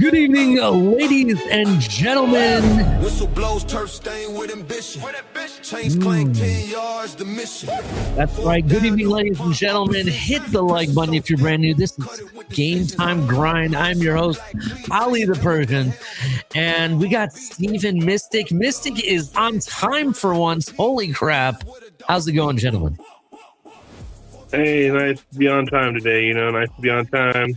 Good evening, ladies and gentlemen. Whistle blows, turf stain with ambition. Chains clank 10 yards, the mission. That's right. Good evening, ladies and gentlemen. Hit the like button if you're brand new. This is Game Time Grind. I'm your host, Ali the Persian. And we got Steven Mystic. Mystic is on time for once. Holy crap. How's it going, gentlemen? Hey, nice to be on time today. Nice to be on time.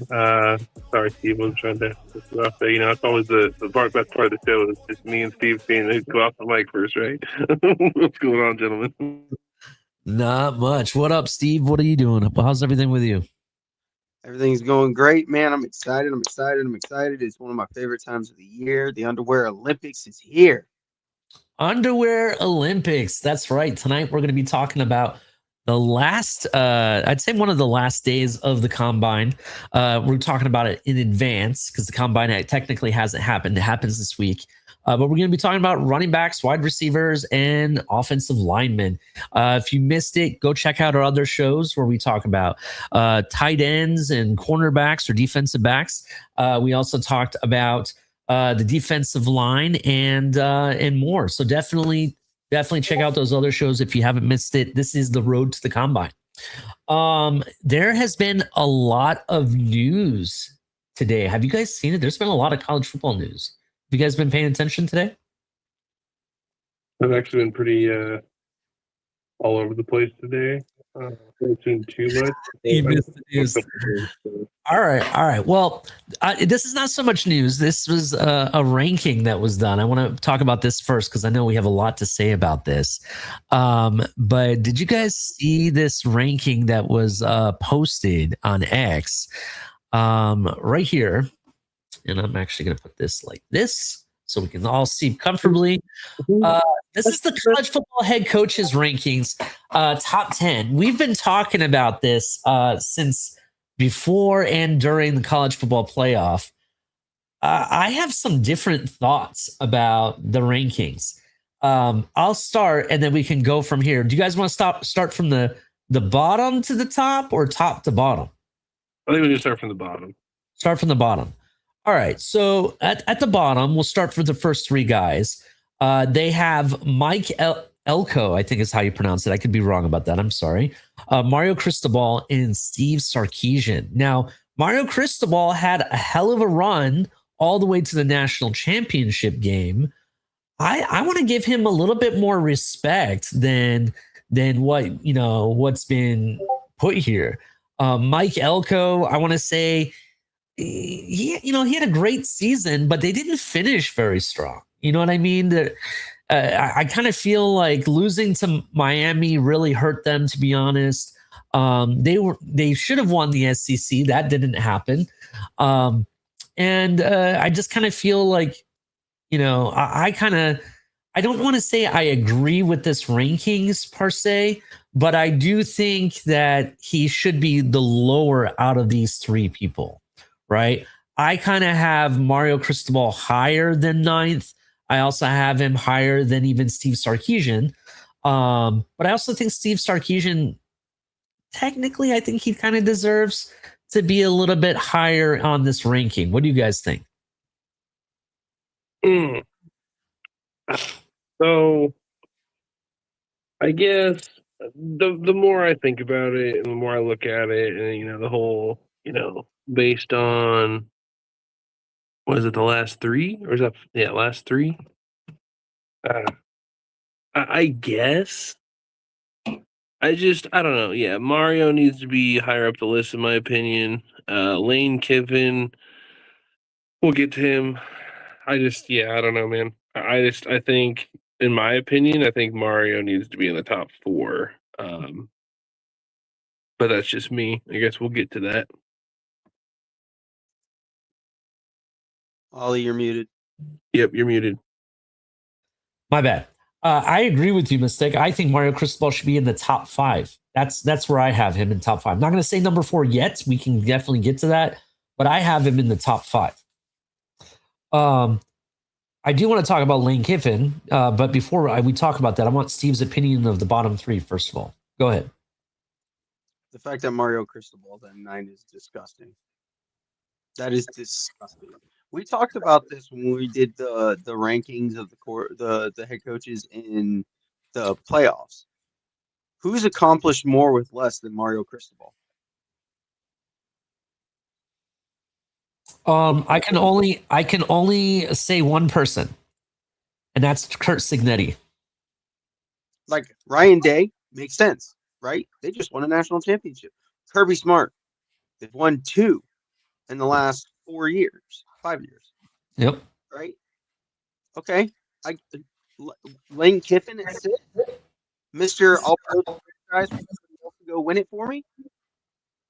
Sorry, Steve, I was trying to go off there. It's always the best part of the show is just me and Steve seeing who go off the mic first, right? What's going on, gentlemen? Not much. What up, Steve? What are you doing? How's everything with you? Everything's going great, man. I'm excited. It's one of my favorite times of the year. The Underwear Olympics is here. Underwear Olympics. That's right. Tonight we're going to be talking about the last, I'd say one of the last days of the Combine. We're talking about it in advance because the Combine technically hasn't happened. It happens this week. But we're going to be talking about running backs, wide receivers, and offensive linemen. If you missed it, go check out our other shows where we talk about tight ends and cornerbacks or defensive backs. We also talked about the defensive line and more. So definitely check out those other shows if you haven't missed it. This is the road to the Combine. There has been a lot of news today. Have you guys seen it? There's been a lot of college football news. Have you guys been paying attention today? I've actually been pretty all over the place today. Haven't seen too much. You missed the news. All right. Well, this is not so much news. This was a ranking that was done. I want to talk about this first because I know we have a lot to say about this. But did you guys see this ranking that was posted on X right here? And I'm actually going to put this like this so we can all sleep comfortably. This is the college football head coaches rankings, top 10. We've been talking about this since before and during the college football playoff. I have some different thoughts about the rankings. I'll start and then we can go from here. Do you guys want to start from the bottom to the top or top to bottom? I think we can start from the bottom. Start from the bottom. All right. So at the bottom, we'll start for the first three guys. They have Mike Elko, I think is how you pronounce it. I could be wrong about that. I'm sorry. Mario Cristobal and Steve Sarkisian. Now, Mario Cristobal had a hell of a run all the way to the national championship game. I want to give him a little bit more respect than what's been put here. Mike Elko, I want to say he had a great season, but they didn't finish very strong. You know what I mean? I kind of feel like losing to Miami really hurt them, to be honest. They should have won the SEC. That didn't happen. And I just kind of feel like, I don't want to say I agree with this rankings per se, but I do think that he should be the lower out of these three people, right? I kind of have Mario Cristobal higher than 9th. I also have him higher than even Steve Sarkisian. But I also think Steve Sarkisian, technically, I think he kind of deserves to be a little bit higher on this ranking. What do you guys think? So, I guess the more I think about it and the more I look at it, and the whole, based on, what is it, the last three, or is that last three? I guess. I don't know. Yeah, Mario needs to be higher up the list in my opinion. Lane Kiffin, we'll get to him. I don't know, man. I think, in my opinion, I think Mario needs to be in the top 4. But that's just me. I guess we'll get to that. Ollie, you're muted. Yep, you're muted. My bad. I agree with you, Mystic. I think Mario Cristobal should be in the top 5. That's where I have him in top 5. I'm not going to say number 4 yet. We can definitely get to that, but I have him in the top 5. I do want to talk about Lane Kiffin, but before we talk about that, I want Steve's opinion of the bottom 3, first of all. Go ahead. The fact that Mario Cristobal at 9 is disgusting. That is disgusting. We talked about this when we did the rankings of the head coaches in the playoffs. Who's accomplished more with less than Mario Cristobal? I can only say one person, and that's Kurt Signetti. Like Ryan Day makes sense, right? They just won a national championship. Kirby Smart, they've won 2 in the last 4 years, 5 years. Yep. Right. Okay. Lane Kiffin at 6. Mr. All-Pro guys go win it for me.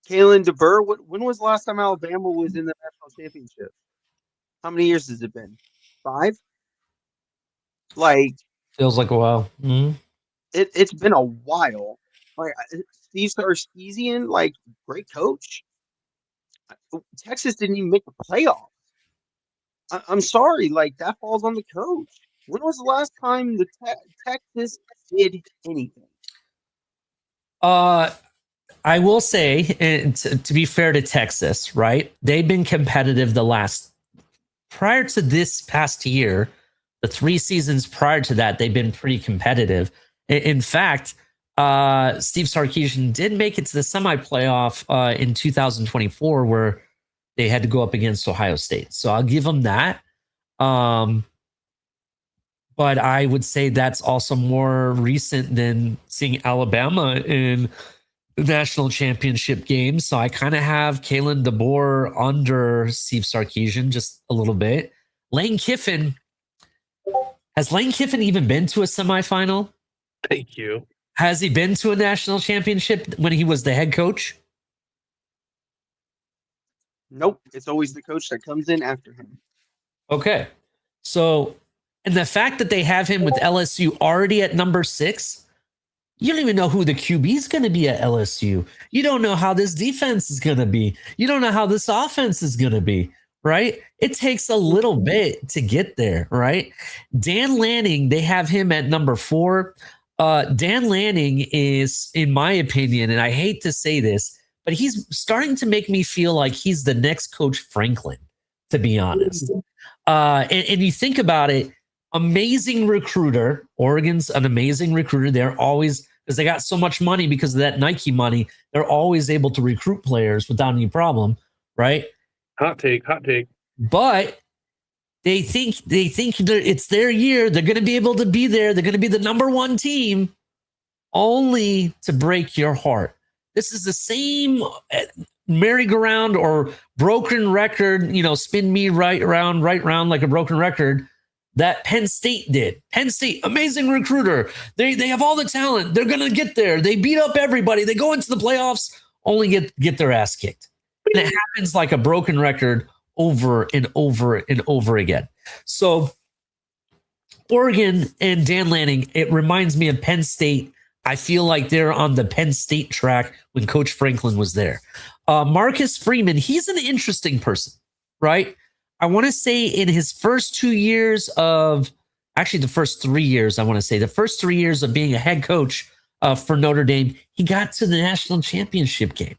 Kalen DeBoer. When was the last time Alabama was in the national championship? How many years has it been? 5. Like, feels like a while. Mm-hmm. It's been a while. Like Steve Sarkisian, like great coach. Texas didn't even make the playoffs. I'm sorry, like that falls on the coach. When was the last time the Texas did anything? I will say, and to be fair to Texas, right? They've been competitive prior to this past year, the 3 seasons prior to that, they've been pretty competitive. In fact, Steve Sarkisian did make it to the semi-playoff in 2024, where they had to go up against Ohio State. So I'll give them that. But I would say that's also more recent than seeing Alabama in the national championship game. So I kind of have Kalen DeBoer under Steve Sarkisian just a little bit. Lane Kiffin. Has Lane Kiffin even been to a semifinal? Thank you. Has he been to a national championship when he was the head coach? Nope. It's always the coach that comes in after him. Okay. So, and the fact that they have him with LSU already at number 6, you don't even know who the QB is going to be at LSU. You don't know how this defense is going to be. You don't know how this offense is going to be, right? It takes a little bit to get there, right? Dan Lanning, they have him at number 4. Dan Lanning is, in my opinion, and I hate to say this, but he's starting to make me feel like he's the next Coach Franklin, to be honest. And you think about it, amazing recruiter. Oregon's an amazing recruiter. They're always, because they got so much money because of that Nike money, they're always able to recruit players without any problem, right? Hot take. But they think it's their year. They're going to be able to be there. They're going to be the number 1 team, only to break your heart. This is the same merry-go-round or broken record, spin me right round like a broken record that Penn State did. Penn State, amazing recruiter. They have all the talent. They're going to get there. They beat up everybody. They go into the playoffs, only get their ass kicked. And it happens like a broken record over and over and over again. So Oregon and Dan Lanning, it reminds me of Penn State. I feel like they're on the Penn State track when Coach Franklin was there. Marcus Freeman, he's an interesting person, right? I want to say in his first 2 years of, actually the first 3 years, I want to say the first 3 years of being a head coach for Notre Dame, he got to the national championship game.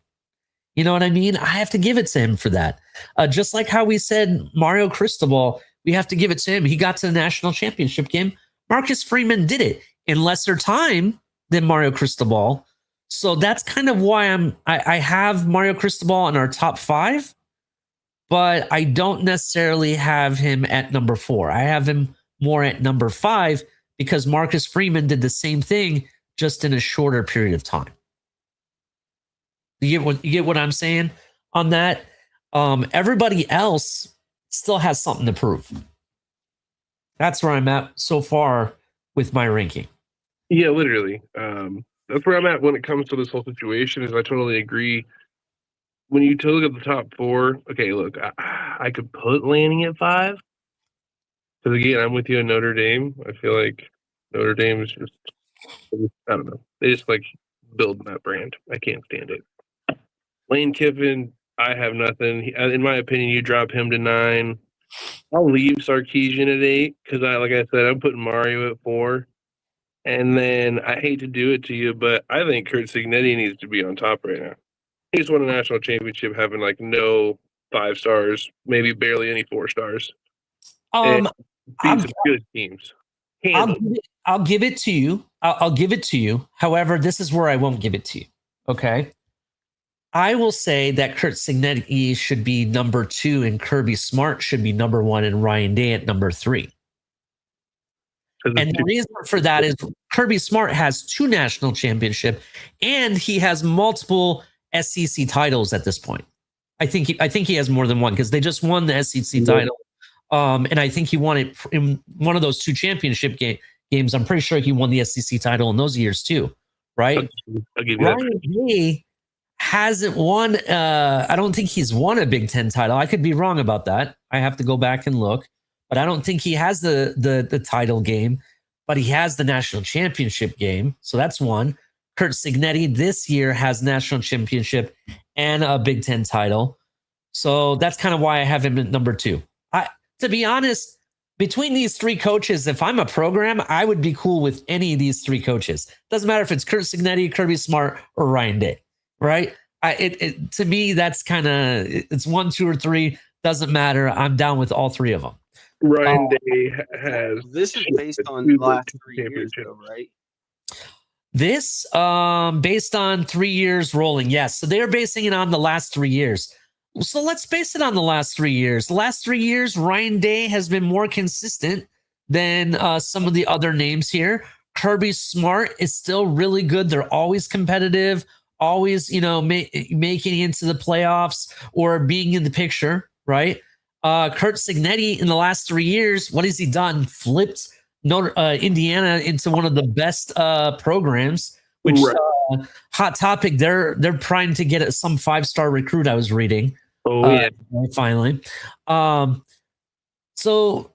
You know what I mean? I have to give it to him for that. Just like how we said Mario Cristobal, we have to give it to him. He got to the national championship game. Marcus Freeman did it in lesser time than Mario Cristobal. So that's kind of why I have Mario Cristobal in our top 5, but I don't necessarily have him at number 4. I have him more at number 5 because Marcus Freeman did the same thing just in a shorter period of time. You get what I'm saying on that? Everybody else still has something to prove. That's where I'm at so far with my ranking. Yeah, literally. That's where I'm at when it comes to this whole situation. Is I totally agree. When you look at the top 4, okay, look, I could put Lanning at 5. Because again, I'm with you in Notre Dame. I feel like Notre Dame is just, I don't know. They just like building that brand. I can't stand it. Lane Kiffin, I have nothing. In my opinion, you drop him to 9. I'll leave Sarkisian at 8 because like I said, I'm putting Mario at 4. And then I hate to do it to you, but I think Kurt Signetti needs to be on top right now. He just won a national championship having like no 5 stars, maybe barely any 4 stars. And beat some good teams. I'll give it to you. I'll give it to you. However, this is where I won't give it to you. Okay. I will say that Kurt Signetti should be number 2 and Kirby Smart should be number 1 and Ryan Day at number 3. And the reason for that is Kirby Smart has 2 national championships and he has multiple SEC titles at this point. I think he has more than one because they just won the SEC title. And I think he won it in one of those 2 championship games. I'm pretty sure he won the SEC title in those years too, right? I'll give you Ryan Day hasn't won. I don't think he's won a Big Ten title. I could be wrong about that. I have to go back and look. But I don't think he has the title game, but he has the national championship game. So that's one. Kurt Signetti this year has national championship and a Big Ten title. So that's kind of why I have him at number 2. To be honest, between these 3 coaches, if I'm a program, I would be cool with any of these 3 coaches. Doesn't matter if it's Kurt Signetti, Kirby Smart, or Ryan Day, right? To me, that's kind of, it's 1, 2, or 3. Doesn't matter. I'm down with all 3 of them. Ryan Day has. This is based on the last 3 years, though, right? This, based on 3 years rolling, yes. So they're basing it on the last 3 years. So let's base it on the last 3 years. The last 3 years, Ryan Day has been more consistent than some of the other names here. Kirby Smart is still really good. They're always competitive, always, making it into the playoffs or being in the picture, right? Kurt Signetti in the last 3 years, what has he done? Flipped Indiana into one of the best programs, which hot topic. They're trying to get some 5-star recruit I was reading. Oh yeah, finally. So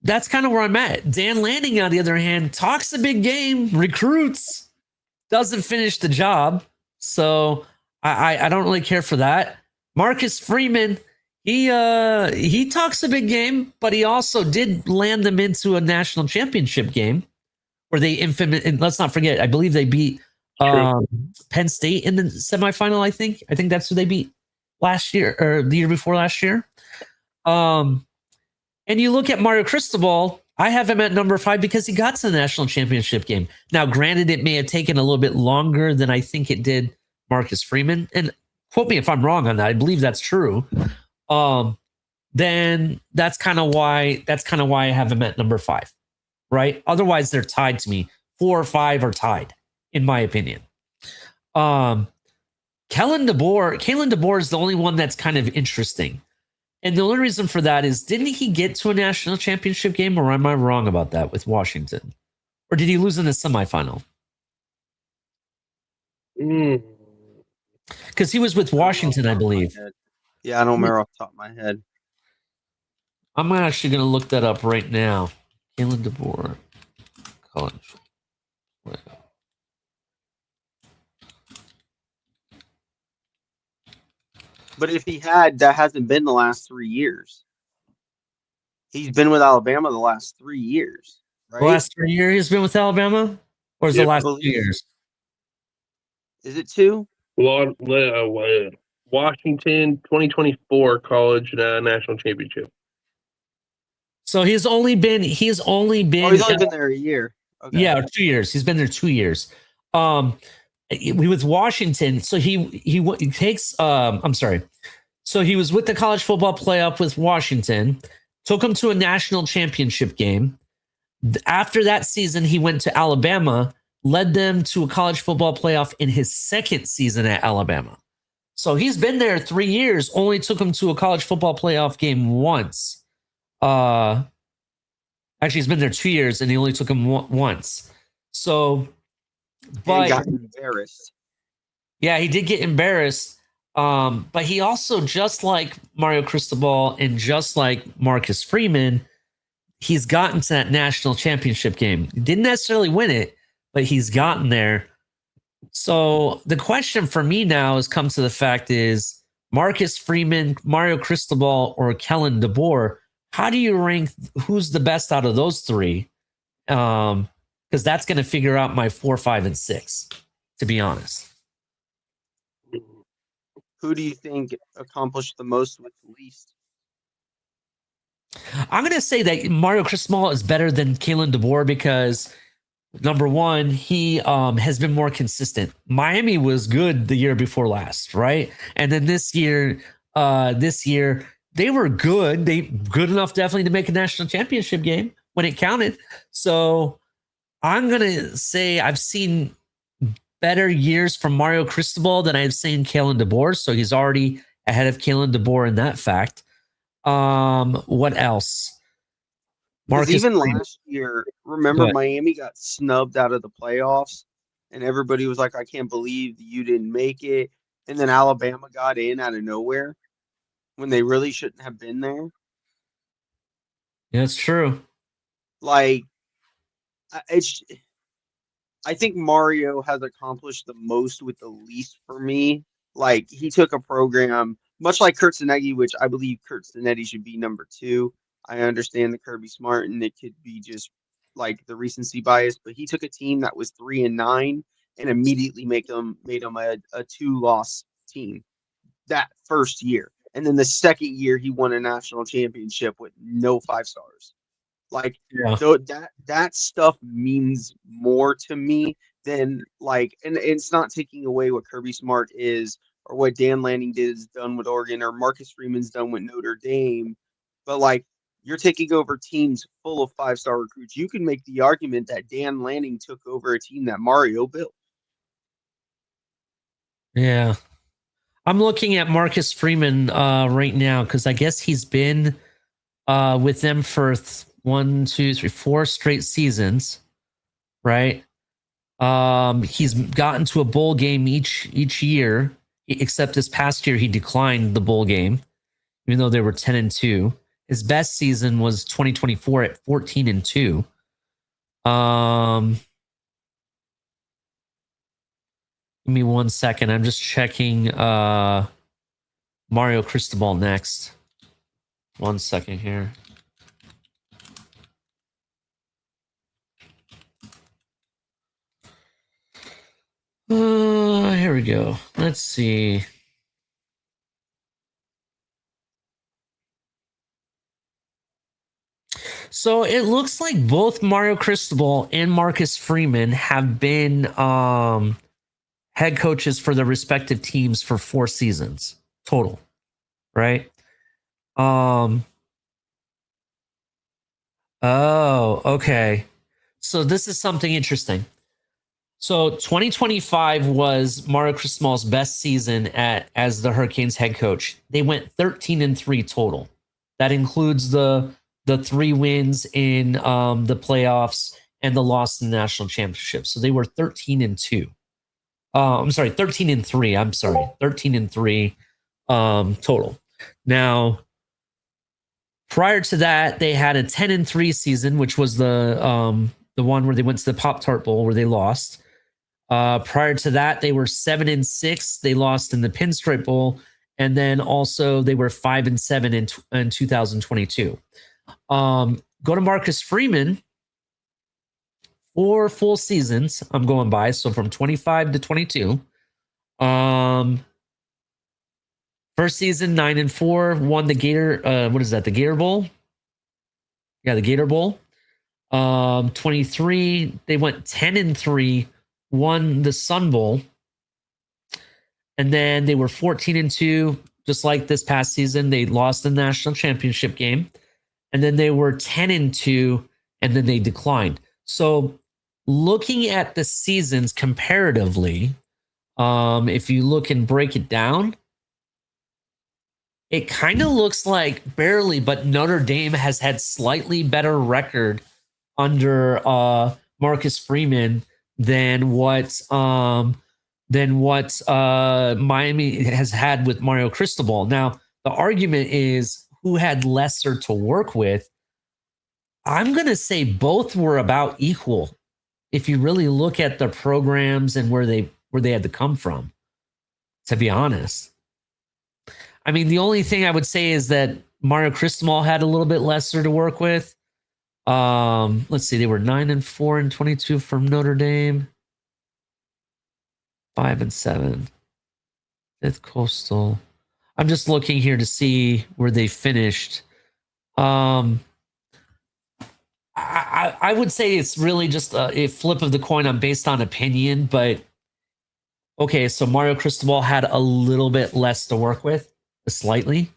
that's kind of where I'm at. Dan Lanning, on the other hand, talks a big game, recruits, doesn't finish the job. So I don't really care for that. Marcus Freeman, he talks a big game, but he also did land them into a national championship game where they and let's not forget, I believe they beat Penn State in the semifinal. I think that's who they beat last year or the year before last year. And you look at Mario Cristobal, I have him at number 5 because he got to the national championship game. Now, granted, it may have taken a little bit longer than I think it did Marcus Freeman. And quote me if I'm wrong on that. I believe that's true. Then that's kind of why I have him at number 5, right? Otherwise, they're tied to me. 4 or 5 are tied, in my opinion. Kalen DeBoer is the only one that's kind of interesting. And the only reason for that is, didn't he get to a national championship game, or am I wrong about that with Washington? Or did he lose in the semifinal? Because he was with Washington, I believe. Yeah, I don't remember off the top of my head. I'm actually going to look that up right now. Kalen DeBoer, college. But if he had, that hasn't been the last 3 years. He's been with Alabama the last 3 years, right? The last 3 years he's been with Alabama? Or is the last 2 years? Is it 2? Washington 2024 college national championship. So he's only been Oh, he's only been there a year. Okay. Yeah, 2 years. He's been there 2 years. With Washington, so he takes I'm sorry. So he was with the college football playoff with Washington, took him to a national championship game. After that season, he went to Alabama, led them to a college football playoff in his second season at Alabama. So he's been there 3 years, only took him to a college football playoff game once. Actually, he's been there 2 years and he only took him once. So, but he got embarrassed. Yeah, he did get embarrassed. But he also, just like Mario Cristobal and just like Marcus Freeman, he's gotten to that national championship game. He didn't necessarily win it, but he's gotten there. So the question for me now has come to the fact is Marcus Freeman, Mario Cristobal, or Kellen DeBoer. How do you rank who's the best out of those 3? Because that's going to figure out my 4, 5, and 6, to be honest. Who do you think accomplished the most with the least? I'm going to say that Mario Cristobal is better than Kalen DeBoer because, number one, he has been more consistent. Miami was good the year before last, right? And then this year, they were good. They good enough definitely to make a national championship game when it counted. So I'm going to say I've seen better years from Mario Cristobal than I've seen Kalen DeBoer. So he's already ahead of Kalen DeBoer in that fact. What else? Marcus, even last year, remember Miami got snubbed out of the playoffs and everybody was like, I can't believe you didn't make it. And then Alabama got in out of nowhere when they really shouldn't have been there. Yeah, that's true. Like, I think Mario has accomplished the most with the least for me. Like, he took a program, much like Kurt Zanetti, which I believe Kurt Zanetti should be number 2. I understand the Kirby Smart, and it could be just like the recency bias, but he took a team that was 3-9 and immediately made them a 2-loss team that first year. And then the second year, he won a national championship with no 5 stars. Like, so that stuff means more to me than like, and it's not taking away what Kirby Smart is or what Dan Lanning is done with Oregon or Marcus Freeman's done with Notre Dame. But like, you're taking over teams full of 5-star recruits. You can make the argument that Dan Lanning took over a team that Mario built. Yeah. I'm looking at Marcus Freeman right now because I guess he's been with them for 4 straight seasons, right? He's gotten to a bowl game each year, except this past year he declined the bowl game, even though they were 10-2. His best season was 2024 at 14-2. Give me 1 second. I'm just checking Mario Cristobal next. 1 second here. Here we go. Let's see. So it looks like both Mario Cristobal and Marcus Freeman have been head coaches for their respective teams for 4 seasons total, right? Oh, okay. So this is something interesting. So 2025 was Mario Cristobal's best season as the Hurricanes head coach. They went 13-3 total. That includes the 3 wins in the playoffs and the loss in the national championship. So they were 13-2. I'm sorry, 13-3. I'm sorry, 13-3 total. Now, prior to that, they had a 10-3 season, which was the one where they went to the Pop-Tart Bowl where they lost. Prior to that, they were 7-6. They lost in the Pinstripe Bowl, and then also they were 5-7 in 2022. Go to Marcus Freeman. 4 full seasons I'm going by, so from 25 to 22. First season 9-4, won the Gator. What is that? The Gator Bowl. Yeah, the Gator Bowl. 23, they went 10-3, won the Sun Bowl, and then they were 14-2, just like this past season. They lost the national championship game, and then they were 10-2, and then they declined. So, looking at the seasons comparatively, if you look and break it down, it kind of looks like barely, but Notre Dame has had slightly better record under Marcus Freeman than what Miami has had with Mario Cristobal. Now, the argument is who had lesser to work with. I'm going to say both were about equal if you really look at the programs and where they had to come from, to be honest. I mean, the only thing I would say is that Mario Cristobal had a little bit lesser to work with. Let's see, they were 9-4 and 22 from Notre Dame. 5-7. 5th Coastal. I'm just looking here to see where they finished. I would say it's really just a flip of the coin based on opinion, but okay, so Mario Cristobal had a little bit less to work with, slightly.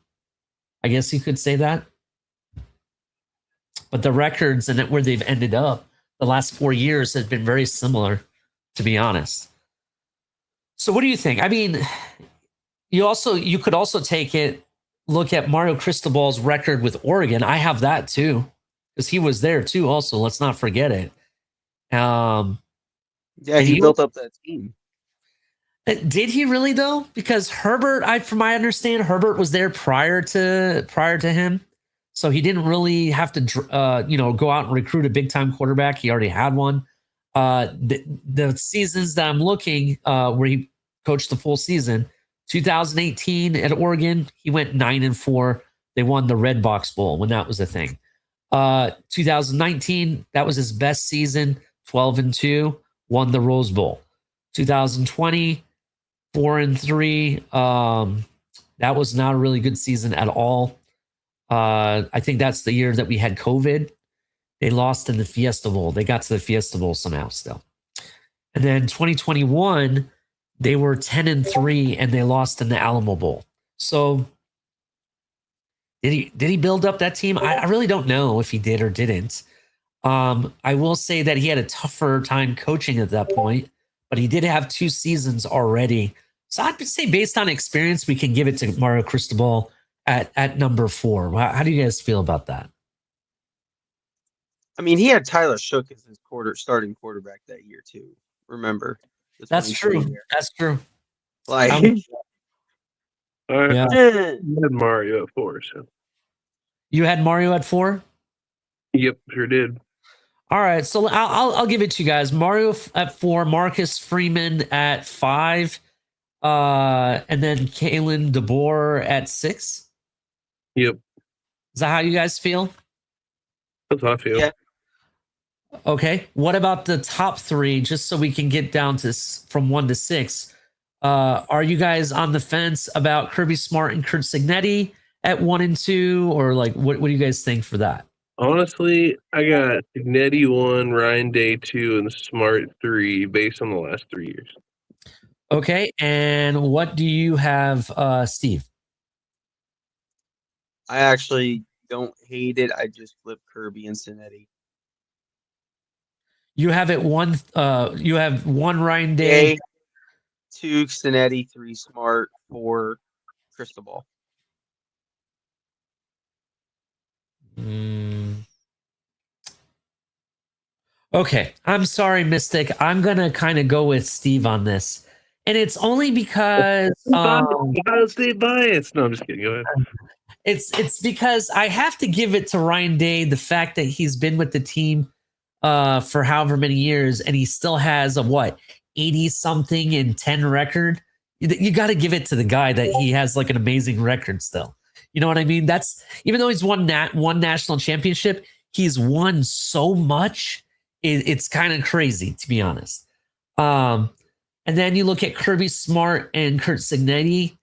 I guess you could say that. But the records and where they've ended up the last 4 years has been very similar, to be honest. So what do you think? I mean, you could also look at Mario Cristobal's record with Oregon. I have that too, because he was there too. Also, let's not forget it. Yeah, he built up that team. Did he really though? Because Herbert, from my understanding, Herbert was there prior to him, so he didn't really have to, go out and recruit a big time quarterback. He already had one. The seasons that I'm looking, where he coached the full season, 2018 at Oregon, he went 9-4. They won the Red Box Bowl when that was a thing. 2019, that was his best season, 12-2, won the Rose Bowl. 2020, 4-3. That was not a really good season at all. I think that's the year that we had COVID. They lost in the Fiesta Bowl. They got to the Fiesta Bowl somehow still. And then 2021, they were 10-3 and they lost in the Alamo Bowl. So did he build up that team? I really don't know if he did or didn't. I will say that he had a tougher time coaching at that point, but he did have 2 seasons already. So I'd say based on experience, we can give it to Mario Cristobal at number 4. How do you guys feel about that? I mean, he had Tyler Shook as his starting quarterback that year too. Remember? That's true. That's true. Like, I Yeah. had Mario at 4. So You had Mario at 4? Yep, sure did. All right, so I'll give it to you guys. Mario at 4, Marcus Freeman at 5, and then Kalen DeBoer at 6. Yep, Is that how you guys feel? that's how I feel. Yeah. Okay. What about the top 3? Just so we can get down to from 1 to 6. Are you guys on the fence about Kirby Smart and Kurt Signetti at 1 and 2, or like what do you guys think for that? Honestly, I got Signetti 1, Ryan Day 2, and Smart 3 based on the last 3 years. Okay. And what do you have, Steve? I actually don't hate it. I just flip Kirby and Cinetti. You have it 1. You have 1 Ryan Day. 2 Cinetti, 3 Smart, 4 Cristobal. Okay, I'm sorry, Mystic. I'm gonna kind of go with Steve on this, and it's only because Ohio State bias. No, I'm just kidding. Go ahead. it's because I have to give it to Ryan Day, the fact that he's been with the team for however many years, and he still has a 80 something and 10 record. You got to give it to the guy that he has like an amazing record still. You know what I mean? That's even though he's won one national championship, he's won so much. It's kind of crazy, to be honest. And then you look at Kirby Smart and Kurt Signetti.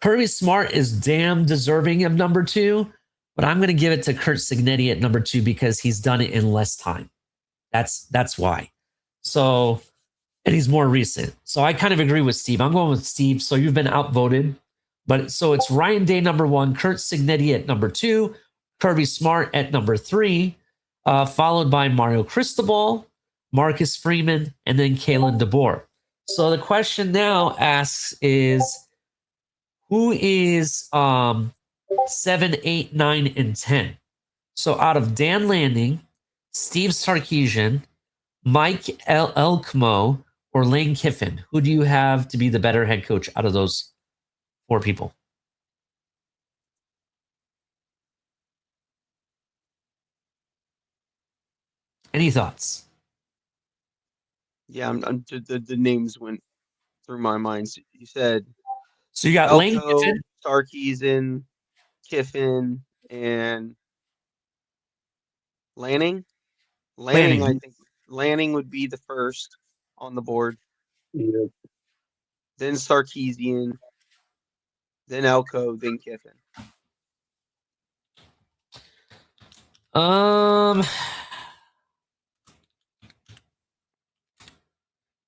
Kirby Smart is damn deserving of number 2, but I'm going to give it to Kurt Signetti at number 2 because he's done it in less time. That's why. So, and he's more recent. So I kind of agree with Steve. I'm going with Steve. So you've been outvoted. But so it's Ryan Day number 1, Kurt Signetti at number 2, Kirby Smart at number 3, followed by Mario Cristobal, Marcus Freeman, and then Kalen DeBoer. So the question now asks is, who is 7, 8, 9, and 10? So out of Dan Lanning, Steve Sarkisian, Mike Elkmo, or Lane Kiffin, who do you have to be the better head coach out of those 4 people? Any thoughts? Yeah, the names went through my mind. So you said So you got Elko, Lane Kiffin, Sarkisian, Kiffin, and Lanning. Lanning, I think Lanning would be the first on the board. Yep. Then Sarkisian, then Elko, then Kiffin.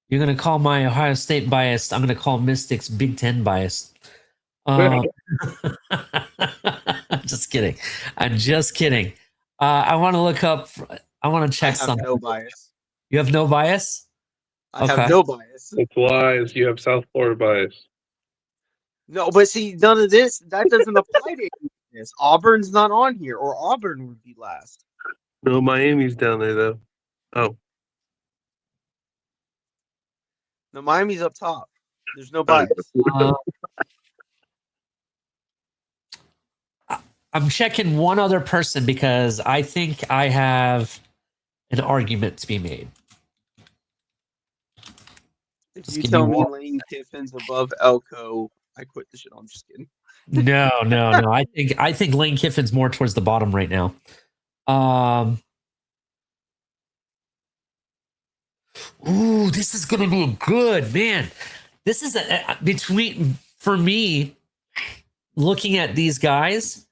You're gonna call my Ohio State biased. I'm gonna call Mystics Big Ten biased. Just kidding. I'm just kidding. I want to look up. I want to check something. No bias. You have no bias? I have no bias. It's lies. You have South Florida bias. No, but see, none of this, that doesn't apply to this. Auburn's not on here, or Auburn would be last. No, Miami's down there, though. Oh. No, Miami's up top. There's no bias. I'm checking one other person because I think I have an argument to be made. If you tell me Lane Kiffin's above Elko, I quit the shit. I'm just kidding. No. I think Lane Kiffin's more towards the bottom right now. Ooh, this is gonna be good, man. This is between, for me, looking at these guys,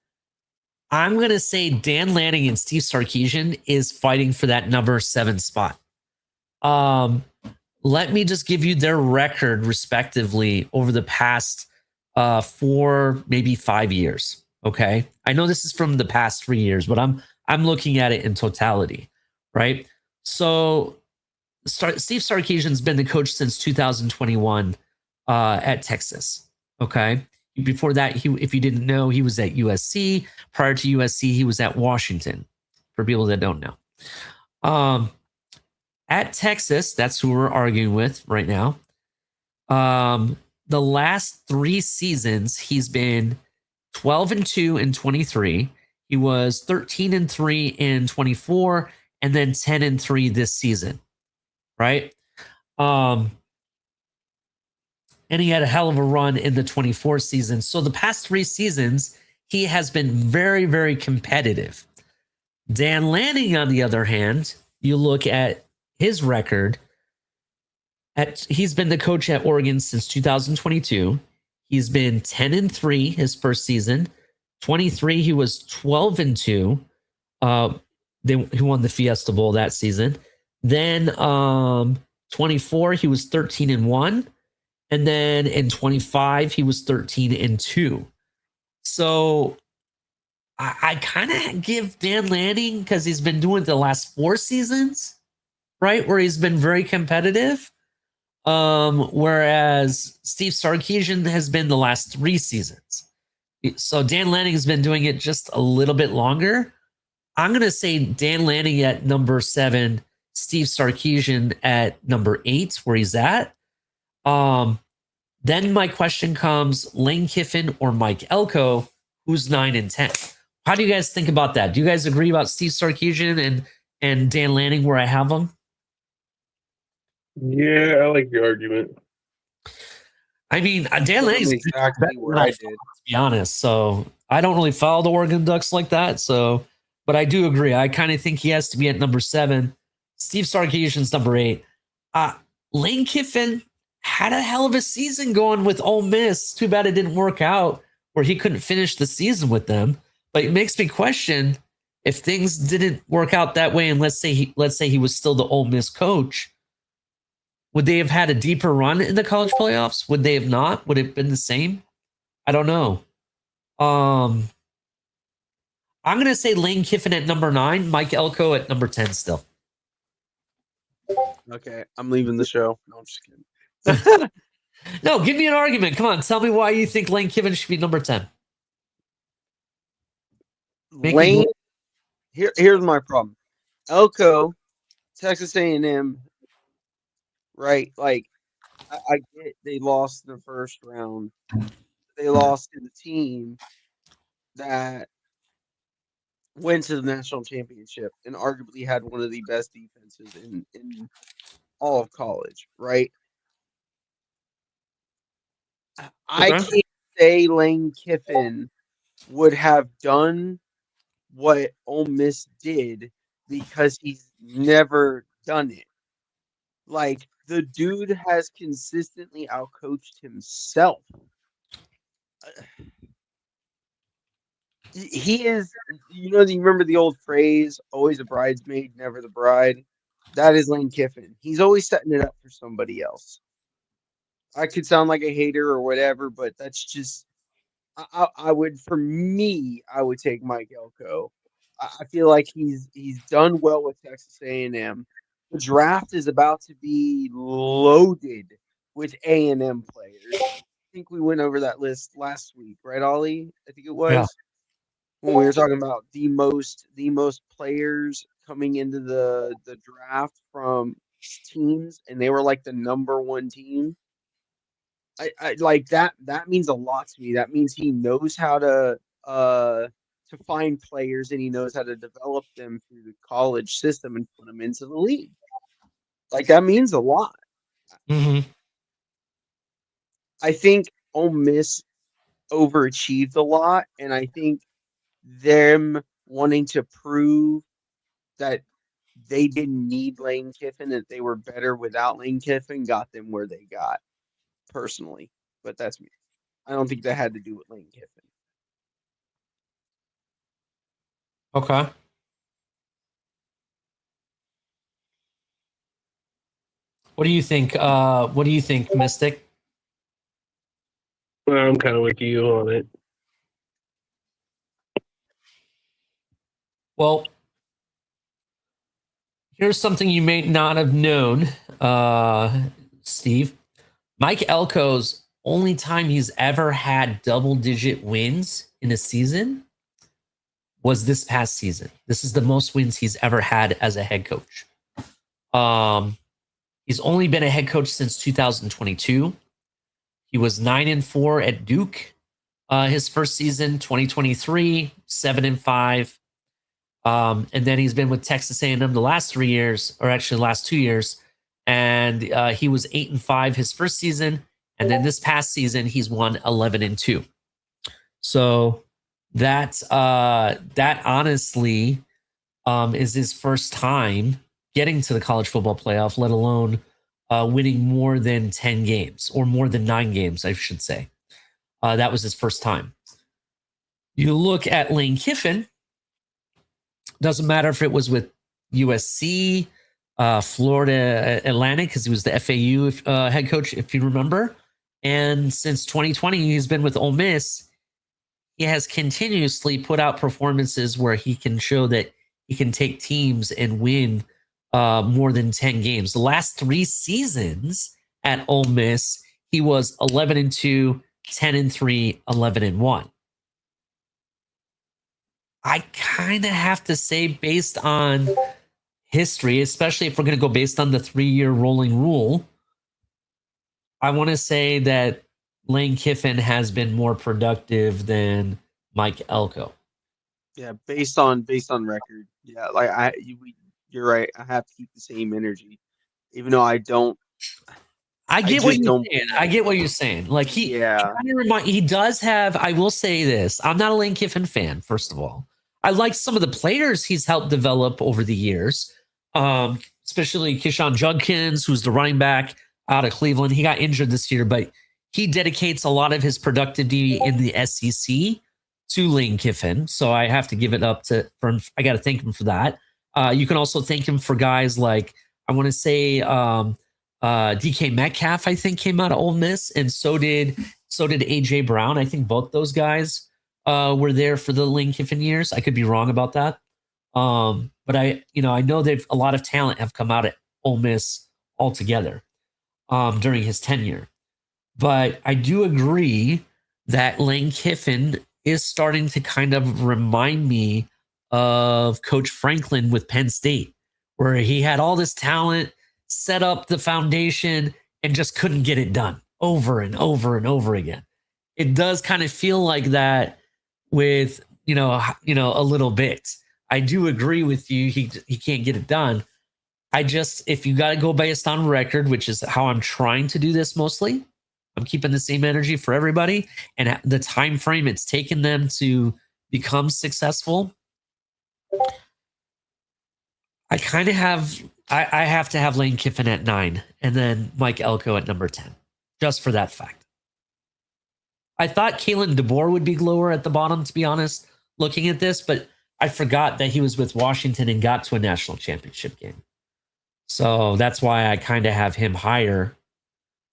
I'm gonna say Dan Lanning and Steve Sarkisian is fighting for that number 7 spot. Let me just give you their record respectively over the past 4, maybe 5 years. Okay, I know this is from the past 3 years, but I'm looking at it in totality, right? So Steve Sarkisian's been the coach since 2021 at Texas. Okay, before that, if you didn't know, he was at USC. Prior to USC, he was at Washington. For people that don't know, at Texas, that's who we're arguing with right now. The last 3 seasons, he's been 12-2 in 23. He was 13-3 in 24, and then 10-3 this season, right? And he had a hell of a run in the 24 season. So the past 3 seasons, he has been very, very competitive. Dan Lanning, on the other hand, you look at his record. He's been the coach at Oregon since 2022. He's been 10-3 his first season. 23, he was 12-2. He won the Fiesta Bowl that season. Then 24, he was 13-1. And then in 25, he was 13-2. So I kind of give Dan Lanning, because he's been doing it the last 4 seasons, right, where he's been very competitive. Whereas Steve Sarkisian has been the last 3 seasons. So Dan Lanning has been doing it just a little bit longer. I'm going to say Dan Lanning at number 7, Steve Sarkisian at number 8, where he's at. Then my question comes, Lane Kiffin or Mike Elko, who's 9 and 10? How do you guys think about that? Do you guys agree about Steve Sarkisian and Dan Lanning where I have them? Yeah, I like the argument. I mean, Dan Lanning's exactly where I did. To be honest. So I don't really follow the Oregon Ducks like that. So, but I do agree. I kind of think he has to be at number 7. Steve Sarkisian's number 8. Lane Kiffin had a hell of a season going with Ole Miss. Too bad it didn't work out where he couldn't finish the season with them. But it makes me question, if things didn't work out that way, and let's say he was still the Ole Miss coach, would they have had a deeper run in the college playoffs? Would they have not? Would it have been the same? I don't know. I'm going to say Lane Kiffin at number 9, Mike Elko at number 10 still. Okay, I'm leaving the show. No, I'm just kidding. No, give me an argument. Come on, tell me why you think Lane Kiffin should be number 10. Lane, here's my problem. Elko, Texas A&M, right? Like, I get they lost the first round. They lost to the team that went to the national championship and arguably had one of the best defenses in all of college, right? I can't say Lane Kiffin would have done what Ole Miss did because he's never done it. Like, the dude has consistently outcoached himself. He is, you remember the old phrase, always a bridesmaid, never the bride? That is Lane Kiffin. He's always setting it up for somebody else. I could sound like a hater or whatever, but that's just, I would take Mike Elko. I feel like he's done well with Texas A&M. The draft is about to be loaded with A&M players. I think we went over that list last week, right, Ollie? I think it was. Yeah. When we were talking about the most players coming into the draft from teams, and they were like the number 1 team. I like that. That means a lot to me. That means he knows how to find players, and he knows how to develop them through the college system and put them into the league. Like, that means a lot. Mm-hmm. I think Ole Miss overachieved a lot, and I think them wanting to prove that they didn't need Lane Kiffin, that they were better without Lane Kiffin, got them where they got, personally. But that's me. I don't think that had to do with Lane Kiffin. Okay. What do you think? Mystic? Well, I'm kind of with you on it. Well, here's something you may not have known, Steve. Mike Elko's only time he's ever had double-digit wins in a season was this past season. This is the most wins he's ever had as a head coach. He's only been a head coach since 2022. He was 9-4 at Duke. His first season, 2023, 7-5. And then he's been with Texas A&M the last 3 years, or actually the last 2 years, and he was 8-5 his first season, and then this past season he's won 11-2. So that honestly is his first time getting to the college football playoff, let alone winning more than 10 games or more than 9 games, I should say. That was his first time. You look at Lane Kiffin. Doesn't matter if it was with USC, Florida Atlantic, because he was the FAU head coach, if you remember. And since 2020, he's been with Ole Miss. He has continuously put out performances where he can show that he can take teams and win more than 10 games. The last 3 seasons at Ole Miss, he was 11-2, 10-3, 11-1. I kind of have to say, based on history, especially if we're going to go based on the 3-year rolling rule, I want to say that Lane Kiffin has been more productive than Mike Elko. Yeah, based on record. Yeah, like you're right. I have to keep the same energy, even though I don't. I get what you're saying. I get what you're saying. Like he does have. I will say this: I'm not a Lane Kiffin fan. First of all, I like some of the players he's helped develop over the years, especially Keyshawn Judkins, who's the running back out of Cleveland. He got injured this year, but he dedicates a lot of his productivity in the SEC to Lane Kiffin. So I have to give it up to for him. I got to thank him for that. You can also thank him for guys like, I want to say DK Metcalf, I think, came out of Ole Miss, and so did AJ Brown. I think both those guys were there for the Lane Kiffin years. I could be wrong about that. But I know that a lot of talent have come out at Ole Miss altogether during his tenure. But I do agree that Lane Kiffin is starting to kind of remind me of Coach Franklin with Penn State, where he had all this talent, set up the foundation, and just couldn't get it done over and over and over again. It does kind of feel like that with, a little bit. I do agree with you. He can't get it done. If you got to go based on record, which is how I'm trying to do this mostly, I'm keeping the same energy for everybody, and the time frame it's taken them to become successful. I kind of have, I have to have Lane Kiffin at 9 and then Mike Elko at number 10, just for that fact. I thought Kalen DeBoer would be lower at the bottom, to be honest, looking at this, but I forgot that he was with Washington and got to a national championship game. So that's why I kind of have him higher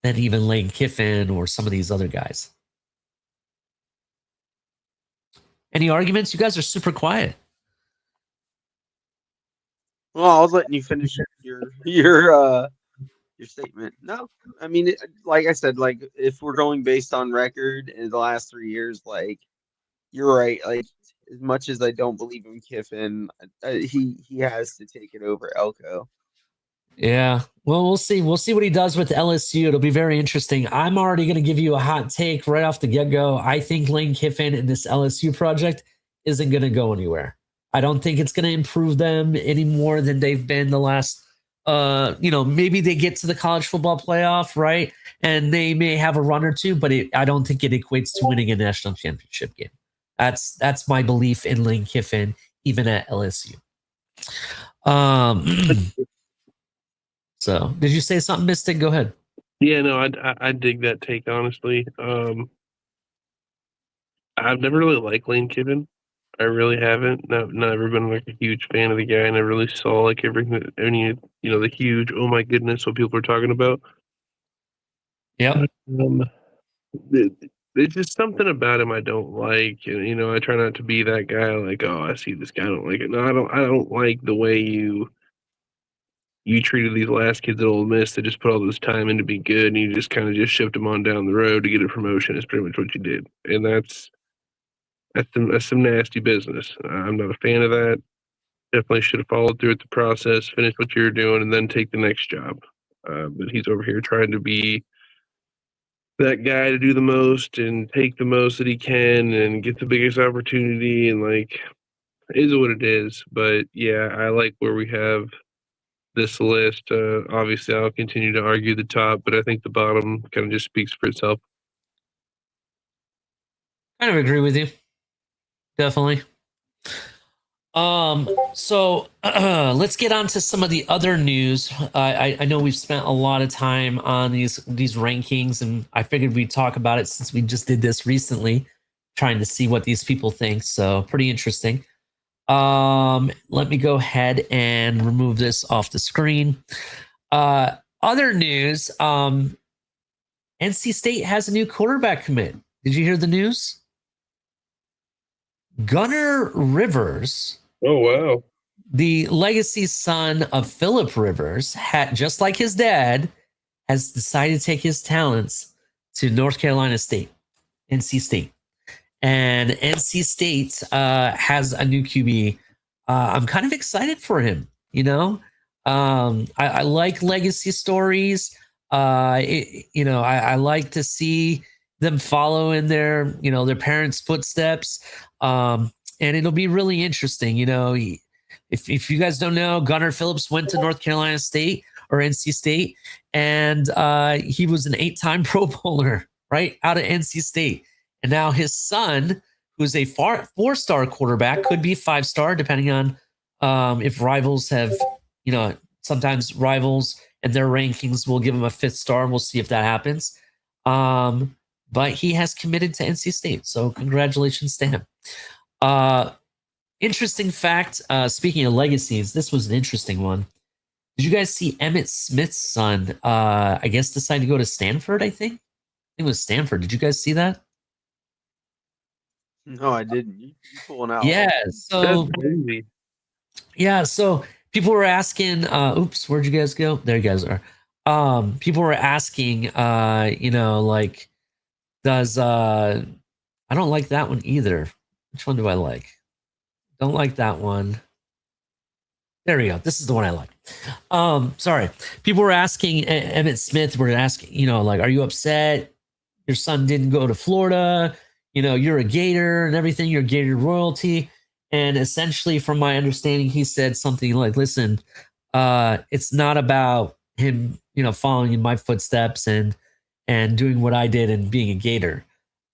than even Lane Kiffin or some of these other guys. Any arguments? You guys are super quiet. Well, I was letting you finish your statement. No, I mean, like I said, like if we're going based on record in the last 3 years, like you're right. Like as much as I don't believe in Kiffin, he has to take it over Elko. Yeah. Well, we'll see. We'll see what he does with LSU. It'll be very interesting. I'm already going to give you a hot take right off the get-go. I think Lane Kiffin and this LSU project isn't going to go anywhere. I don't think it's going to improve them any more than they've been the last, maybe they get to the college football playoff, right? And they may have a run or two, but I don't think it equates to winning a national championship game. That's my belief in Lane Kiffin, even at LSU. So, did you say something, Mystic? Go ahead. Yeah, no, I dig that take, honestly. I've never really liked Lane Kiffin. I really haven't. Never been like a huge fan of the guy. I never really saw like everything. The huge, oh my goodness, what people are talking about. Yeah. There's just something about him I don't like, and I try not to be that guy. Like, oh, I see this guy, I don't like it. No, I don't like the way you treated these last kids at Ole Miss that just put all this time in to be good, and you just kind of just shipped them on down the road to get a promotion. Is pretty much what you did, and that's some nasty business. I'm not a fan of that. Definitely should have followed through with the process, finish what you're doing, and then take the next job. But he's over here trying to be that guy to do the most and take the most that he can and get the biggest opportunity, and like, it is what it is. But yeah, I like where we have this list. Obviously, I'll continue to argue the top, but I think the bottom kind of just speaks for itself. Kind of agree with you. Definitely. So let's get on to some of the other news. I know we've spent a lot of time on these rankings, and I figured we'd talk about it since we just did this recently, trying to see what these people think. So pretty interesting. Let me go ahead and remove this off the screen. Other news, NC State has a new quarterback commit. Did you hear the news? Gunnar Rivers. Oh, wow. The legacy son of Philip Rivers, had, just like his dad, has decided to take his talents to North Carolina State, NC State. And NC State has a new QB. I'm kind of excited for him. You know, I like legacy stories. I like to see them follow in their, their parents' footsteps. And it'll be really interesting. If you guys don't know, Gunnar Phillips went to North Carolina State or NC State, and he was an 8-time Pro Bowler right out of NC State. And now his son, who's a 4-star quarterback, could be 5-star, depending on if rivals have, sometimes rivals and their rankings will give him a 5th star. We'll see if that happens. But he has committed to NC State, so congratulations to him. Interesting fact, speaking of legacies, this was an interesting one. Did you guys see Emmitt Smith's son, I guess, decide to go to Stanford, I think? It was Stanford. Did you guys see that? No, I didn't. You pulling out. Yeah, so That's crazy. yeah, so people were asking, oops, where'd you guys go? There you guys are. People were asking, like, does I don't like that one either. Which one do I like? Don't like that one. There we go. This is the one I like. Sorry. People were asking, Emmitt Smith were asking, like, are you upset your son didn't go to Florida? You're a Gator and everything. You're a Gator royalty. And essentially, from my understanding, he said something like, listen, it's not about him, following in my footsteps and doing what I did and being a Gator.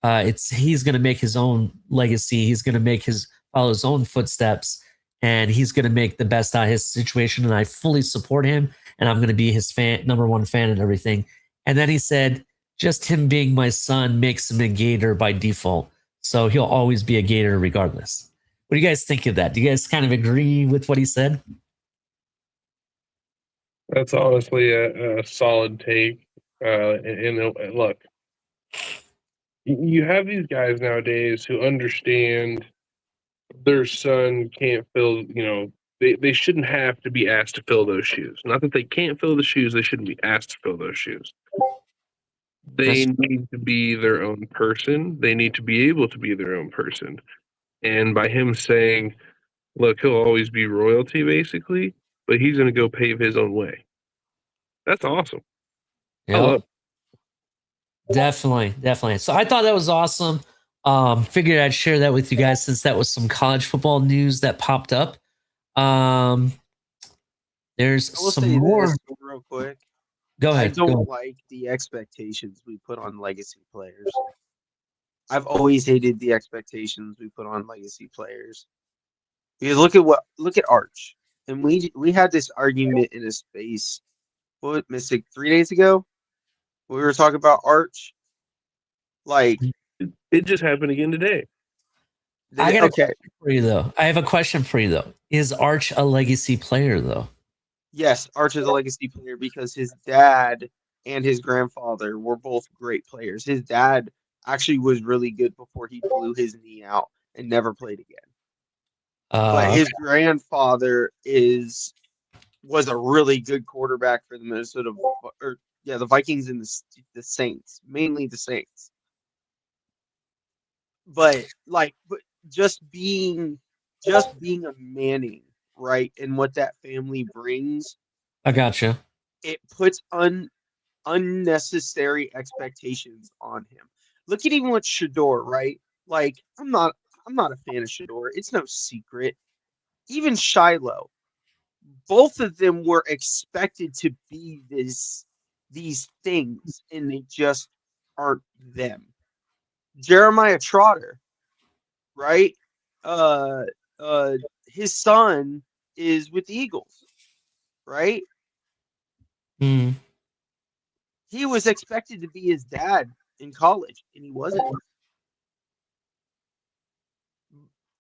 He's going to make his own legacy. He's going to follow his own footsteps, and he's going to make the best out of his situation. And I fully support him, and I'm going to be his number one fan and everything. And then he said, just him being my son makes him a Gator by default. So he'll always be a Gator regardless. What do you guys think of that? Do you guys kind of agree with what he said? That's honestly a solid take. And look, you have these guys nowadays who understand their son can't fill, they shouldn't have to be asked to fill those shoes. Not that they can't fill the shoes, they shouldn't be asked to fill those shoes. They need to be their own person. They need to be able to be their own person. And by him saying, look, he'll always be royalty, basically, but he's going to go pave his own way. That's awesome. Yeah, definitely. So I thought that was awesome. Figured I'd share that with you guys since that was some college football news that popped up. There's some more. Real quick. Go ahead. I don't like the expectations we put on legacy players. I've always hated the expectations we put on legacy players. Because look at Arch. And we had this argument in a space, Mystic, 3 days ago? We were talking about Arch. Like, it just happened again today. I got a question for you though. I have a question for you though. Is Arch a legacy player though? Yes, Arch is a legacy player because his dad and his grandfather were both great players. His dad actually was really good before he blew his knee out and never played again. But his grandfather was a really good quarterback for the the Vikings and the Saints, mainly the Saints. But just being a Manning, right, and what that family brings, I gotcha. It puts unnecessary expectations on him. Look at even with Shador, right? Like, I'm not a fan of Shador. It's no secret. Even Shiloh, both of them were expected to be these things, and they just aren't them. Jeremiah Trotter, right? Uh, his son is with the Eagles, right? Mm. He was expected to be his dad in college, and he wasn't.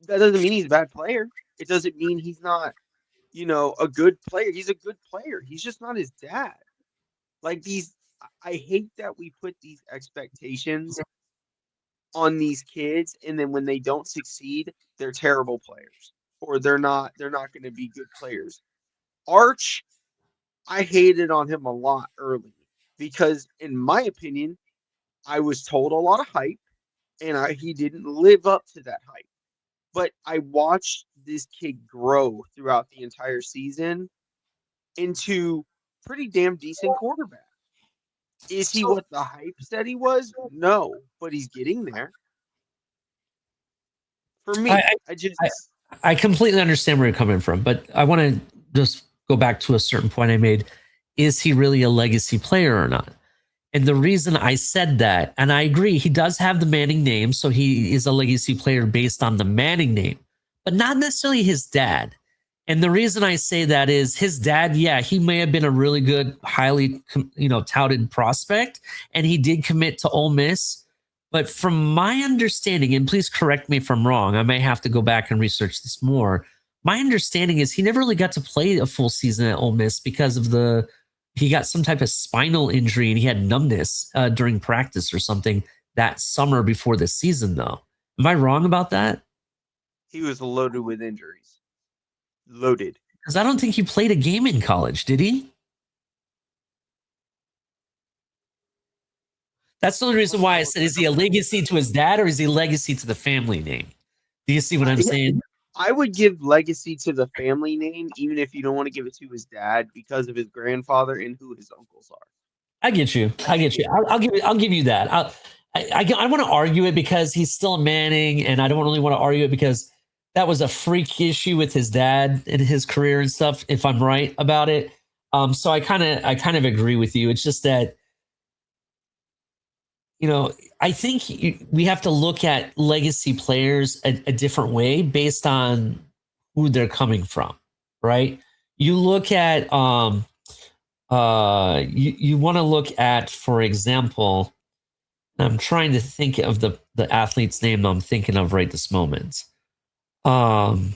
That doesn't mean he's a bad player. It doesn't mean he's not, a good player. He's a good player. He's just not his dad. Like I hate that we put these expectations on these kids, and then when they don't succeed, they're terrible players, or they're not going to be good players. Arch, I hated on him a lot early because, in my opinion, I was told a lot of hype, and he didn't live up to that hype. But I watched this kid grow throughout the entire season into pretty damn decent quarterback. Is he what the hype said he was? No, but he's getting there. For me, I completely understand where you're coming from, but I want to just go back to a certain point I made. Is he really a legacy player or not? And the reason I said that, and I agree, he does have the Manning name, so he is a legacy player based on the Manning name, but not necessarily his dad. And the reason I say that is his dad, yeah, he may have been a really good, highly, touted prospect, and he did commit to Ole Miss. But from my understanding, and please correct me if I'm wrong, I may have to go back and research this more. My understanding is he never really got to play a full season at Ole Miss because of he got some type of spinal injury and he had numbness during practice or something that summer before the season, though. Am I wrong about that? He was loaded with injuries. Loaded. Because I don't think he played a game in college, did he? That's the only reason why I said, is he a legacy to his dad or is he a legacy to the family name? Do you see what I'm saying? I would give legacy to the family name, even if you don't want to give it to his dad because of his grandfather and who his uncles are. I get you. I'll give you that. I want to argue it because he's still a Manning, and I don't really want to argue it because that was a freak issue with his dad and his career and stuff, if I'm right about it. So I kind of agree with you. It's just that, I think we have to look at legacy players a different way based on who they're coming from, right? You look at, you want to look at, for example, I'm trying to think of the athlete's name that I'm thinking of right this moment. God,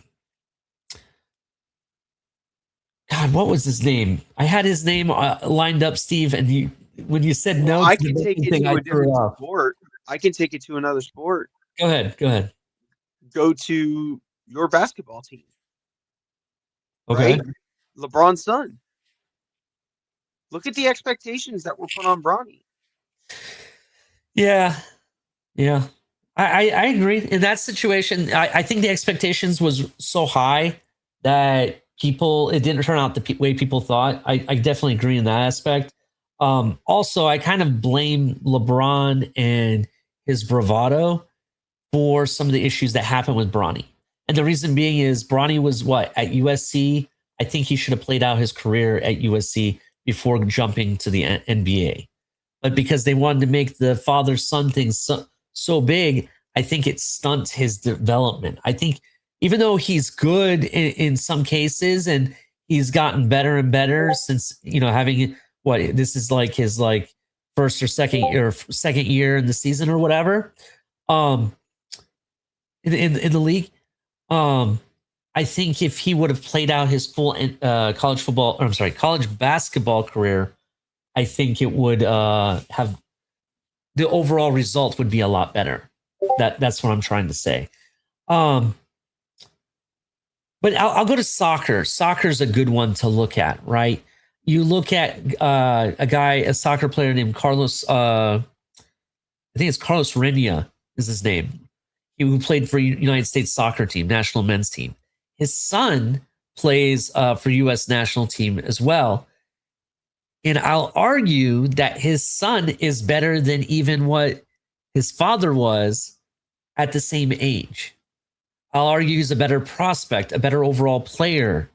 what was his name? I had his name lined up, Steve, and when you said no, I can take it to a different sport. I can take it to another sport. Go ahead. Go to your basketball team. Okay. Right? LeBron's son. Look at the expectations that were put on Bronny. Yeah. I agree. In that situation, I think the expectations was so high that it didn't turn out the way people thought. I definitely agree in that aspect. Also, I kind of blame LeBron and his bravado for some of the issues that happened with Bronny. And the reason being is Bronny was at USC. I think he should have played out his career at USC before jumping to the NBA. But because they wanted to make the father-son thing so big, I think it stunts his development. I think even though he's good in some cases and he's gotten better and better since, having this is like his first or second year in the season or whatever, in the league. I think if he would have played out his full college basketball career, I think it would have the overall result would be a lot better. That's what I'm trying to say. But I'll go to soccer. Soccer's a good one to look at, right? You look at a soccer player named Carlos. I think it's Carlos Renia is his name. Who played for United States soccer team, national men's team. His son plays for U.S. national team as well. And I'll argue that his son is better than even what his father was at the same age. I'll argue he's a better prospect, a better overall player,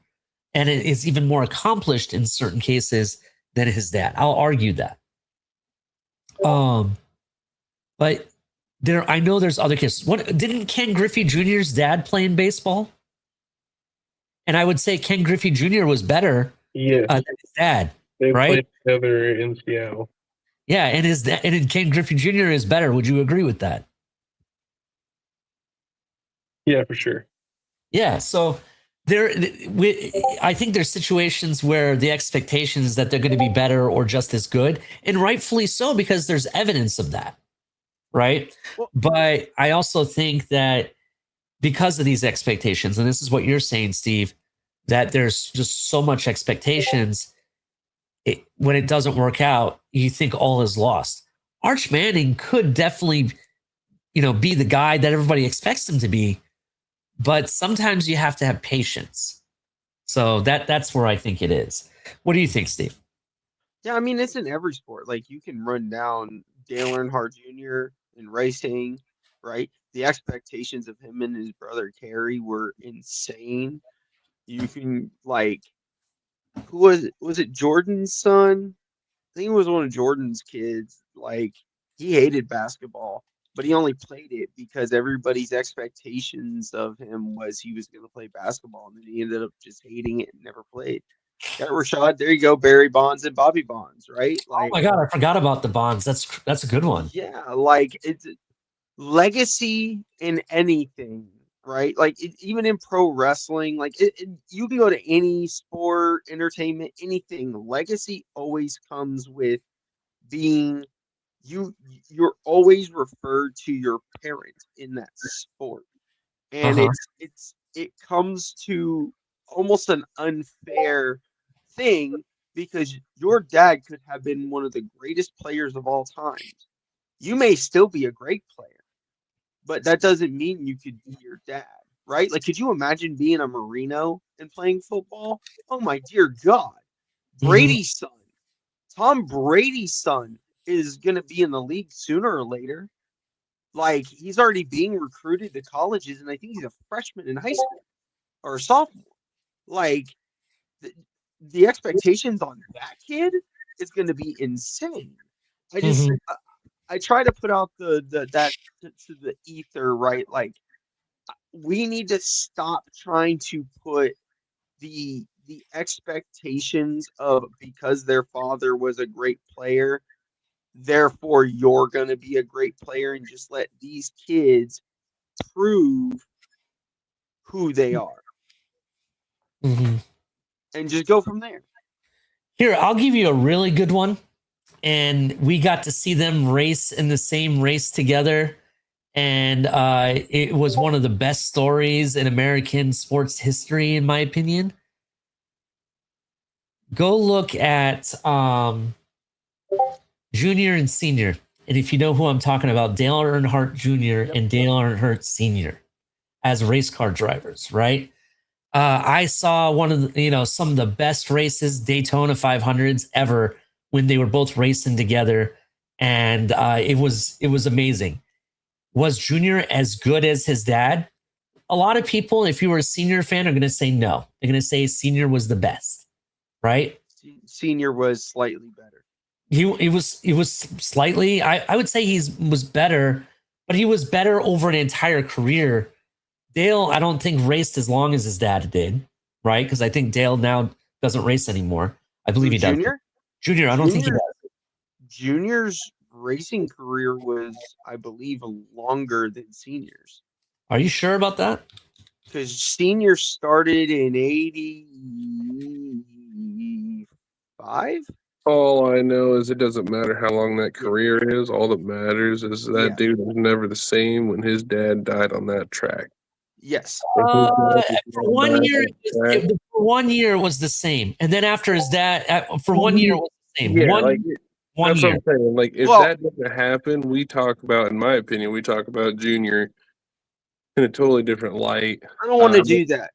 and it is even more accomplished in certain cases than his dad. I'll argue that. But I know there's other cases. What didn't Ken Griffey Jr.'s dad play in baseball? And I would say Ken Griffey Jr. was better Yes, than his dad. they right? played together in Seattle. Yeah, and Ken Griffey Jr. is better. Would you agree with that? Yeah, for sure. Yeah, so I think there's situations where the expectation is that they're going to be better or just as good, and rightfully so, because there's evidence of that, right? But I also think that because of these expectations, and this is what you're saying, Steve, that there's just so much expectations, when it doesn't work out, you think all is lost. Arch Manning could definitely, be the guy that everybody expects him to be, but sometimes you have to have patience. So that's where I think it is. What do you think, Steve? Yeah, I mean, it's in every sport. Like, you can run down Dale Earnhardt Jr. in racing, right? The expectations of him and his brother Kerry were insane. You can, like, who was it Jordan's son? I think it was one of Jordan's kids. Like, he hated basketball, but he only played it because everybody's expectations of him was he was going to play basketball, and then he ended up just hating it and never played. Got Rashad. There you go, Barry Bonds and Bobby Bonds, right? Like, Oh my God, I forgot about the Bonds. That's a good one. yeah, like it's legacy in anything, right? Like even in pro wrestling, like you can go to any sport, entertainment, anything. Legacy always comes with being you're always referred to your parent in that sport, and Uh-huh. it comes to almost an unfair thing because your dad could have been one of the greatest players of all time. You may still be a great player, but that doesn't mean you could be your dad, right? Like, could you imagine being a Marino and playing football? Oh my dear God. Brady's son, Tom Brady's son, is going to be in the league sooner or later. Like, he's already being recruited to colleges, and I think he's a freshman in high school or a sophomore. Like, the expectations on that kid is going to be insane. I just, I try to put out that to the ether, right? Like, we need to stop trying to put the expectations of because their father was a great player, therefore you're going to be a great player, and just let these kids prove who they are and just go from there. Here, I'll give you a really good one. And we got to see them race in the same race together. And it was one of the best stories in American sports history, in my opinion. Go look at Junior and Senior. And if you know who I'm talking about, Dale Earnhardt Jr. and Dale Earnhardt Sr. as race car drivers, right? I saw one of the, some of the best races, Daytona 500s ever, when they were both racing together, and it was amazing. Was Junior as good as his dad? A lot of people, if you were a Senior fan, are going to say no. They're going to say Senior was the best, right? Senior was slightly better. He was slightly. I would say was better, but he was better over an entire career. Dale, I don't think raced as long as his dad did, right? Because I think Dale now doesn't race anymore. I believe he does. Junior, I don't think he does. Junior's racing career was, I believe, longer than Senior's. Are you sure about that? Because Senior started in 85. All I know is it doesn't matter how long that career is. All that matters is that dude was never the same when his dad died on that track. Yes. For 1 year, for 1 year it was the same, and then after his dad, for 1 year it was the same. Yeah, one that's year. what I'm saying. Like, if that doesn't happen, we talk about, in my opinion, we talk about Junior in a totally different light. I don't want to do that.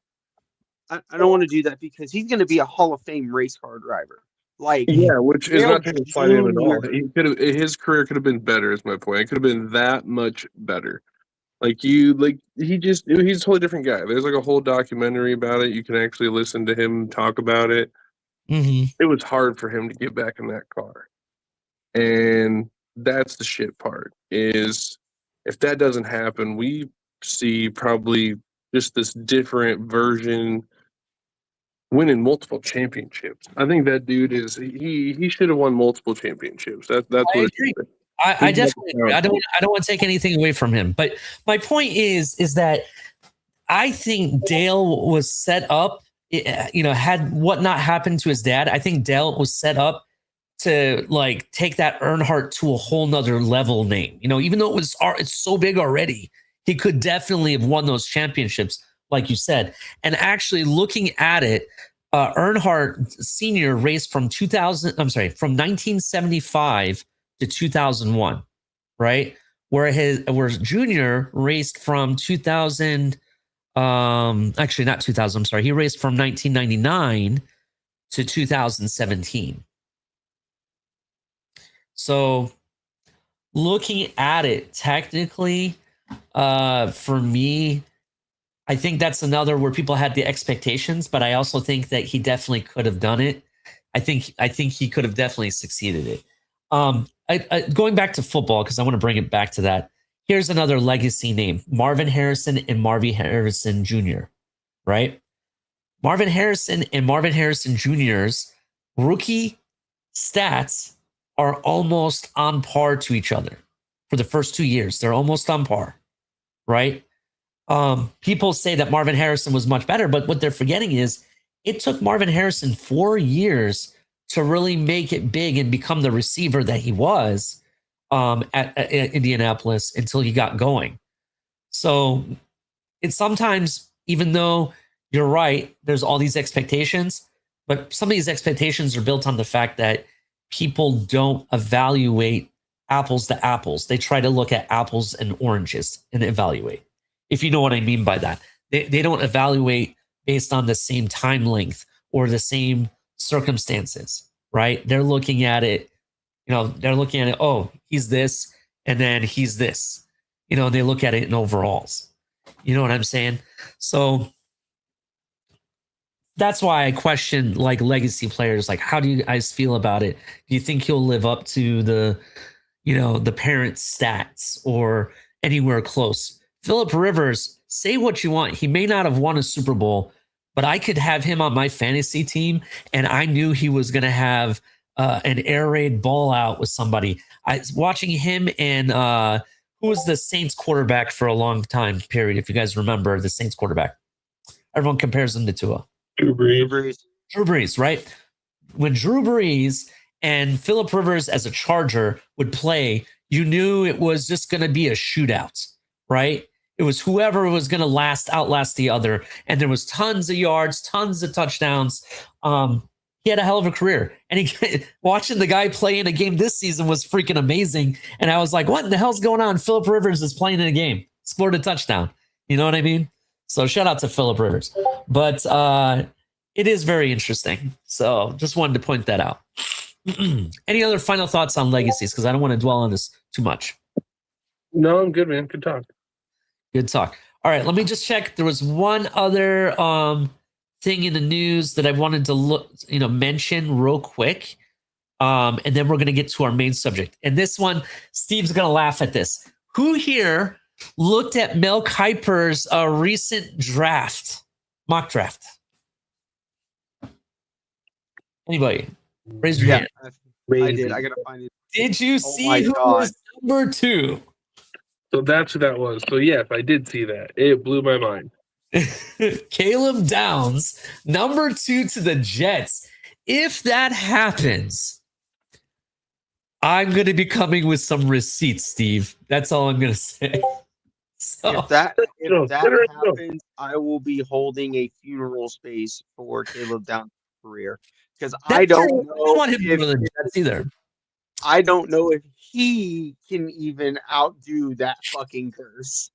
I don't want to do that because he's going to be a Hall of Fame race car driver. Like, Yeah, which is Dale not taking a slight at him at all. Jr. He could have his career could have been better. Is my point. It could have been that much better. He's a totally different guy. There's like a whole documentary about it. You can actually listen to him talk about it. Mm-hmm. It was hard for him to get back in that car, and that's the shit part. Is if that doesn't happen, we see probably just this different version winning multiple championships. I think that dude he should have won multiple championships. That's I what agree. it is. I definitely agree. I don't want to take anything away from him, but my point is that I think Dale was set up. Had what not happened to his dad, I think Dale was set up to like take that Earnhardt to a whole nother level name. Even though it's so big already, he could definitely have won those championships, like you said. And actually, looking at it, Earnhardt Senior raced from 1975 to 2001, right? Whereas Junior raced from 2000. Actually, not 2000. I'm sorry. He raced from 1999 to 2017. So, looking at it technically, for me, I think that's another where people had the expectations, but I also think that he definitely could have done it. I think he could have definitely succeeded it. Going back to football, because I want to bring it back to that. Here's another legacy name: Marvin Harrison and Marvin Harrison Jr., right? Marvin Harrison and Marvin Harrison Jr.'s rookie stats are almost on par to each other for the first 2 years. They're almost on par, right? People say that Marvin Harrison was much better, but what they're forgetting is it took Marvin Harrison 4 years to really make it big and become the receiver that he was at Indianapolis until he got going. So it's sometimes, even though you're right, there's all these expectations, but some of these expectations are built on the fact that people don't evaluate apples to apples. They try to look at apples and oranges and evaluate, if you know what I mean by that. They don't evaluate based on the same time length or the same circumstances, right? They're looking at it, oh, he's this, and then he's this. They look at it in overalls. You know what I'm saying? So that's why I question like legacy players. Like, how do you guys feel about it? Do you think he'll live up to the parent stats or anywhere close? Phillip Rivers, say what you want. He may not have won a Super Bowl, but I could have him on my fantasy team, and I knew he was going to have an air raid ball out with somebody. I was watching him and who was the Saints quarterback for a long time period, if you guys remember the Saints quarterback. Everyone compares him to Tua. Drew Brees. Drew Brees, right? When Drew Brees and Phillip Rivers as a Charger would play, you knew it was just going to be a shootout, right? It was whoever was going to outlast the other. And there was tons of yards, tons of touchdowns. He had a hell of a career. And watching the guy play in a game this season was freaking amazing. And I was like, what in the hell's going on? Phillip Rivers is playing in a game, scored a touchdown. You know what I mean? So shout out to Phillip Rivers. But it is very interesting. So just wanted to point that out. Any other final thoughts on legacies? Because I don't want to dwell on this too much. No, I'm good, man. Good talk. Good talk. All right, let me just check. There was one other thing in the news that I wanted to mention real quick. And then we're going to get to our main subject. And this one, Steve's going to laugh at this. Who here looked at Mel Kiper's recent mock draft? Anybody? Raise your hand. I did. I got to find it. Did you see who was number 2? So that's who that was. So yes, I did see that. It blew my mind. Caleb Downs, number 2 to the Jets. If that happens, I'm going to be coming with some receipts, Steve. That's all I'm going to say. So, if that happens, I will be holding a funeral space for Caleb Downs' career, because I don't want him to go to the Jets either. I don't know if he can even outdo that fucking curse.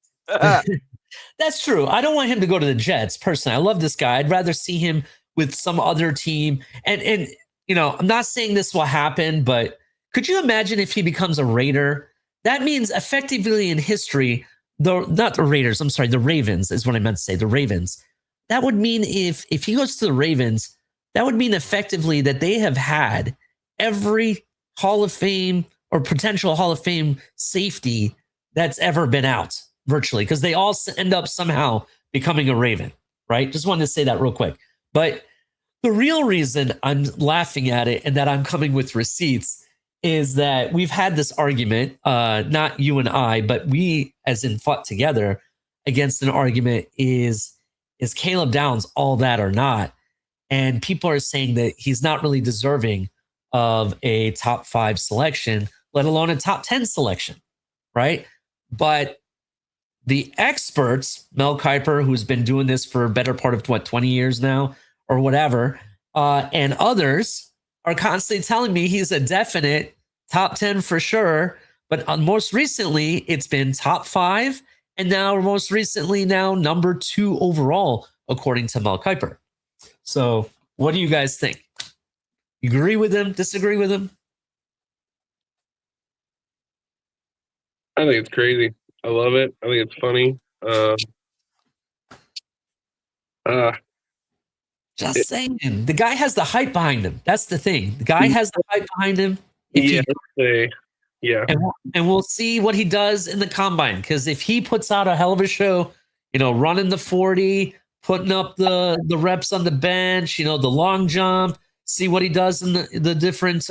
That's true. I don't want him to go to the Jets personally. I love this guy. I'd rather see him with some other team. And I'm not saying this will happen, but could you imagine if he becomes a Raider? That means effectively in history, not the Raiders, I'm sorry, the Ravens is what I meant to say, the Ravens. That would mean if he goes to the Ravens, that would mean effectively that they have had every Hall of Fame or potential Hall of Fame safety that's ever been out virtually, because they all end up somehow becoming a Raven, right? Just wanted to say that real quick. But the real reason I'm laughing at it and that I'm coming with receipts is that we've had this argument, not you and I, but we as in fought together against an argument is Caleb Downs all that or not? And people are saying that he's not really deserving of a top 5 selection, let alone a top 10 selection, right? But the experts, Mel Kiper, who's been doing this for a better part of 20 years now or whatever, and others are constantly telling me he's a definite top 10 for sure. But most recently, it's been top 5. And now most recently number 2 overall, according to Mel Kiper. So what do you guys think? You agree with him? Disagree with him? I think it's crazy. I love it. I think it's funny. Just saying. The guy has the hype behind him. That's the thing. The guy has the hype behind him. Yeah. And we'll see what he does in the combine. Because if he puts out a hell of a show, running the 40, putting up the reps on the bench, the long jump, see what he does in the different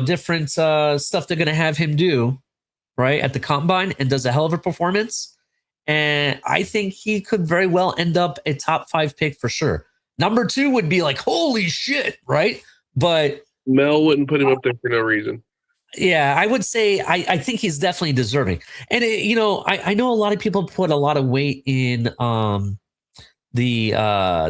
different stuff they're gonna have him do, right, at the combine, and does a hell of a performance. And I think he could very well end up a top 5 pick for sure. Number 2 would be like, holy shit, right? But Mel wouldn't put him up there for no reason. Yeah, I would say I think he's definitely deserving. And I know a lot of people put a lot of weight in the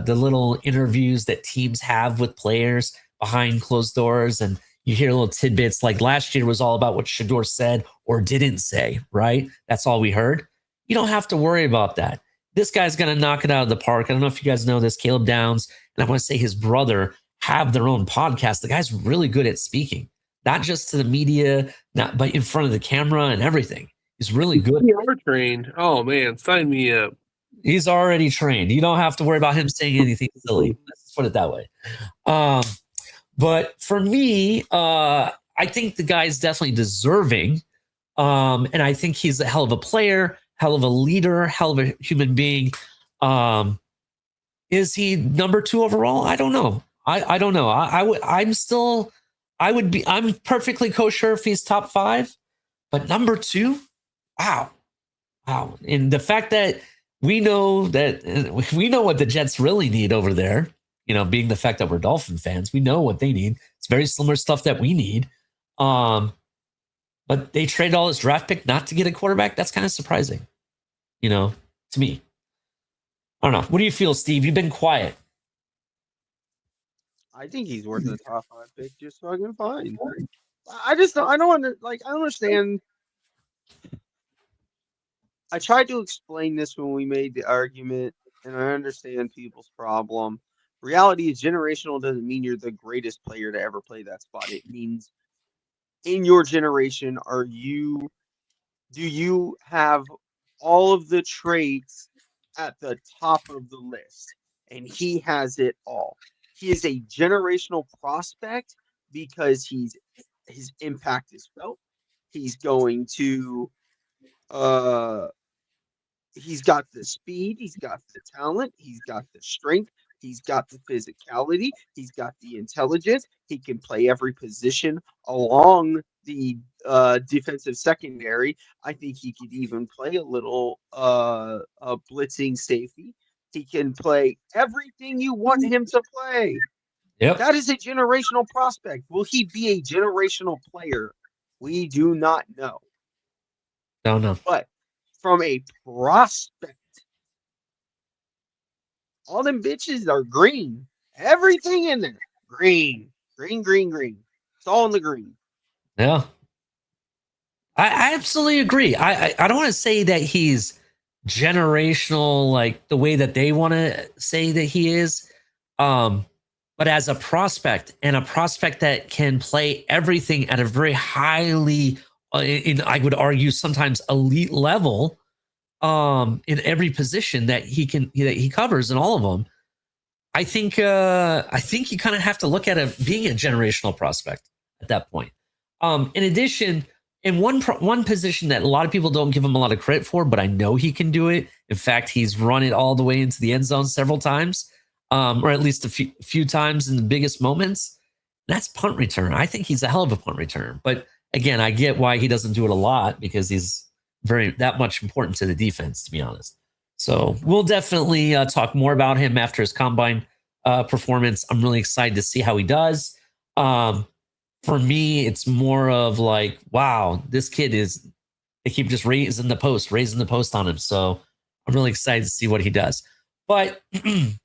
little interviews that teams have with players behind closed doors, and you hear little tidbits like last year was all about what Shedeur said or didn't say, right? That's all we heard. You don't have to worry about that. This guy's going to knock it out of the park. I don't know if you guys know this, Caleb Downs, and I want to say his brother have their own podcast. The guy's really good at speaking, not just to the media, but in front of the camera and everything. He's really good. You are trained. Oh man, sign me up. He's already trained. You don't have to worry about him saying anything silly. Let's put it that way. But for me, I think the guy's definitely deserving. And I think he's a hell of a player, hell of a leader, hell of a human being. Is he number 2 overall? I don't know. I don't know. I'm perfectly kosher if he's top 5, but number 2, wow. And the fact that we know what the Jets really need over there, being the fact that we're Dolphin fans, we know what they need. It's very similar stuff that we need. But they traded all this draft pick not to get a quarterback. That's kind of surprising, to me. I don't know. What do you feel, Steve? You've been quiet. I think he's worth a top 5 pick just fucking fine. I don't understand. I tried to explain this when we made the argument, and I understand people's problem. Reality is generational doesn't mean you're the greatest player to ever play that spot. It means in your generation, do you have all of the traits at the top of the list? And he has it all. He is a generational prospect because his impact is felt. He's going to he's got the speed, he's got the talent, he's got the strength, he's got the physicality, he's got the intelligence. He can play every position along the defensive secondary. I think he could even play a little blitzing safety. He can play everything you want him to play. Yep. That is a generational prospect. Will he be a generational player? We do not know. Don't know. But from a prospect, all them bitches are green. Everything in there. Green. It's all in the green. Yeah. I absolutely agree. I don't want to say that he's generational, like the way that they want to say that he is. But but as a prospect, and a prospect that can play everything at a very highly, I would argue, sometimes elite level, in every position that he covers in all of them. I think you kind of have to look at it being a generational prospect at that point. In addition, in one position that a lot of people don't give him a lot of credit for, but I know he can do it. In fact, he's run it all the way into the end zone several times, or at least a few times in the biggest moments. That's punt return. I think he's a hell of a punt return. But again, I get why he doesn't do it a lot, because he's that much important to the defense, to be honest. So we'll definitely talk more about him after his combine performance. I'm really excited to see how he does. For me, it's more of like, wow, this kid they keep just raising the post on him. So I'm really excited to see what he does. But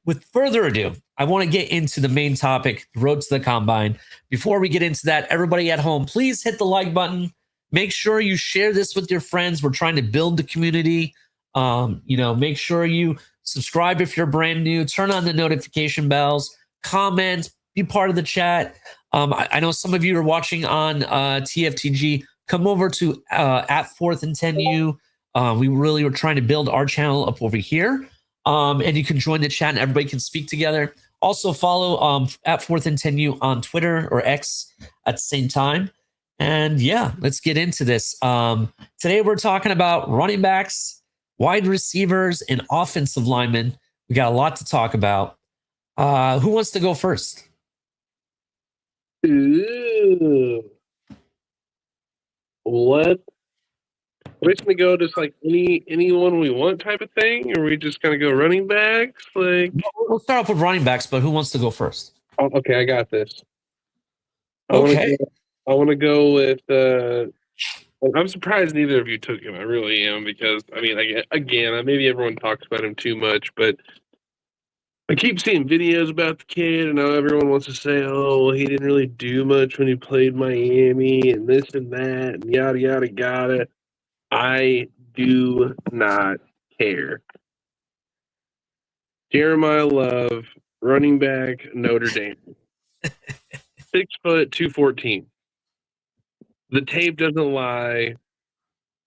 with further ado, I want to get into the main topic, the road to the combine. Before we get into that, everybody at home, please hit the like button. Make sure you share this with your friends. We're trying to build the community. Make sure you subscribe if you're brand new. Turn on the notification bells. Comment. Be part of the chat. I know some of you are watching on TFTG. Come over to at 4th and 10U. We really are trying to build our channel up over here. And you can join the chat and everybody can speak together. Also follow at 4th and 10U on Twitter or X at the same time. And yeah, let's get into this. Today we're talking about running backs, wide receivers, and offensive linemen. We got a lot to talk about. Who wants to go first? Ooh. What? We're just gonna go just like anyone we want type of thing, or we just gonna go running backs? Like, We'll start off with running backs, but who wants to go first? oh, okay, I got this. Okay. I want to go with. I'm surprised neither of you took him. I really am, because I mean, again, maybe everyone talks about him too much, but I keep seeing videos about the kid, and now everyone wants to say, "Oh, well, he didn't really do much when he played Miami, and this and that, and yada yada yada." I do not care. Jeremiah Love, running back, Notre Dame, 6', 214. The tape doesn't lie.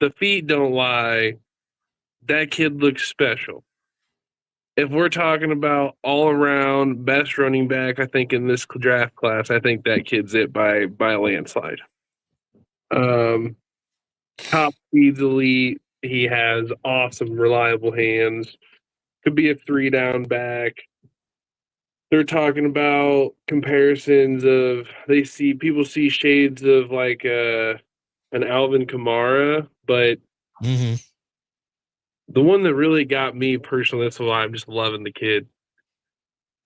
The feet don't lie. That kid looks special. If we're talking about all around best running back, I think in this draft class, I think that kid's it by a landslide. Top speeds elite. He has awesome, reliable hands. Could be a 3-down back. They're talking about comparisons of people see shades of like an Alvin Kamara, but the one that really got me personally, that's why I'm just loving the kid.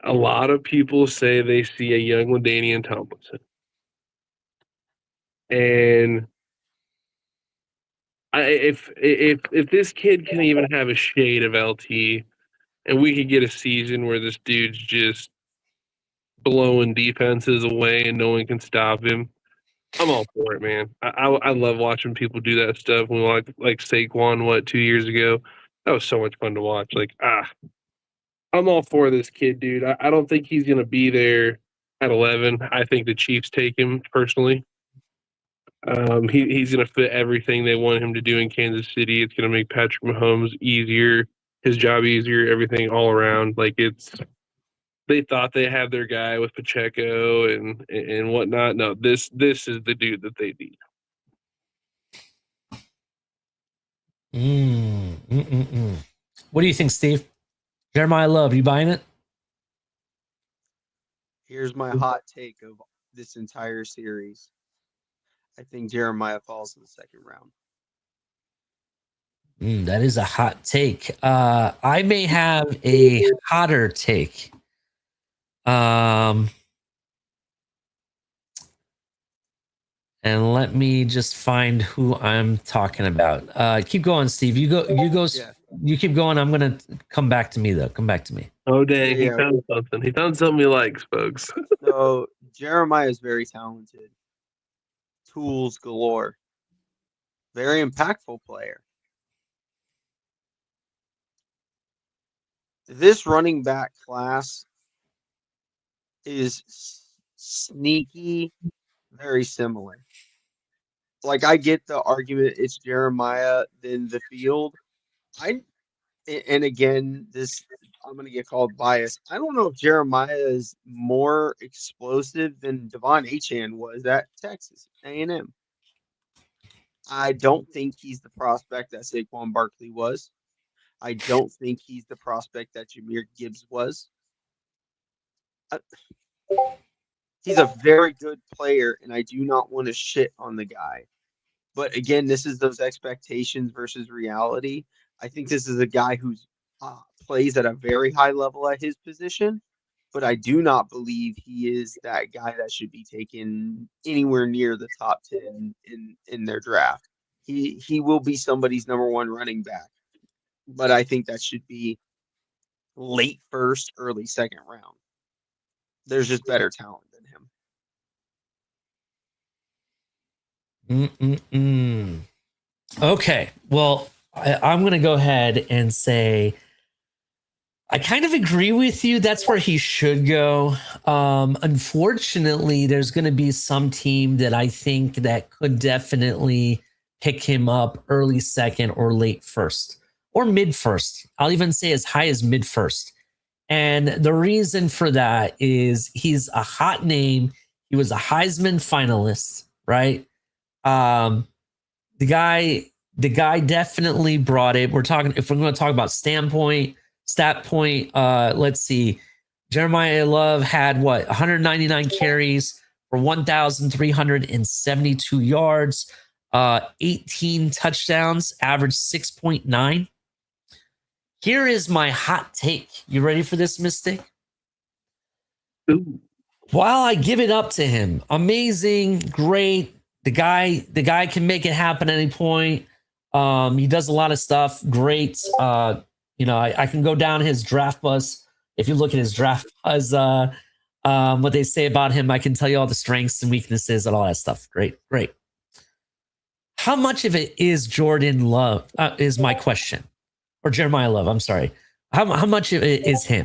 A lot of people say they see a young LaDainian Tomlinson. And if this kid can even have a shade of LT, and we could get a season where this dude's just blowing defenses away and no one can stop him, I'm all for it, man. I love watching people do that stuff. When like Saquon, 2 years ago, that was so much fun to watch. I'm all for this kid, dude. I don't think he's gonna be there at 11. I think the Chiefs take him personally. He's gonna fit everything they want him to do in Kansas City. It's gonna make Patrick Mahomes easier, his job easier, everything all around. They thought they had their guy with Pacheco and whatnot. No, this is the dude that they need. What do you think, Steve? Jeremiah Love, you buying it? Here's my hot take of this entire series. I think Jeremiah falls in the second round. That is a hot take. I may have a hotter take. And let me just find who I'm talking about. Keep going, Steve. You go. Yeah. You keep going. I'm gonna come back to me though. Come back to me. Oh dang! Yeah. He found something. He found something he likes, folks. So Jeremiah is very talented. Tools galore. Very impactful player. This running back class is sneaky, very similar. Like I get the argument it's Jeremiah than the field. I and again this I'm gonna get called biased. I don't know if Jeremiah is more explosive than Devon Achan was at Texas A&M. I don't think he's the prospect that Saquon Barkley was. I don't think he's the prospect that Jahmyr Gibbs was. Uh, He's a very good player, and I do not want to shit on the guy. But again, this is those expectations versus reality. I think this is a guy who's plays at a very high level at his position, but I do not believe he is that guy that should be taken anywhere near the top 10 in their draft. He will be somebody's number one running back, but I think that should be late first, early second round. There's just better talent than him. Okay, well, I'm going to go ahead and say I kind of agree with you. That's where he should go. Unfortunately, there's going to be some team that I think that could definitely pick him up early second or late first or mid first. I'll even say as high as mid first. And the reason for that is he's a hot name. He was a Heisman finalist, right? The guy definitely brought it. We're talking, if we're going to talk about stat point, let's see. Jeremiah Love had 199 carries for 1,372 yards, 18 touchdowns, average 6.9. Here is my hot take. You ready for this, Mystic? Ooh. While I give it up to him, amazing, great. The guy can make it happen at any point. He does a lot of stuff. Great. I can go down his draft bus. If you look at his draft bus, what they say about him, I can tell you all the strengths and weaknesses and all that stuff. Great. How much of it is Jordan Love? Is my question. Or Jeremiah Love, I'm sorry. How much of it is him?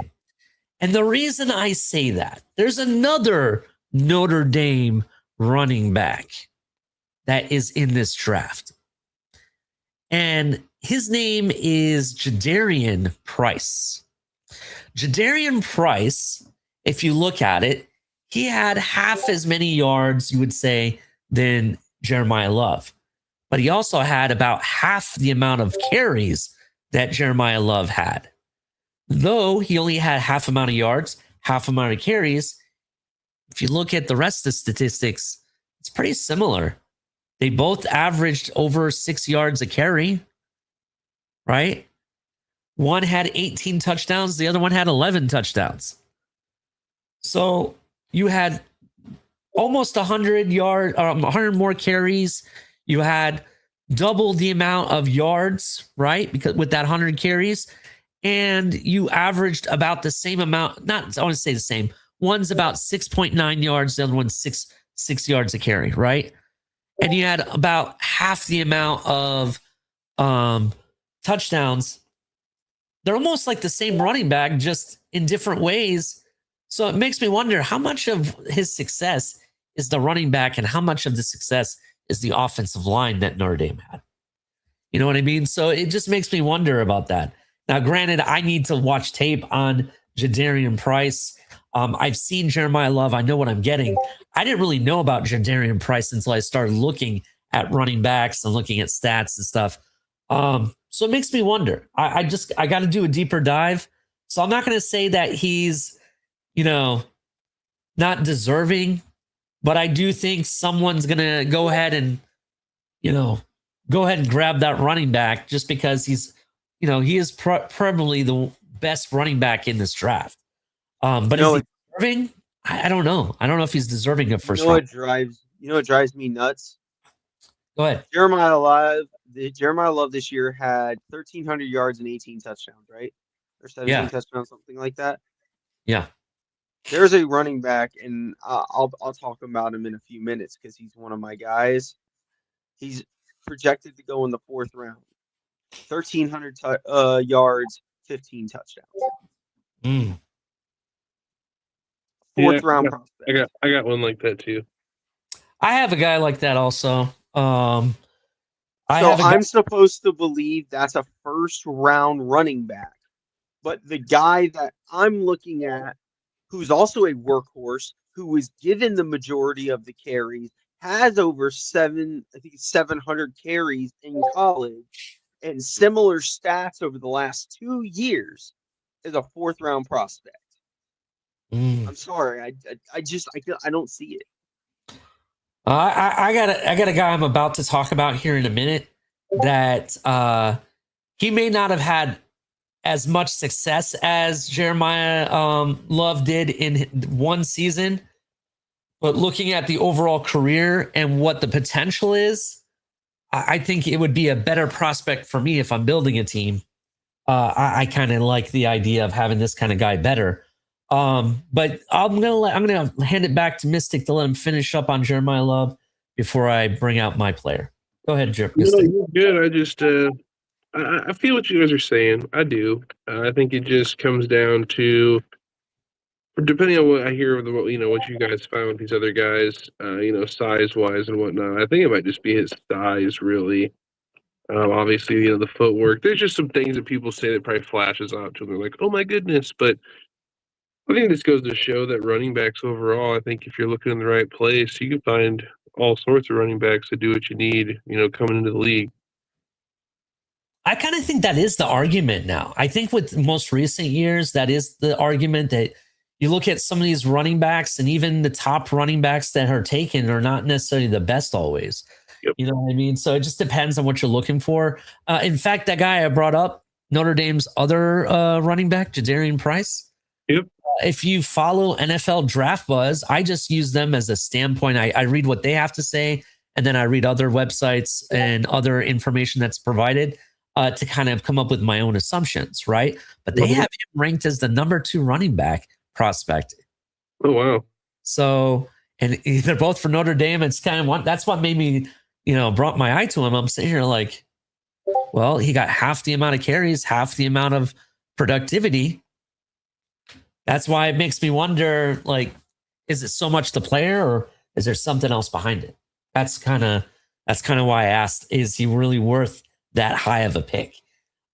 And the reason I say that, there's another Notre Dame running back that is in this draft. And his name is Jadarian Price. Jadarian Price, if you look at it, he had half as many yards, you would say, than Jeremiah Love. But he also had about half the amount of carries that Jeremiah Love had. Though he only had half amount of yards, half amount of carries, if you look at the rest of the statistics, it's pretty similar. They both averaged over 6 yards a carry, right? One had 18 touchdowns. The other one had 11 touchdowns. So you had almost 100 more carries. You had double the amount of yards, right? Because with that 100 carries, and you averaged about the same amount. Not, I want to say the same. One's about 6.9 yards. The other one's six yards a carry, right? And you had about half the amount of touchdowns. They're almost like the same running back, just in different ways. So it makes me wonder how much of his success is the running back and how much of the success is the offensive line that Notre Dame had. You know what I mean? So it just makes me wonder about that. Now, granted, I need to watch tape on Jadarian Price. I've seen Jeremiah Love. I know what I'm getting. I didn't really know about Jadarian Price until I started looking at running backs and looking at stats and stuff. So it makes me wonder. I got to do a deeper dive. So I'm not going to say that he's, not deserving, but I do think someone's going to go ahead and grab that running back just because he's, he is probably the best running back in this draft. But is he deserving? I don't know. I don't know if he's deserving of first round. What drives me nuts? Go ahead. Jeremiah Love this year had 1,300 yards and 18 touchdowns, right? Or 17 touchdowns, something like that. Yeah. There's a running back, and I'll talk about him in a few minutes because he's one of my guys. He's projected to go in the 4th round. 1,300 yards, 15 touchdowns. fourth round prospect. I got one like that too. I have a guy like that also. I'm supposed to believe that's a first round running back. But the guy that I'm looking at, who's also a workhorse, who was given the majority of the carries, has over 700 carries in college and similar stats over the last 2 years, is a fourth round prospect. I'm sorry, I don't see it. I got a guy I'm about to talk about here in a minute that he may not have had as much success as Jeremiah Love did in one season, but looking at the overall career and what the potential is, I think it would be a better prospect for me if I'm building a team. I kind of like the idea of having this kind of guy better. But I'm gonna hand it back to Mystic to let him finish up on Jeremiah Love before I bring out my player. Go ahead, Mystic. No, you're good. I just I feel what you guys are saying. I do. I think it just comes down to, depending on what I hear of what you guys found with these other guys, size wise and whatnot. I think it might just be his size, really. Obviously, the footwork. There's just some things that people say that probably flashes out to them. They're like, oh my goodness. But I think this goes to show that running backs overall, I think if you're looking in the right place, you can find all sorts of running backs that do what you need, coming into the league. I kind of think that is the argument now. I think with most recent years, that is the argument that you look at some of these running backs and even the top running backs that are taken are not necessarily the best always. Yep. You know what I mean? So it just depends on what you're looking for. In fact, that guy I brought up, Notre Dame's other running back, Jadarian Price. Yep. If you follow NFL Draft Buzz, I just use them as a standpoint. I read what they have to say, and then I read other websites and other information that's provided to kind of come up with my own assumptions, right? But they have him ranked as the number 2 running back prospect. Oh, wow. So, and they're both for Notre Dame. It's kind of that's what made me, brought my eye to him. I'm sitting here like, well, he got half the amount of carries, half the amount of productivity. That's why it makes me wonder, like, is it so much the player or is there something else behind it? That's kind of why I asked, is he really worth that high of a pick?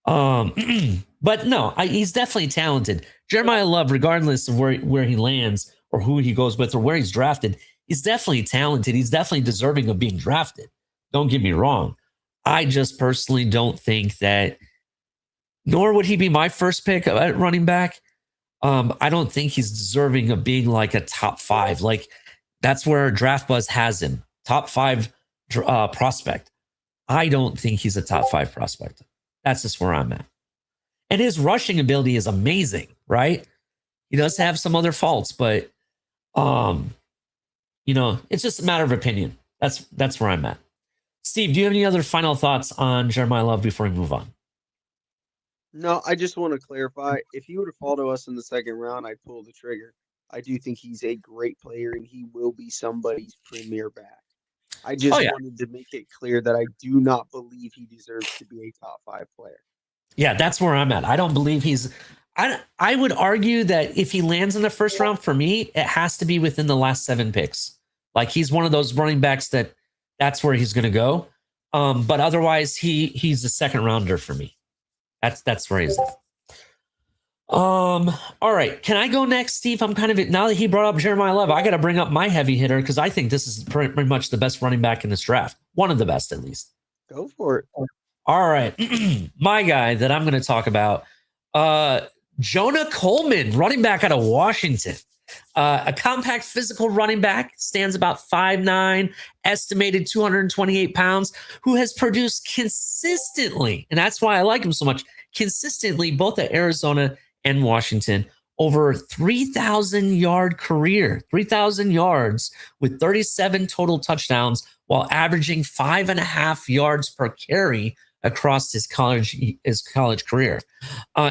But no, he's definitely talented. Jeremiah Love, regardless of where he lands or who he goes with or where he's drafted, he's definitely talented. He's definitely deserving of being drafted. Don't get me wrong. I just personally don't think that, nor would he be my first pick at running back. I don't think he's deserving of being like a top 5. Like, that's where Draft Buzz has him. Top 5 prospect. I don't think he's a top 5 prospect. That's just where I'm at. And his rushing ability is amazing, right? He does have some other faults, but it's just a matter of opinion. That's where I'm at. Steve, do you have any other final thoughts on Jeremiah Love before we move on? No, I just want to clarify. If you would have followed us in the second round, I'd pull the trigger. I do think he's a great player, and he will be somebody's premier back. I just wanted to make it clear that I do not believe he deserves to be a top 5 player. Yeah, that's where I'm at. I don't believe he's... I would argue that if he lands in the first round, for me, it has to be within the last 7 picks. Like, he's one of those running backs that's where he's going to go. But otherwise, he's a second rounder for me. That's where he's at. All right. Can I go next, Steve? I'm kind of, now that he brought up Jeremiah Love, I got to bring up my heavy hitter because I think this is pretty much the best running back in this draft. One of the best, at least. Go for it. All right. My guy that I'm going to talk about, Jonah Coleman, running back out of Washington. A compact physical running back, stands about 5'9", estimated 228 pounds, who has produced consistently, and that's why I like him so much, consistently both at Arizona and Washington, over 3,000-yard career, 3,000 yards with 37 total touchdowns while averaging 5.5 yards per carry across his college career.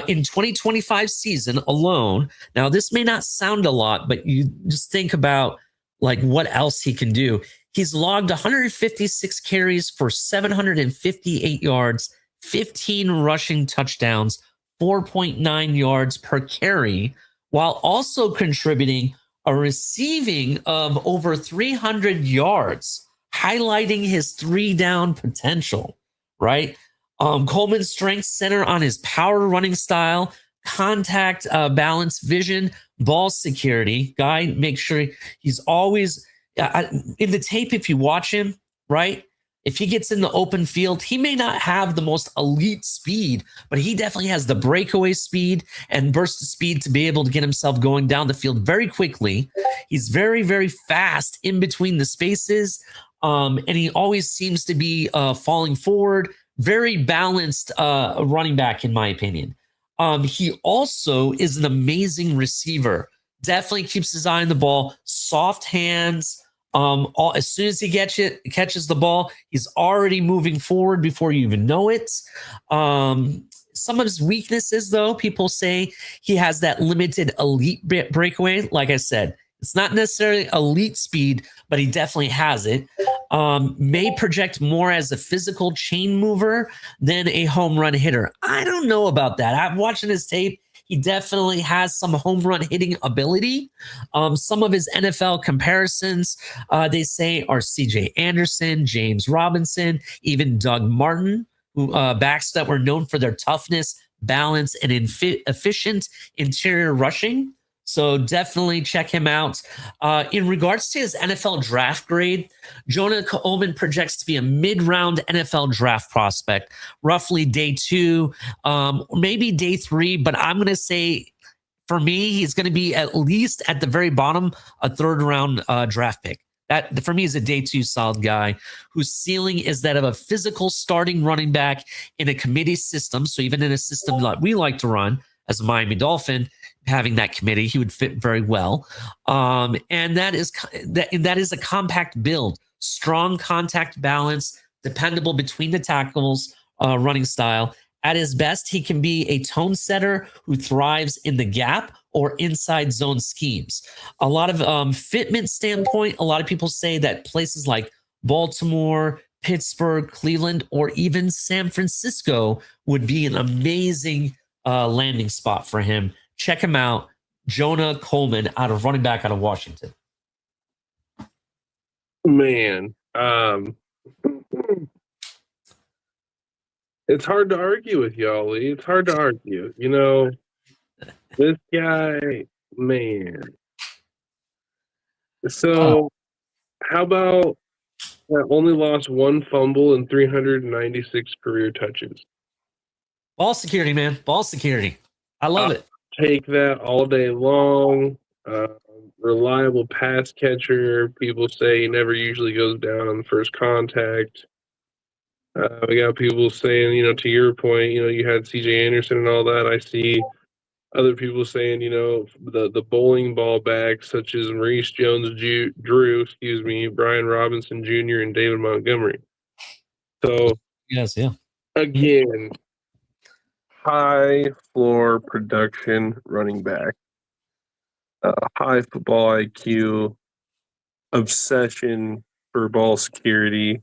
In 2025 season alone, now this may not sound a lot, but you just think about like what else he can do. He's logged 156 carries for 758 yards, 15 rushing touchdowns, 4.9 yards per carry, while also contributing a receiving of over 300 yards, highlighting his 3-down potential, right? Coleman's strength center on his power running style, contact balance, vision, ball security. Guy, make sure he's always in the tape. If you watch him, right? If he gets in the open field, he may not have the most elite speed, but he definitely has the breakaway speed and burst of speed to be able to get himself going down the field very quickly. He's very, very fast in between the spaces, and he always seems to be falling forward. Very balanced running back, in my opinion. He also is an amazing receiver. Definitely keeps his eye on the ball, soft hands. As soon as he catches the ball, he's already moving forward before you even know it. Some of his weaknesses, though, people say he has that limited elite breakaway. Like I said, it's not necessarily elite speed, but he definitely has it. May project more as a physical chain mover than a home run hitter. I don't know about that. I'm watching his tape. He definitely has some home run hitting ability. Some of his NFL comparisons, they say, are C.J. Anderson, James Robinson, even Doug Martin, who backs that were known for their toughness, balance, and efficient interior rushing. So definitely check him out. In regards to his NFL draft grade, Jonah Coleman projects to be a mid-round NFL draft prospect, roughly day 2, maybe day 3. But I'm going to say, for me, he's going to be at least at the very bottom, a 3rd-round draft pick. That, for me, is a day 2 solid guy whose ceiling is that of a physical starting running back in a committee system. So even in a system that we like to run as a Miami Dolphin, having that committee, he would fit very well. And that is a compact build, strong contact balance, dependable between the tackles, running style. At his best, he can be a tone setter who thrives in the gap or inside zone schemes. A lot of fitment standpoint, a lot of people say that places like Baltimore, Pittsburgh, Cleveland, or even San Francisco would be an amazing landing spot for him. Check him out, Jonah Coleman, running back out of Washington. Man, it's hard to argue with y'all, Lee. It's hard to argue. You know, this guy, man. So, how about that only lost 1 fumble and 396 career touches? Ball security, man. Ball security. I love it. Take that all day long. Reliable pass catcher. People say he never usually goes down on the first contact. We got people saying, you know, to your point, you know, you had C.J. Anderson and all that. I see other people saying, you know, the bowling ball backs such as Maurice Jones-Drew, Brian Robinson Jr., and David Montgomery. So, yes, yeah. Again, high floor production running back, high football IQ, obsession for ball security.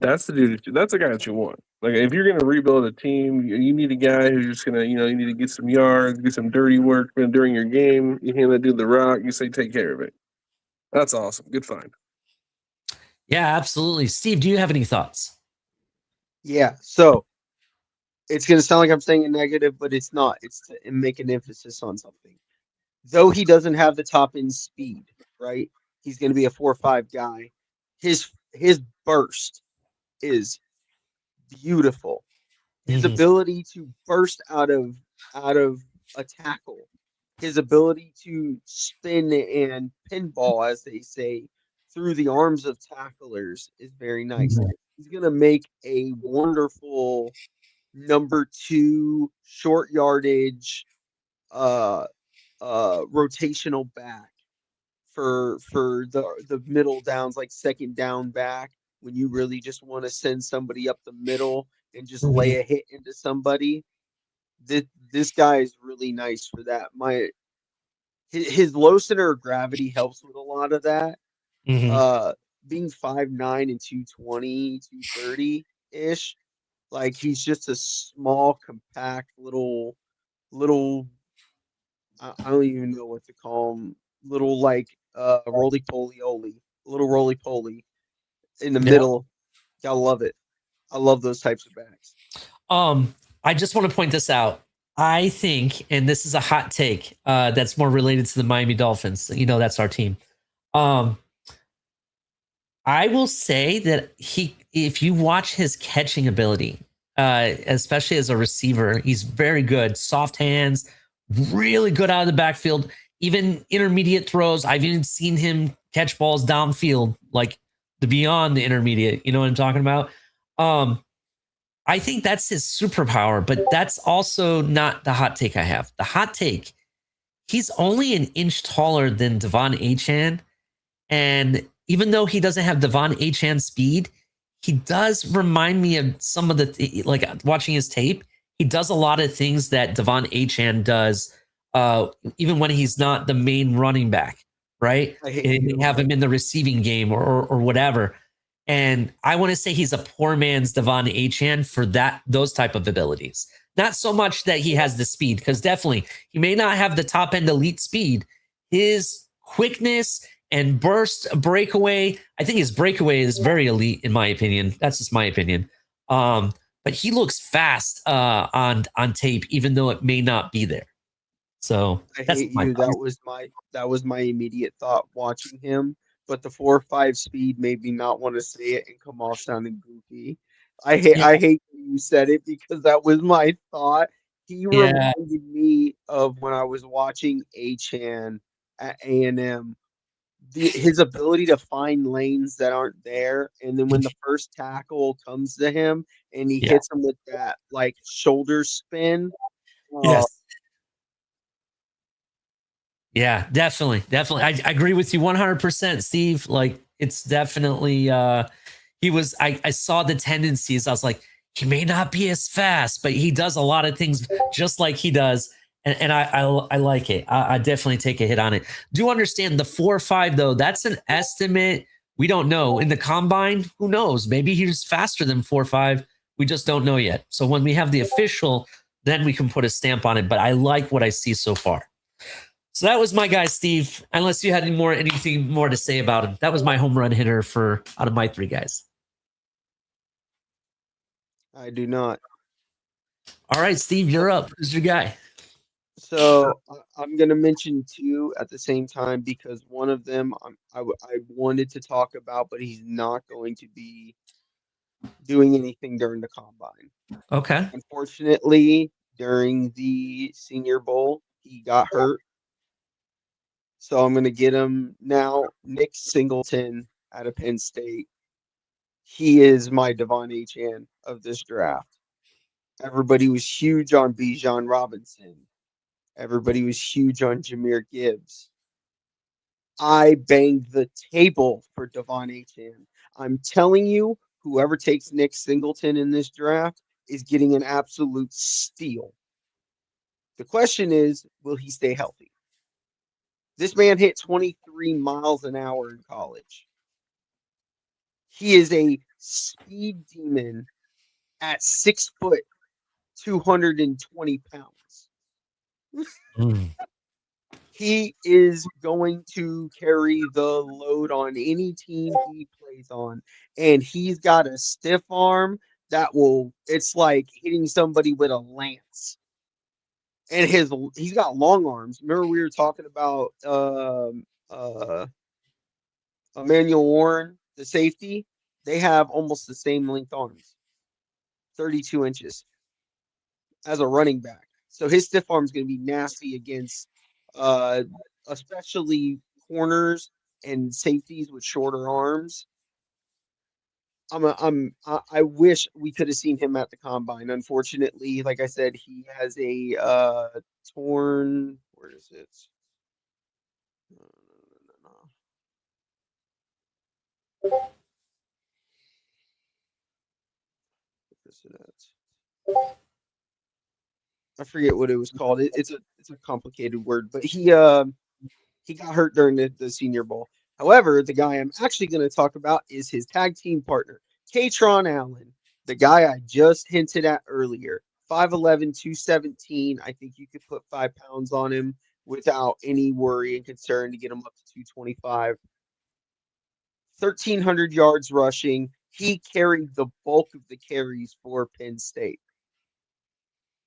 That's the dude. That's the guy that you want. Like, if you're going to rebuild a team, you need a guy who's just going to, you know, you need to get some yards, get some dirty work during your game. You hand that dude the rock. You say, take care of it. That's awesome. Good find. Yeah, absolutely. Steve, do you have any thoughts? Yeah. So it's going to sound like I'm saying a negative, but it's not. It's to make an emphasis on something. Though he doesn't have the top end speed, right? He's going to be a 4.5 guy. His burst is beautiful. His ability to burst out of a tackle, his ability to spin and pinball, as they say, through the arms of tacklers is very nice. He's going to make a wonderful number 2 short yardage rotational back for the middle downs, like second down back, when you really just want to send somebody up the middle and just lay a hit into somebody. This guy is really nice for that. His low center of gravity helps with a lot of that. Being 5'9" and 220, 230 ish, like he's just a small, compact little I don't even know what to call them. Little like roly poly oly, little roly poly in the Yeah. middle. Gotta love it. I love those types of backs. I just want to point this out. I think, and this is a hot take, that's more related to the Miami Dolphins. You know, that's our team. I will say that if you watch his catching ability, especially as a receiver, he's very good. Soft hands, really good out of the backfield, even intermediate throws. I've even seen him catch balls downfield, like the beyond the intermediate. You know what I'm talking about? I think that's his superpower, but that's also not the hot take I have. The hot take, he's only an inch taller than Devon Achane. And even though he doesn't have Devon Achane speed, he does remind me of some of the, like watching his tape, he does a lot of things that Devon Achane does, even when he's not the main running back, right? I hate And you. they have him in the receiving game or whatever. And I want to say he's a poor man's Devon Achane for those type of abilities. Not so much that he has the speed, because definitely he may not have the top end elite speed. His quickness and burst breakaway, I think his breakaway is very elite in my opinion. That's just my opinion. But he looks fast on tape, even though it may not be there. So I that's hate my you. thought. That was my immediate thought watching him. But the 4.5 speed made me not want to say it and come off sounding goofy. Yeah. I hate that you said it because that was my thought. He Yeah. reminded me of when I was watching Achan at A&M. His ability to find lanes that aren't there, and then when the first tackle comes to him and he Yeah. hits him with that like shoulder spin. Yes. Yeah, definitely. Definitely. I agree with you 100%, Steve. Like, it's definitely, I saw the tendencies. I was like, he may not be as fast, but he does a lot of things just like he does. And I like it. I definitely take a hit on it. Do understand the 4.5, though, that's an estimate. We don't know. In the combine, who knows? Maybe he's faster than 4.5. We just don't know yet. So when we have the official, then we can put a stamp on it. But I like what I see so far. So that was my guy, Steve. Unless you had anything more to say about him, that was my home run hitter for out of my three guys. I do not. All right, Steve, you're up. Who's your guy? So I'm gonna mention two at the same time because one of them I wanted to talk about, but he's not going to be doing anything during the combine. Okay. Unfortunately, during the Senior Bowl, he got hurt. So I'm gonna get him now. Nick Singleton out of Penn State. He is my Devon Achane of this draft. Everybody was huge on Bijan Robinson. Everybody was huge on Jahmyr Gibbs. I banged the table for Devon Achane. I'm telling you, whoever takes Nick Singleton in this draft is getting an absolute steal. The question is, will he stay healthy? This man hit 23 miles an hour in college. He is a speed demon at 6 foot, 220 pounds. He is going to carry the load on any team he plays on. And he's got a stiff arm that it's like hitting somebody with a lance. And he's got long arms. Remember we were talking about Emmanuel Warren, the safety? They have almost the same length arms, 32 inches as a running back. So his stiff arm is going to be nasty against uh, especially corners and safeties with shorter arms. I wish we could have seen him at the combine. Unfortunately, like I said, he has a torn. Where is it? I forget what it was called. It's a complicated word, but he got hurt during the Senior Bowl. However, the guy I'm actually going to talk about is his tag team partner, Katron Allen, the guy I just hinted at earlier. 5'11", 217. I think you could put 5 pounds on him without any worry and concern to get him up to 225. 1,300 yards rushing. He carried the bulk of the carries for Penn State.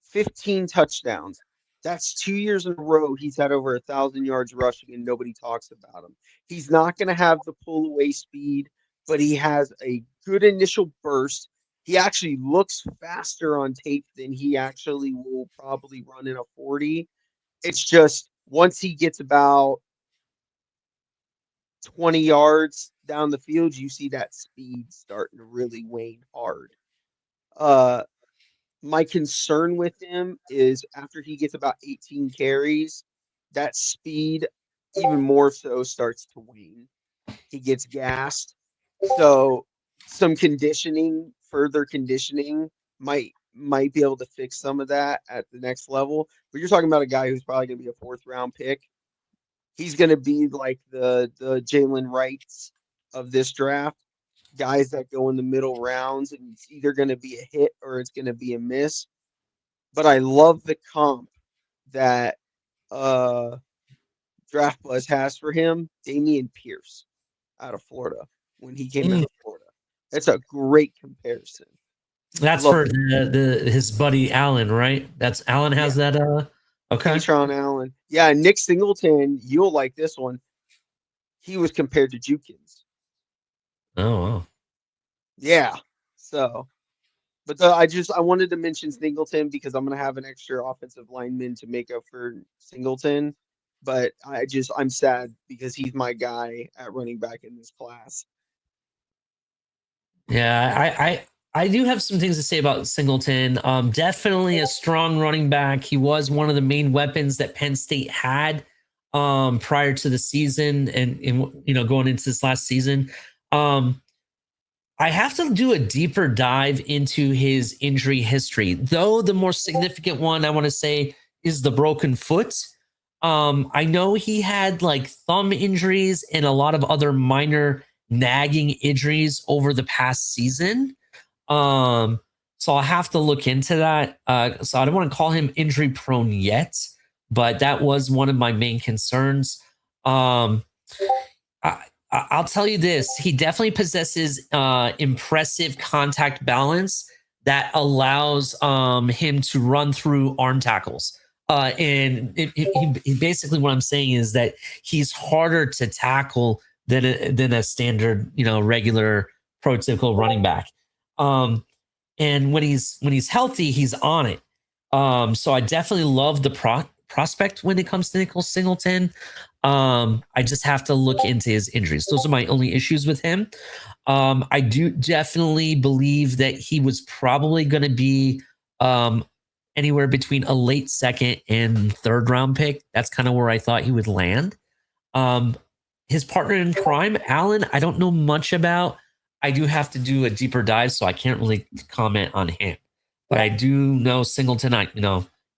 15 touchdowns. That's 2 years in a row he's had over 1,000 yards rushing and nobody talks about him. He's not going to have the pull away speed, but he has a good initial burst. He actually looks faster on tape than he actually will probably run in a 40. It's just once he gets about 20 yards down the field, you see that speed starting to really wane hard. My concern with him is after he gets about 18 carries, that speed even more so starts to wane. He gets gassed. So some further conditioning might be able to fix some of that at the next level. But you're talking about a guy who's probably going to be a 4th round pick. He's going to be like the Jalen Wrights of this draft, guys that go in the middle rounds, and it's either going to be a hit or it's going to be a miss. But I love the comp that Draft Buzz has for him, Damian Pierce out of Florida when he came out of Florida. That's a great comparison. That's for his buddy Allen, right? That's Allen has that. Okay. Katron Allen. Yeah, and Nick Singleton, you'll like this one. He was compared to Jukins. Oh, wow. Yeah. So, but I wanted to mention Singleton because I'm going to have an extra offensive lineman to make up for Singleton. But I'm sad because he's my guy at running back in this class. Yeah, I do have some things to say about Singleton. Definitely a strong running back. He was one of the main weapons that Penn State had prior to the season and going into this last season. I have to do a deeper dive into his injury history, though the more significant one I want to say is the broken foot. I know he had like thumb injuries and a lot of other minor nagging injuries over the past season. So I'll have to look into that. So I don't want to call him injury prone yet, but that was one of my main concerns. I'll tell you this. He definitely possesses impressive contact balance that allows him to run through arm tackles. And he basically what I'm saying is that he's harder to tackle than a standard, regular prototypical running back. And when he's healthy, he's on it. So I definitely love the prospect when it comes to Nickel Singleton. I just have to look into his injuries. Those are my only issues with him. I do definitely believe that he was probably going to be anywhere between a late 2nd and 3rd round pick. That's kind of where I thought he would land. His partner in crime, Allen, I don't know much about. I do have to do a deeper dive, so I can't really comment on him. But I do know Singleton.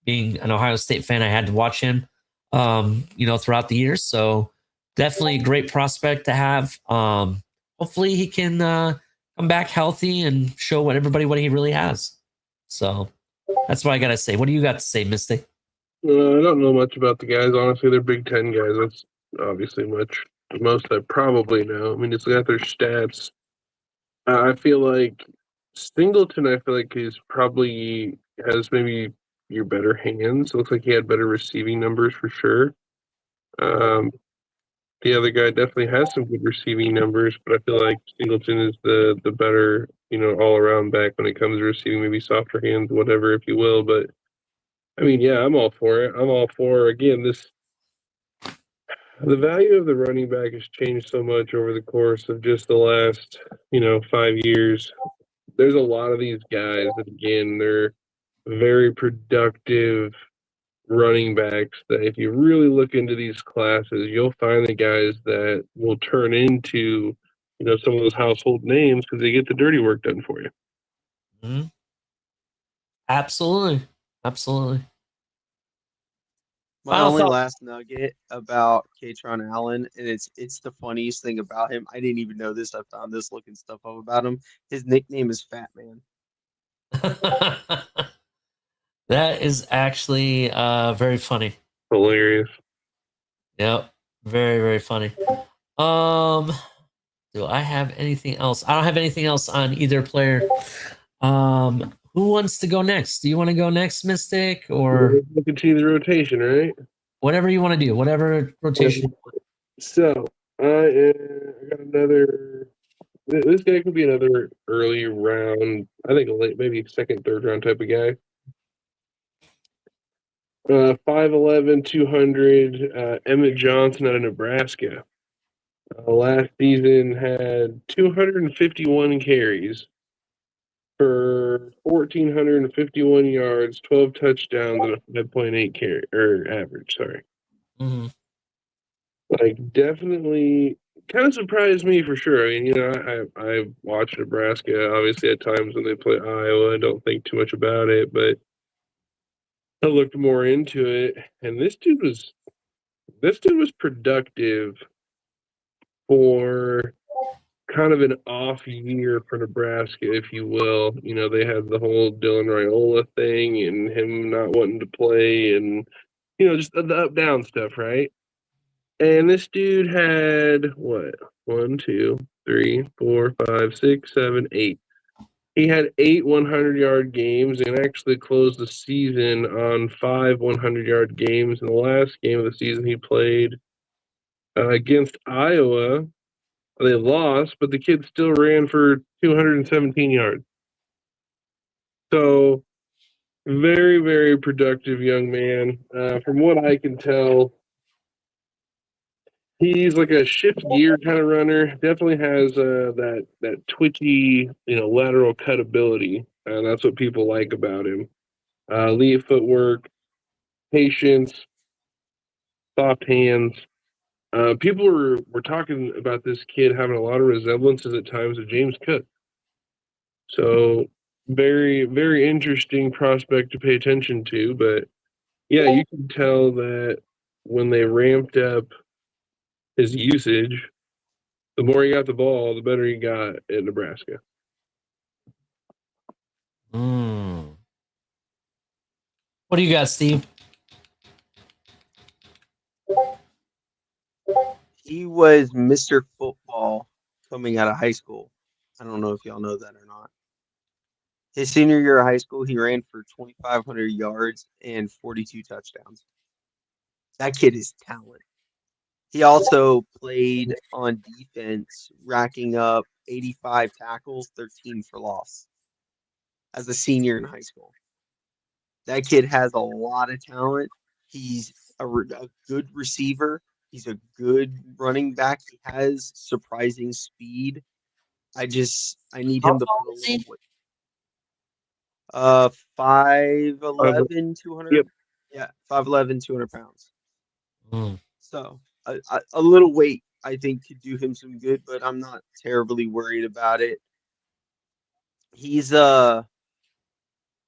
Being an Ohio State fan, I had to watch him, throughout the years. So definitely a great prospect to have. Hopefully he can come back healthy and show what he really has. So that's what I got to say. What do you got to say, Misty? I don't know much about the guys. Honestly, they're Big Ten guys. That's obviously the most I probably know. I mean, it's got their stats. I feel like Singleton, is probably has maybe your better hands. It looks like he had better receiving numbers for sure. The other guy definitely has some good receiving numbers, but I feel like Singleton is the better, all around back when it comes to receiving, maybe softer hands, whatever, if you will. But I mean, yeah, I'm all for it. I'm all for, again, the value of the running back has changed so much over the course of just the last, 5 years. There's a lot of these guys that, again, they're very productive running backs that if you really look into these classes, you'll find the guys that will turn into, some of those household names because they get the dirty work done for you. Mm-hmm. Absolutely. My only last nugget about Katron Allen, and it's the funniest thing about him. I didn't even know this. I found this looking stuff up about him. His nickname is Fat Man. That is actually very funny. Hilarious. Yep. Very, very funny. Do I have anything else? I don't have anything else on either player. Who wants to go next? Do you want to go next, Mystic, or We'll continue the rotation, right? whatever you want to do? Whatever rotation. So I got another. This guy could be another early round. I think a late, maybe second, third round type of guy. 5'11", 200. Emmett Johnson out of Nebraska. Last season had 251 carries for 1,451 yards, 12 touchdowns, and a 5.8 carry or average. Sorry. Mm-hmm. Like, definitely kind of surprised me for sure. I mean, I watch Nebraska obviously at times when they play Iowa. I don't think too much about it, but I looked more into it, and this dude was productive for kind of an off year for Nebraska, if you will. They had the whole Dylan Raiola thing and him not wanting to play, and just the up down stuff, right? And this dude had what? 1, 2, 3, 4, 5, 6, 7, 8. He had 8 100-yard games and actually closed the season on 5 100-yard games. In the last game of the season, he played against Iowa. They lost, but the kid still ran for 217 yards. So, very, very productive young man. From what I can tell, he's like a shift gear kind of runner. Definitely has that twitchy, lateral cut ability. That's what people like about him. Lead footwork, patience, soft hands. People were talking about this kid having a lot of resemblances at times of James Cook. So very, very interesting prospect to pay attention to. But yeah, you can tell that when they ramped up his usage, the more he got the ball, the better he got at Nebraska. What do you got, Steve? He was Mr. Football coming out of high school. I don't know if y'all know that or not. His senior year of high school, he ran for 2,500 yards and 42 touchdowns. That kid is talent. He also played on defense, racking up 85 tackles, 13 for loss as a senior in high school. That kid has a lot of talent. He's a good receiver. He's a good running back. He has surprising speed. I need him to put a little weight. 5'11", 200. Yep. Yeah, 5'11", 200 pounds. Mm. So a little weight, I think, could do him some good, but I'm not terribly worried about it. He's I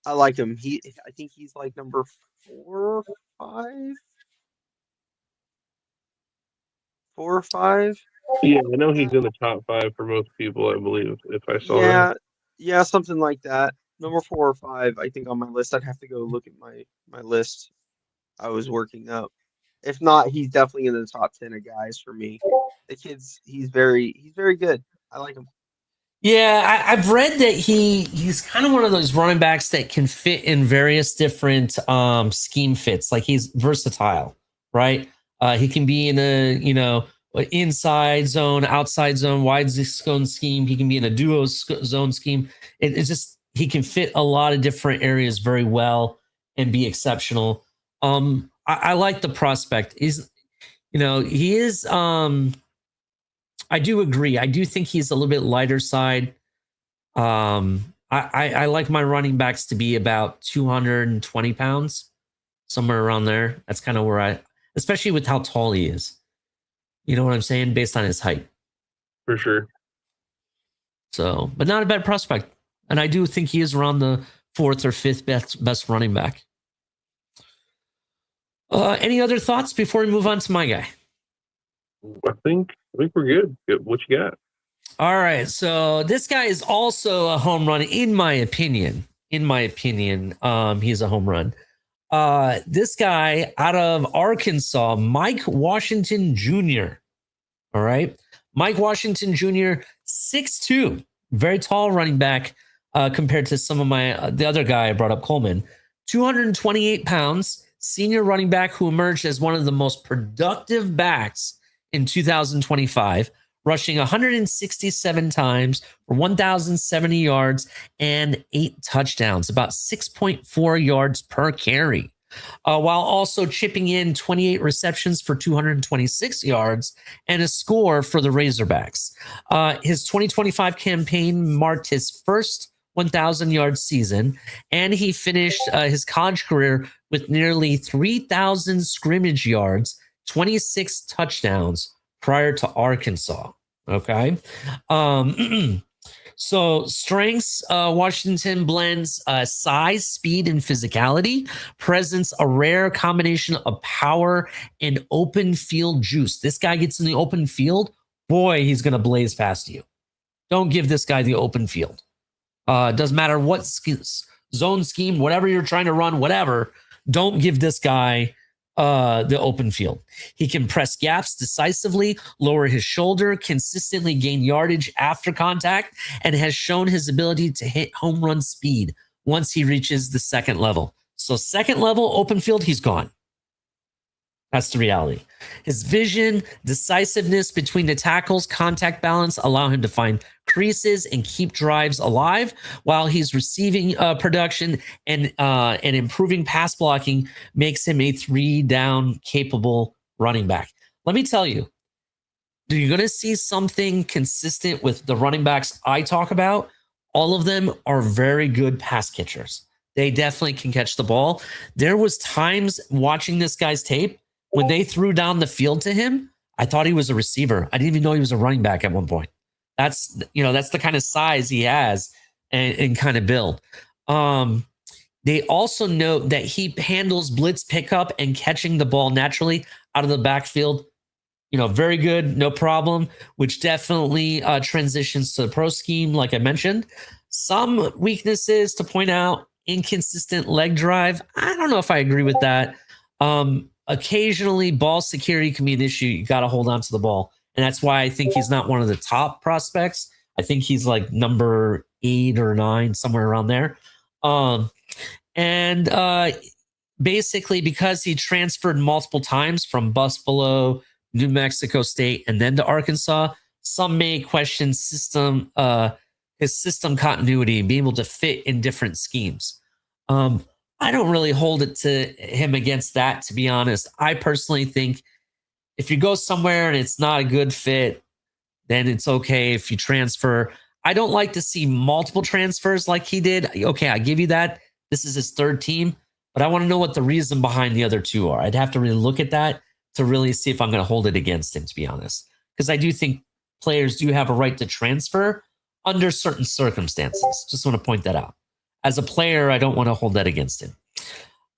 like him. I think he's like number 4 or 5. 4 or 5. Yeah, I know he's in the top 5 for most people, I believe, if I saw that. Yeah, something like that. Number 4 or 5, I think, on my list. I'd have to go look at my list I was working up. If not, he's definitely in the top 10 of guys for me. The kid's he's very good. I like him. Yeah, I've read that he's kind of one of those running backs that can fit in various different scheme fits. Like, he's versatile, right? He can be in a inside zone, outside zone, wide zone scheme. He can be in a duo zone scheme. It's just he can fit a lot of different areas very well and be exceptional. I like the prospect. He is. I do agree. I do think he's a little bit lighter side. I like my running backs to be about 220 pounds, somewhere around there. That's kind of where especially with how tall he is. You know what I'm saying? Based on his height. For sure. So, but not a bad prospect. And I do think he is around the 4th or 5th best running back. Any other thoughts before we move on to my guy? I think we're good. What you got? All right. So this guy is also a home run, in my opinion. He's a home run. This guy out of Arkansas, Mike Washington Jr. All right. Mike Washington Jr., 6'2", very tall running back compared to some of my the other guy I brought up, Coleman. 228 pounds, senior running back who emerged as one of the most productive backs in 2025, rushing 167 times for 1,070 yards and 8 touchdowns, about 6.4 yards per carry. While also chipping in 28 receptions for 226 yards and a score for the Razorbacks. His 2025 campaign marked his first 1,000-yard season, and he finished his college career with nearly 3,000 scrimmage yards, 26 touchdowns prior to Arkansas. Okay. So strengths, Washington blends size, speed, and physicality, presents a rare combination of power and open field juice. This guy gets in the open field, boy, he's going to blaze past you. Don't give this guy the open field. Doesn't matter what zone scheme, whatever you're trying to run, whatever, don't give this guy the open field. He can press gaps decisively, lower his shoulder, consistently gain yardage after contact, and has shown his ability to hit home run speed once he reaches the second level. So second level open field, he's gone. That's the reality. His vision, decisiveness between the tackles, contact balance allow him to find creases and keep drives alive, while he's receiving production and improving pass blocking makes him a 3-down capable running back. Let me tell you, you're going to see something consistent with the running backs I talk about. All of them are very good pass catchers. They definitely can catch the ball. There was times watching this guy's tape when they threw down the field to him, I thought he was a receiver. I didn't even know he was a running back at one point. That's the kind of size he has and kind of build. They also note that he handles blitz pickup and catching the ball naturally out of the backfield. Very good, no problem, which definitely transitions to the pro scheme, like I mentioned. Some weaknesses to point out: inconsistent leg drive. I don't know if I agree with that. Occasionally, ball security can be an issue. You got to hold on to the ball. And that's why I think he's not one of the top prospects. I think he's like number 8 or 9, somewhere around there. Basically, because he transferred multiple times from Buffalo, New Mexico State, and then to Arkansas, some may question his system continuity and being able to fit in different schemes. I don't really hold it to him against that, to be honest. I personally think if you go somewhere and it's not a good fit, then it's okay if you transfer. I don't like to see multiple transfers like he did. Okay, I give you that. This is his 3rd team, but I want to know what the reason behind the other 2 are. I'd have to really look at that to really see if I'm going to hold it against him, to be honest. Because I do think players do have a right to transfer under certain circumstances. Just want to point that out. As a player, I don't want to hold that against him.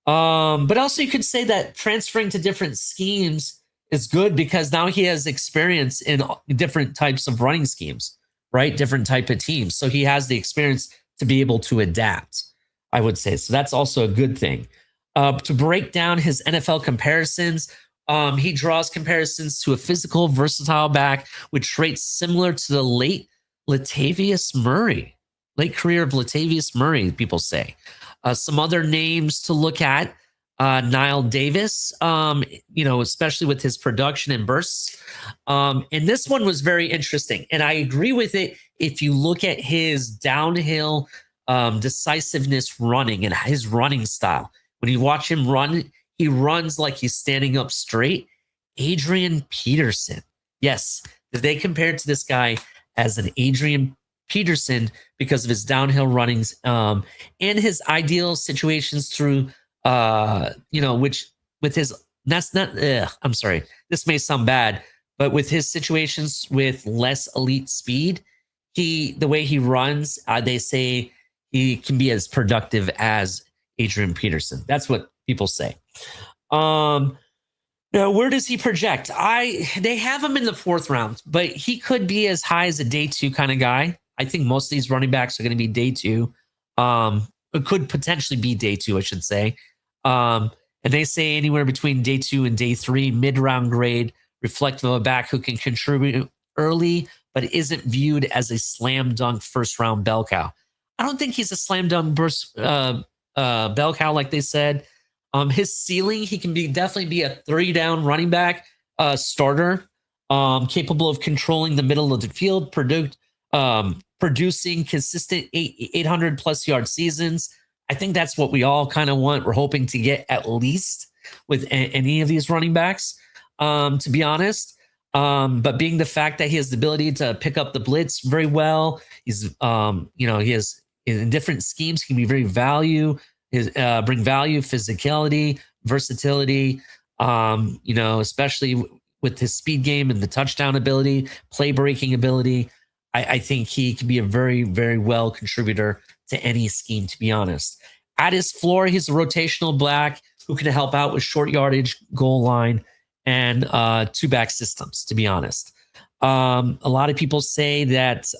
But also you could say that transferring to different schemes is good because now he has experience in different types of running schemes, right? Different type of teams. So he has the experience to be able to adapt, I would say. So that's also a good thing. To break down his NFL comparisons, he draws comparisons to a physical, versatile back with traits similar to the late career of Latavius Murray, people say. Some other names to look at: Niall Davis, especially with his production and bursts. And this one was very interesting. And I agree with it if you look at his downhill decisiveness running and his running style. When you watch him run, he runs like he's standing up straight. Adrian Peterson. Yes, they compared to this guy as an Adrian Peterson because of his downhill runnings and his ideal situations through, which with his, I'm sorry, this may sound bad, but with his situations with less elite speed, the way he runs, they say he can be as productive as Adrian Peterson. That's what people say. Now, where does he project? They have him in the 4th round, but he could be as high as a day 2 kind of guy. I think most of these running backs are going to be day 2. It could potentially be day 2, I should say. And they say anywhere between day 2 and day 3, mid-round grade, reflective of a back who can contribute early, but isn't viewed as a slam dunk first-round bell cow. I don't think he's a slam dunk bell cow like they said. His ceiling, he can definitely be a 3-down running back starter, capable of controlling the middle of the field, producing consistent 800 plus yard seasons. I think that's what we all kind of want. We're hoping to get at least with any of these running backs, to be honest. But being the fact that he has the ability to pick up the blitz very well, he's, he has in different schemes, he can be very bring value, physicality, versatility, especially with his speed game and the touchdown ability, play breaking ability. I think he can be a very, very well contributor to any scheme, to be honest. At his floor, he's a rotational back who can help out with short yardage, goal line, and 2-back systems, to be honest. A lot of people say that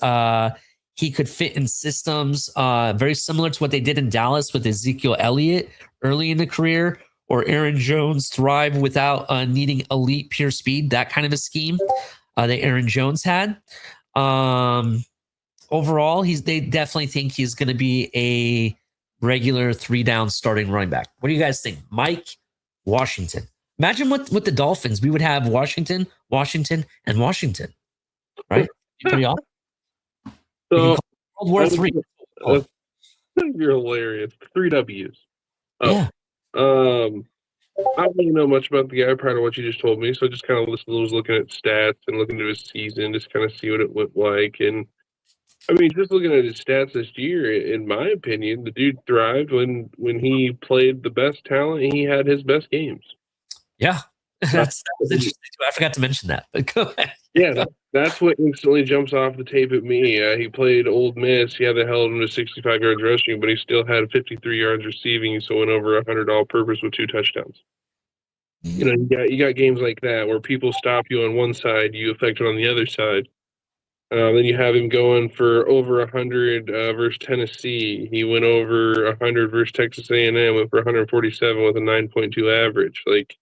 he could fit in systems very similar to what they did in Dallas with Ezekiel Elliott early in the career, or Aaron Jones thrive without needing elite pure speed, that kind of a scheme that Aaron Jones had. Overall, they definitely think he's going to be a regular 3-down starting running back. What do you guys think? Mike Washington. Imagine with the Dolphins, we would have Washington, and Washington, right? Pretty awesome. So, World War III. You're hilarious. 3 W's. Oh. Yeah. I don't really know much about the guy prior to what you just told me, so I just kind of was looking at stats and looking at his season, just kind of see what it looked like. And I mean, just looking at his stats this year, in my opinion, the dude thrived when he played the best talent and he had his best games. Yeah, that was interesting too. I forgot to mention that, but go ahead. Yeah, that's what instantly jumps off the tape at me. He played Old Miss. He had the held him to 65 yards rushing, but he still had 53 yards receiving, so went over 100 all-purpose with 2 touchdowns. You got games like that where people stop you on one side, you affect it on the other side. Then you have him going for over 100 versus Tennessee. He went over 100 versus Texas A&M, went for 147 with a 9.2 average. Like,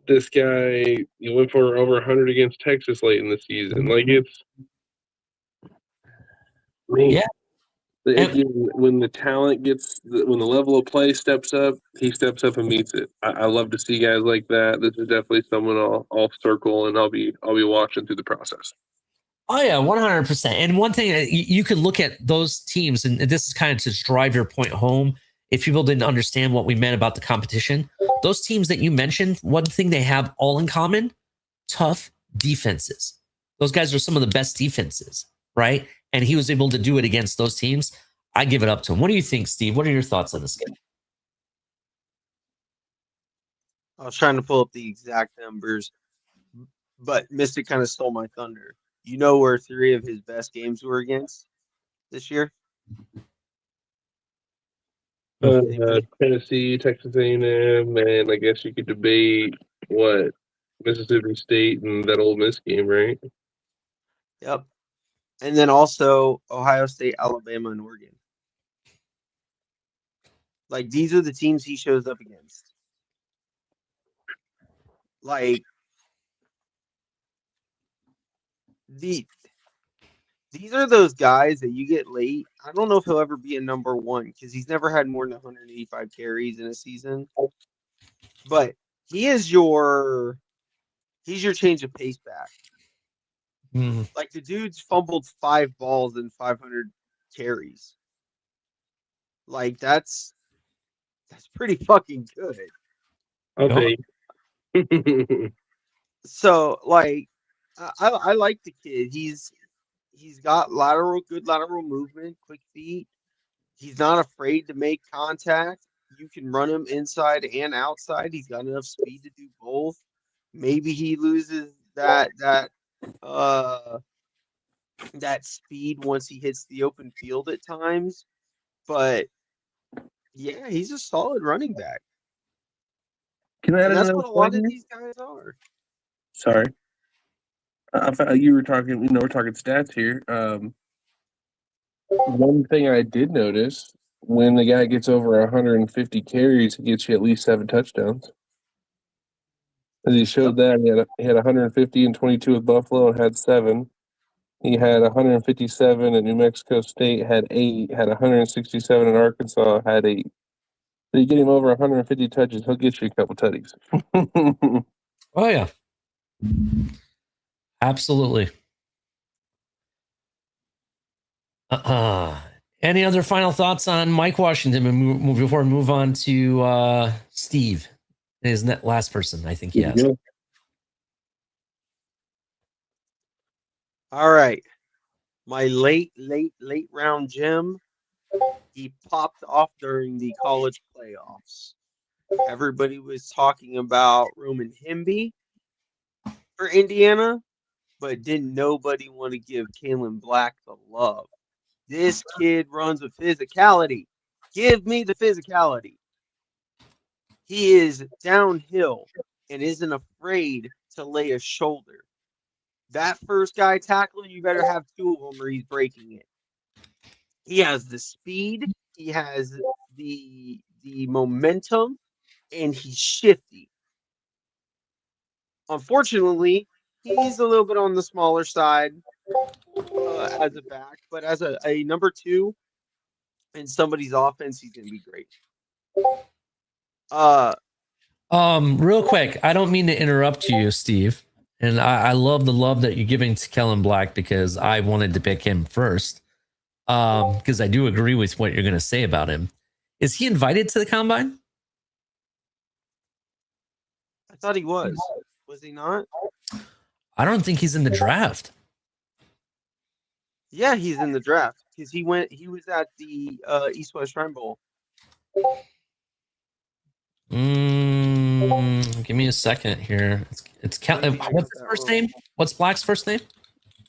this guy, he went for over 100 against Texas late in the season. Like, it's, Yeah. When the talent when the level of play steps up, he steps up and meets it. I love to see guys like that. This is definitely someone I'll circle and I'll be watching through the process. Oh yeah, 100%. And one thing you could look at those teams, and this is kind of to drive your point home. If people didn't understand what we meant about the competition, those teams that you mentioned, one thing they have all in common: tough defenses. Those guys are some of the best defenses, right? And he was able to do it against those teams. I give it up to him. What do you think, Steve? What are your thoughts on this game? I was trying to pull up the exact numbers, but Mystic kind of stole my thunder. You know where 3 of his best games were against this year? Tennessee, Texas A&M, and I guess you could debate what Mississippi State and that Ole Miss game, right? Yep. And then also Ohio State, Alabama, and Oregon. Like, these are the teams he shows up against. Like, these are those guys that you get late. I don't know if he'll ever be a number 1 because he's never had more than 185 carries in a season. But he's your change of pace back. Mm-hmm. Like, the dude's fumbled 5 balls and 500 carries. Like, that's pretty fucking good. I'll take. So, like, I like the kid. He's got good lateral movement, quick feet. He's not afraid to make contact. You can run him inside and outside. He's got enough speed to do both. Maybe he loses that speed once he hits the open field at times. But yeah, he's a solid running back. Can I add And that's another what a lot point of here? these guys are. Sorry. I thought you were talking, we're talking stats here. One thing I did notice when the guy gets over 150 carries, he gets you at least 7 touchdowns. As he showed that he had 150 and 22 with Buffalo and had 7. He had 157 at New Mexico State, had 8. Had 167 in Arkansas, had 8. So you get him over 150 touches, he'll get you a couple tutties. Oh yeah, absolutely. Any other final thoughts on Mike Washington before we move on to Steve, his last person? I think he has. Yeah. All right. My late round gem, he popped off during the college playoffs. Everybody was talking about Roman Hemby for Indiana, but didn't nobody want to give Kalen Black the love. This kid runs with physicality. Give me the physicality. He is downhill and isn't afraid to lay a shoulder. That first guy tackling, you better have 2 of them or he's breaking it. He has the speed, he has the momentum, and he's shifty. Unfortunately, he's a little bit on the smaller side as a back, but as a number 2 in somebody's offense, he's going to be great. Real quick, I don't mean to interrupt you, Steve. And I love the love that you're giving to Kellen Black because I wanted to pick him first. Because I do agree with what you're going to say about him. Is he invited to the combine? I thought he was. Was he not? I don't think he's in the draft. Yeah, he's in the draft because he was at the East West Shrine Bowl. Give me a second here. What's his first name? What's Black's first name?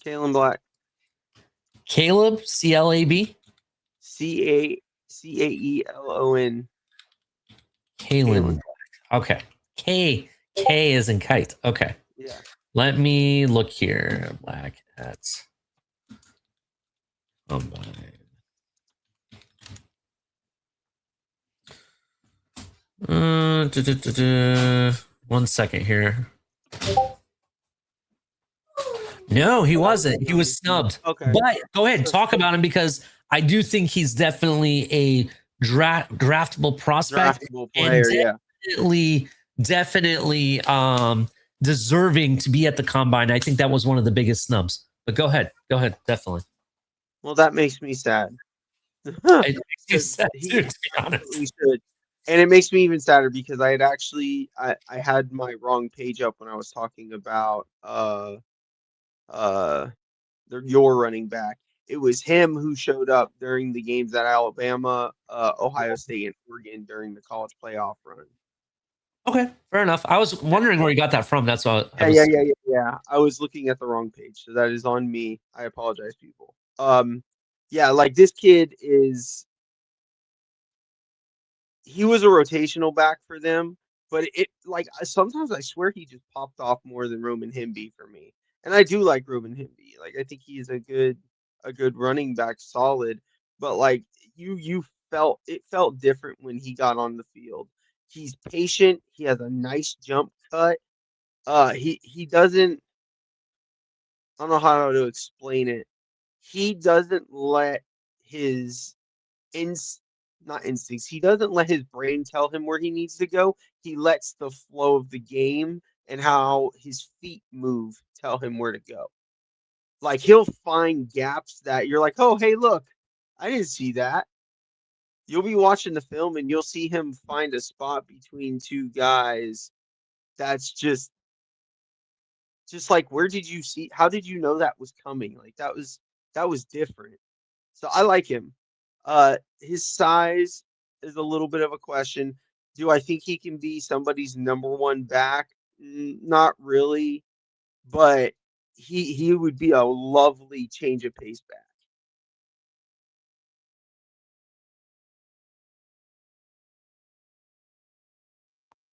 Kalen Black. Caleb, CLAB? CAELON. Kalen. Okay. K is in kite. Okay. Yeah. Let me look here. Black at Combine. One second here. No, he wasn't. He was snubbed. Okay. But go ahead, talk about him because I do think he's definitely a draftable prospect. Draftable player, and definitely deserving to be at the combine. I think that was one of the biggest snubs. But go ahead, definitely. Well, that makes me sad. It makes you sad too, to be honest. Should. And it makes me even sadder because I had actually I had my wrong page up when I was talking about your running back. It was him who showed up during the games at Alabama, Ohio State, and Oregon during the college playoff run. Okay, fair enough. I was wondering where you got that from. That's why. Yeah. I was looking at the wrong page, so that is on me. I apologize, people. Yeah, like this kid he was a rotational back for them, but it like sometimes I swear he just popped off more than Roman Hemby for me. And I do like Roman Hemby. Like I think he's a good running back, solid. But like it felt different when he got on the field. He's patient. He has a nice jump cut. He doesn't. I don't know how to explain it. He doesn't let his not instincts. He doesn't let his brain tell him where he needs to go. He lets the flow of the game and how his feet move tell him where to go. Like he'll find gaps that you're like, oh, hey, look, I didn't see that. You'll be watching the film and you'll see him find a spot between 2 guys. That's just like, where did you see? How did you know that was coming? Like that was different. So I like him. His size is a little bit of a question. Do I think he can be somebody's number 1 back? Not really, but he would be a lovely change of pace back.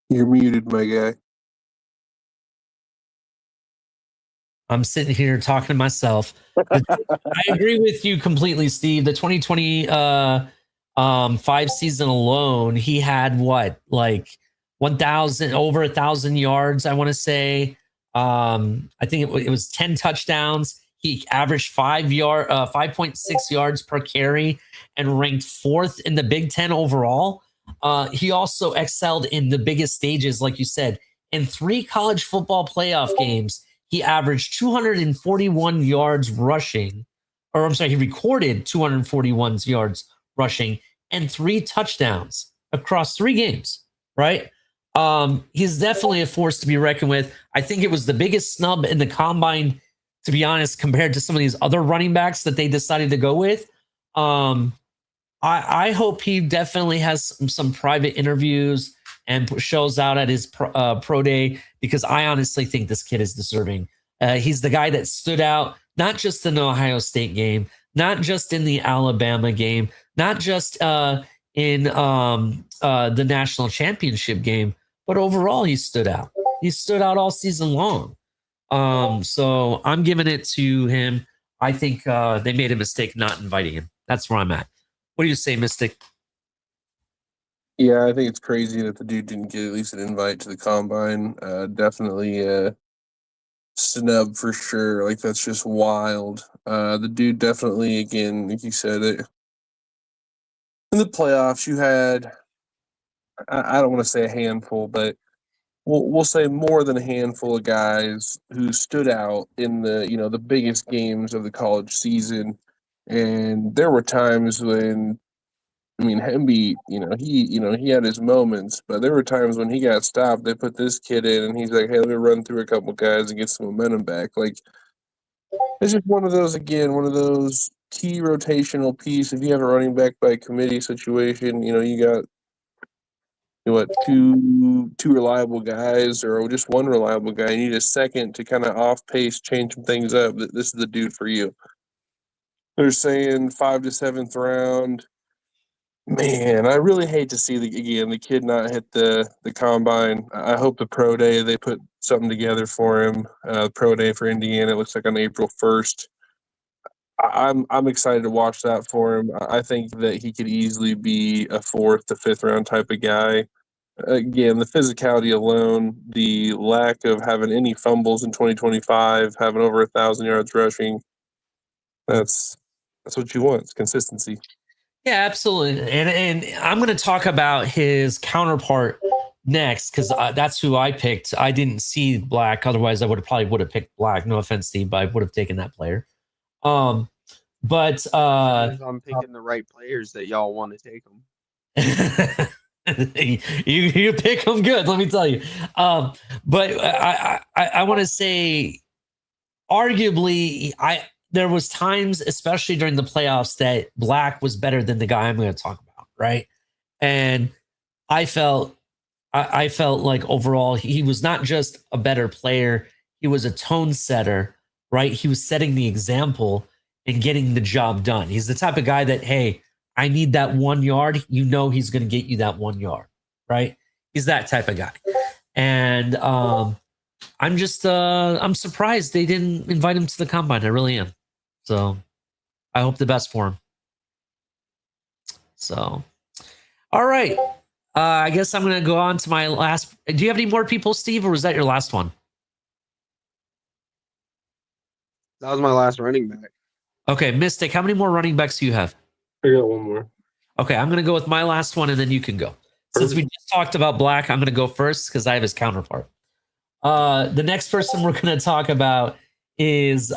You're muted, my guy. I'm sitting here talking to myself. I agree with you completely, Steve. The 2020 5 season alone, he had what, like 1,000, over 1,000 yards, I want to say. I think it was 10 touchdowns. He averaged 5.6 yards per carry and ranked 4th in the Big Ten overall. He also excelled in the biggest stages, like you said. In 3 college football playoff games, he averaged 241 yards rushing, or I'm sorry, he recorded 241 yards rushing and 3 touchdowns across 3 games, right? He's definitely a force to be reckoned with. I think it was the biggest snub in the combine, to be honest, compared to some of these other running backs that they decided to go with. I hope he definitely has some private interviews and shows out at his pro day, because I honestly think this kid is deserving. He's the guy that stood out, not just in the Ohio State game, not just in the Alabama game, not just in the national championship game, but overall he stood out. He stood out all season long. So I'm giving it to him. I think they made a mistake not inviting him. That's where I'm at. What do you say, Mystic? Yeah, I think it's crazy that the dude didn't get at least an invite to the combine. Definitely a snub for sure. Like, that's just wild. The dude definitely, again, like you said, in the playoffs, you had, I don't want to say a handful, but we'll say more than a handful of guys who stood out in the biggest games of the college season. And there were times when, I mean, Hemby, he had his moments, but there were times when he got stopped. They put this kid in, and he's like, "Hey, let me run through a couple guys and get some momentum back." Like, it's just one of those key rotational piece. If you have a running back by committee situation, you got two reliable guys or just one reliable guy. You need a second to kind of off pace, change some things up. This is the dude for you. They're saying 5 to 7th round. Man, I really hate to see the kid not hit the combine. I hope the pro day they put something together for him. Pro day for Indiana, it looks like on April 1st. I'm excited to watch that for him. I think that he could easily be a 4th to 5th round type of guy. Again, the physicality alone, the lack of having any fumbles in 2025, having over 1,000 yards rushing, that's what you want. It's consistency. Yeah, absolutely. And I'm going to talk about his counterpart next, because that's who I picked. I didn't see Black. Otherwise, I probably would have picked Black. No offense, Steve, but I would have taken that player. But I'm picking the right players that y'all want to take them. you pick them good, let me tell you. But I want to say, arguably, there was times, especially during the playoffs, that Black was better than the guy I'm going to talk about, right? And I felt like overall he was not just a better player, he was a tone setter, right? He was setting the example and getting the job done. He's the type of guy that, hey, I need that 1 yard. He's going to get you that 1 yard, right? He's that type of guy. And I'm surprised they didn't invite him to the combine. I really am. So I hope the best for him. So, all right. I guess I'm going to go on to my last. Do you have any more people, Steve, or was that your last one? That was my last running back. Okay, Mystic, how many more running backs do you have? I got one more. Okay, I'm going to go with my last one, and then you can go. Since we just talked about Black, I'm going to go first because I have his counterpart. The next person we're going to talk about is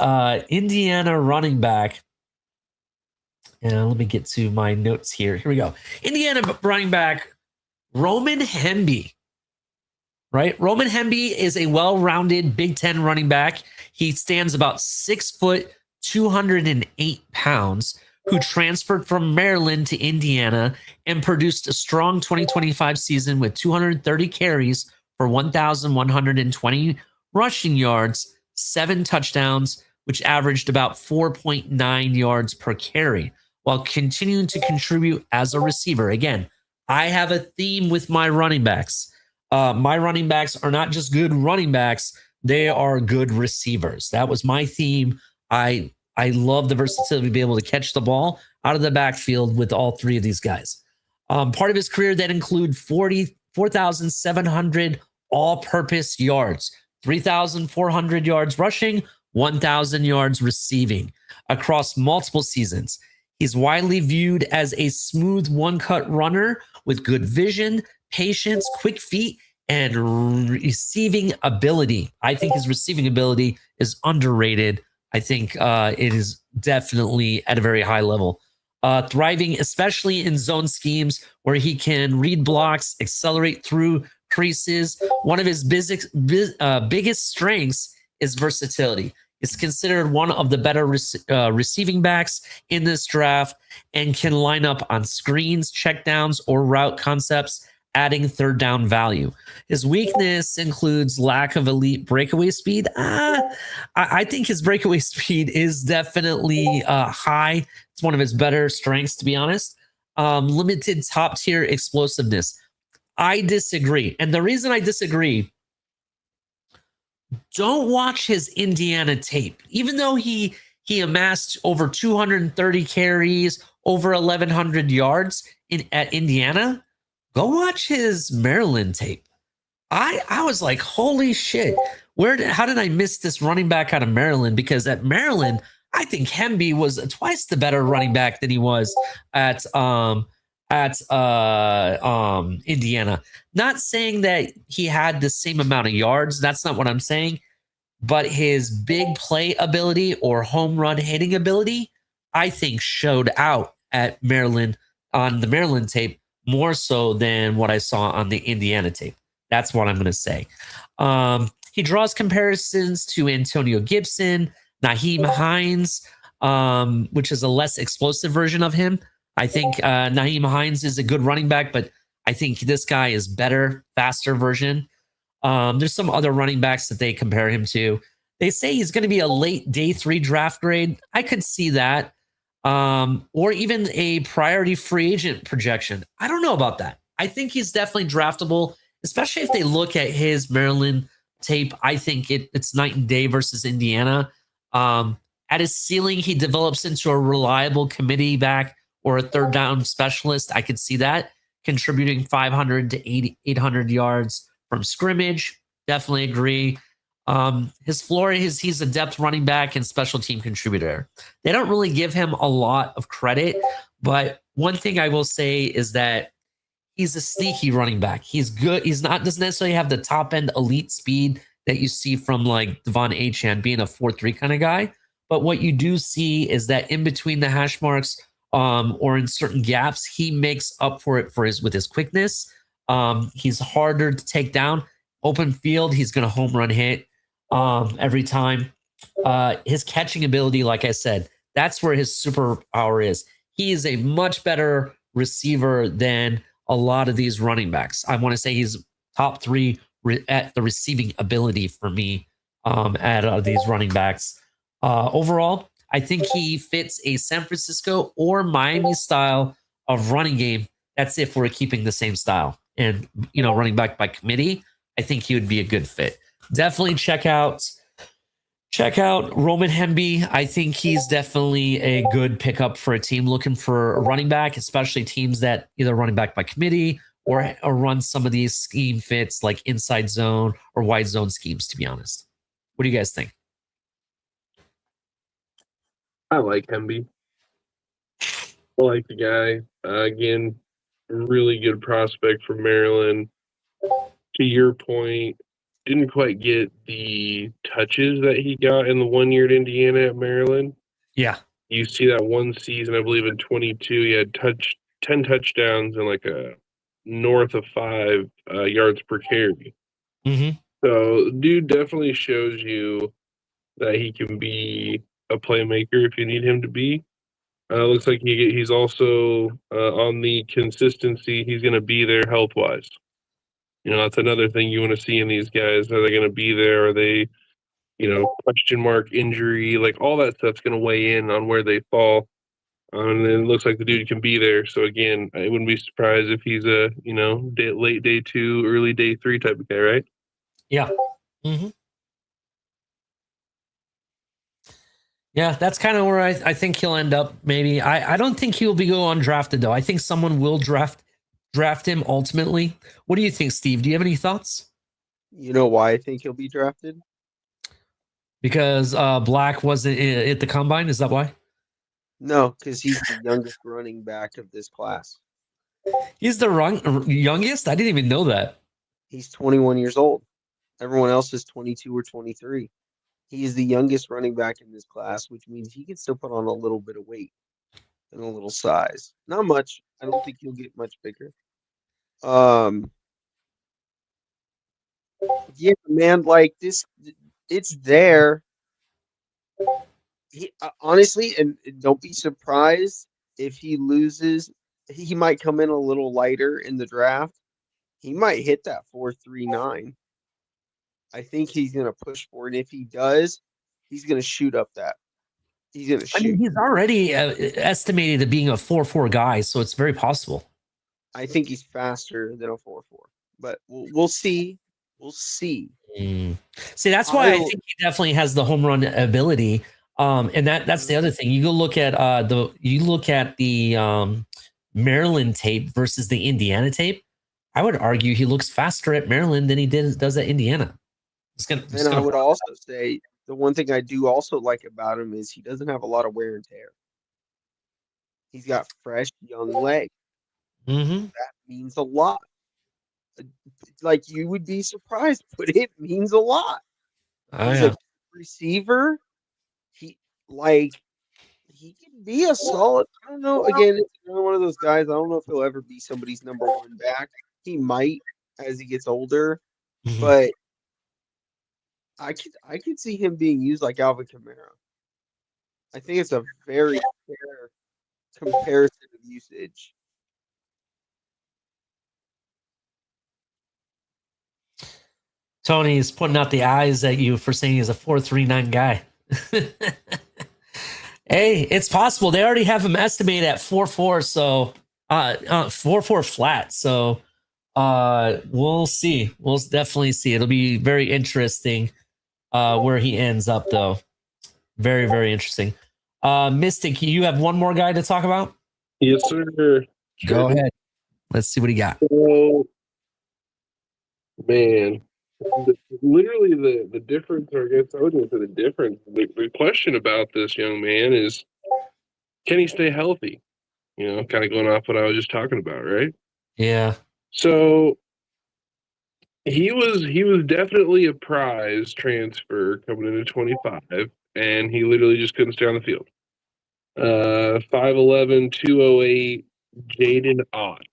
Indiana running back. And let me get to my notes here. Here we go. Indiana running back Roman Hemby. Right? Roman Hemby is a well-rounded Big Ten running back. He stands about 6 foot, 208 pounds, who transferred from Maryland to Indiana and produced a strong 2025 season with 230 carries for 1,120 rushing yards, 7 touchdowns, which averaged about 4.9 yards per carry, while continuing to contribute as a receiver. Again, I have a theme with my running backs. My running backs are not just good running backs, they are good receivers. That was my theme. I I love the versatility to be able to catch the ball out of the backfield with all three of these guys. Part of his career that include 44,700 all-purpose yards, 3,400 yards rushing, 1,000 yards receiving across multiple seasons. He's widely viewed as a smooth one-cut runner with good vision, patience, quick feet, and receiving ability. I think his receiving ability is underrated. I think it is definitely at a very high level. Thriving, especially in zone schemes where he can read blocks, accelerate through creases. One of his biggest strengths is versatility. He's considered one of the better receiving backs in this draft and can line up on screens, checkdowns, or route concepts, adding third down value. His weakness includes lack of elite breakaway speed. I think his breakaway speed is definitely high. It's one of his better strengths, to be honest. Limited top tier explosiveness. I disagree. And the reason I disagree, don't watch his Indiana tape. Even though he amassed over 230 carries, over 1,100 yards at Indiana, go watch his Maryland tape. I was like, holy shit. How did I miss this running back out of Maryland? Because at Maryland, I think Hemby was twice the better running back than he was at Indiana. Not saying that he had the same amount of yards. That's not what I'm saying. But his big play ability or home run hitting ability, I think showed out at Maryland on the Maryland tape more so than what I saw on the Indiana tape. That's what I'm going to say. He draws comparisons to Antonio Gibson, Naheem Hines, which is a less explosive version of him. I think Naheem Hines is a good running back, but I think this guy is better, faster version. There's some other running backs that they compare him to. They say he's going to be a late day 3 draft grade. I could see that. Or even a priority free agent projection. I don't know about that. I think he's definitely draftable, especially if they look at his Maryland tape. I think it's night and day versus Indiana. At his ceiling, he develops into a reliable committee back or a third down specialist. I could see that contributing 500 to 800 yards from scrimmage. Definitely agree. His floor is he's a depth running back and special team contributor. They don't really give him a lot of credit, but one thing I will say is that he's a sneaky running back. He's good. Doesn't necessarily have the top end elite speed that you see from like Devon Achane being a 4.3 kind of guy. But what you do see is that in between the hash marks, or in certain gaps, he makes up for it with his quickness. He's harder to take down. Open field, he's going to home run hit every time. His catching ability, like I said, that's where his superpower is. He is a much better receiver than a lot of these running backs. I want to say he's top 3 at the receiving ability for me at these running backs. Overall, I think he fits a San Francisco or Miami style of running game. That's if we're keeping the same style. And, running back by committee, I think he would be a good fit. Definitely check out Roman Hemby. I think he's definitely a good pickup for a team looking for a running back, especially teams that either running back by committee or run some of these scheme fits like inside zone or wide zone schemes, to be honest. What do you guys think? I like Hemby. I like the guy. Again, really good prospect from Maryland. To your point, didn't quite get the touches that he got in the 1 year at Indiana at Maryland. Yeah. You see that one season, I believe in 22, he had 10 touchdowns and like a north of 5 yards per carry. Mm-hmm. So dude definitely shows you that he can be a playmaker if you need him to be. Looks like he's also on the consistency. He's going to be there health-wise. That's another thing you want to see in these guys. Are they going to be there? Are they, question mark injury? Like all that stuff's going to weigh in on where they fall. And it looks like the dude can be there. So again, I wouldn't be surprised if he's a, late day 2, early day 3 type of guy, right? Yeah. Mm-hmm. Yeah, that's kind of where I think he'll end up. Maybe I don't think he'll be go undrafted though. I think someone will draft him ultimately. What do you think, Steve? Do you have any thoughts? You know why I think he'll be drafted? Because Black wasn't at the combine. Is that why? No, because he's the youngest running back of this class. He's the youngest. I didn't even know that. He's 21 years old. Everyone else is 22 or 23. He is the youngest running back in this class, which means he can still put on a little bit of weight and a little size. Not much. I don't think he'll get much bigger. Yeah, man, like this, it's there. He honestly, and don't be surprised if he loses. He might come in a little lighter in the draft. He might hit that 4.39. I think he's gonna push for it. And if he does, he's gonna shoot up that. He's gonna I mean, shoot. he's already estimated at being a 4.4 guy, so it's very possible. I think he's faster than a 4.4, but we'll see. We'll see. See, that's why I think he definitely has the home run ability. And that's the other thing. You go look at the Maryland tape versus the Indiana tape. I would argue he looks faster at Maryland than he does at Indiana. And I would also say the one thing I do also like about him is he doesn't have a lot of wear and tear. He's got fresh young legs. That means a lot. Like you would be surprised, but it means a lot. He's a receiver. He can be a solid. I don't know. Again, it's another one of those guys. I don't know if he'll ever be somebody's number one back. He might as he gets older, but I could see him being used like Alvin Kamara. I think it's a very fair comparison of usage. Tony is putting out the eyes at you for saying he's a 4.39 guy. Hey, it's possible. They already have him estimated at 4.4, so 4.4 flat. So we'll see. We'll definitely see. It'll be very interesting where he ends up, though. Very, very interesting. Mystic, you have one more guy to talk about? Yes, sir. Go ahead. Let's see what he got. So, man, literally the difference, or I guess I wouldn't say the difference. The question about this young man is, can he stay healthy? You know, kind of going off what I was just talking about, right? Yeah. So he was definitely a prize transfer coming into 25, and he literally just couldn't stay on the field. 5'11", 208, Jaden Ott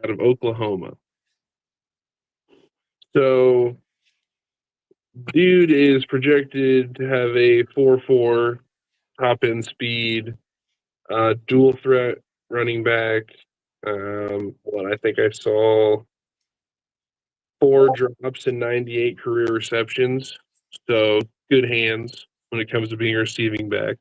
out of Oklahoma. So dude is projected to have a 4.4 top end speed, dual threat running back. I think I saw 4 drops and 98 career receptions. So good hands when it comes to being a receiving back.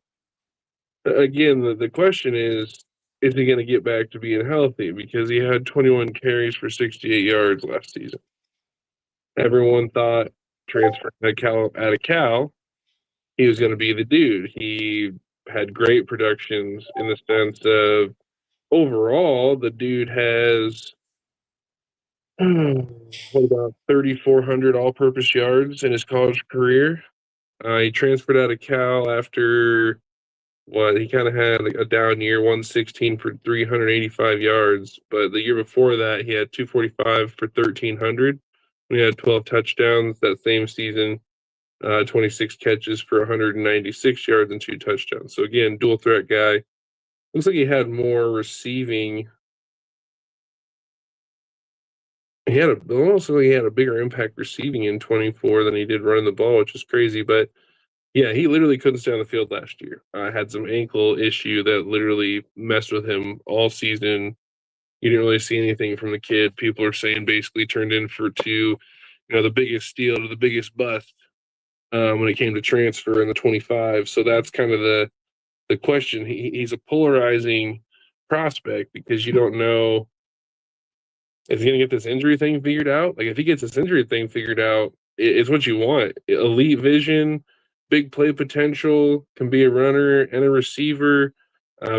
Again, the question is he going to get back to being healthy? Because he had 21 carries for 68 yards last season. Everyone thought transferring out of Cal, he was going to be the dude. He had great productions in the sense of overall, the dude has what about 3,400 all-purpose yards in his college career. He transferred out of Cal after he kind of had like a down year, 116 for 385 yards. But the year before that, he had 245 for 1,300. He had 12 touchdowns that same season. 26 catches for 196 yards and 2 touchdowns. So again, dual threat guy. Looks like he had more receiving. He had a bigger impact receiving in 24 than he did running the ball, which is crazy. But yeah, he literally couldn't stay on the field last year. Had some ankle issue that literally messed with him all season. You didn't really see anything from the kid. People are saying basically turned in the biggest steal to the biggest bust when it came to transfer in the 25. So that's kind of the question. He's a polarizing prospect because you don't know if he's going to get this injury thing figured out. Like if he gets this injury thing figured out, it's what you want. Elite vision, big play potential, can be a runner and a receiver.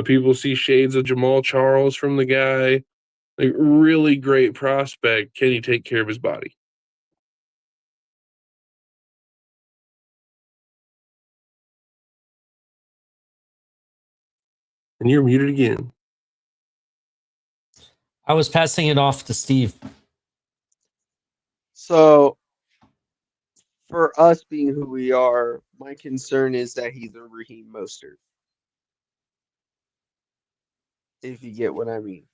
People see shades of Jamal Charles from the guy. Like, really great prospect. Can he take care of his body? And you're muted again. I was passing it off to Steve. So, for us being who we are, my concern is that he's a Raheem Mostert. If you get what I mean.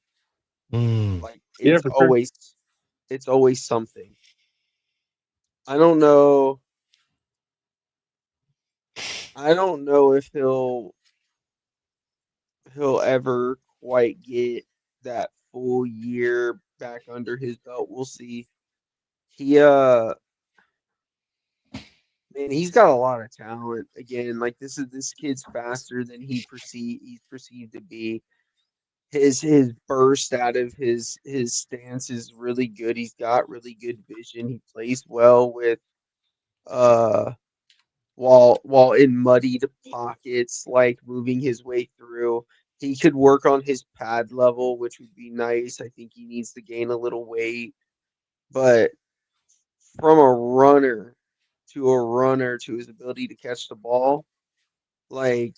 Like Yeah, it's for sure. always something. I don't know. I don't know if he'll ever quite get that full year back under his belt. We'll see. He man, he's got a lot of talent. Again, like this kid's faster than he's perceived to be. His burst out of his stance is really good. He's got really good vision. He plays well with uh while in muddied pockets, like moving his way through. He could work on his pad level, which would be nice. I think he needs to gain a little weight. But from a runner to his ability to catch the ball, like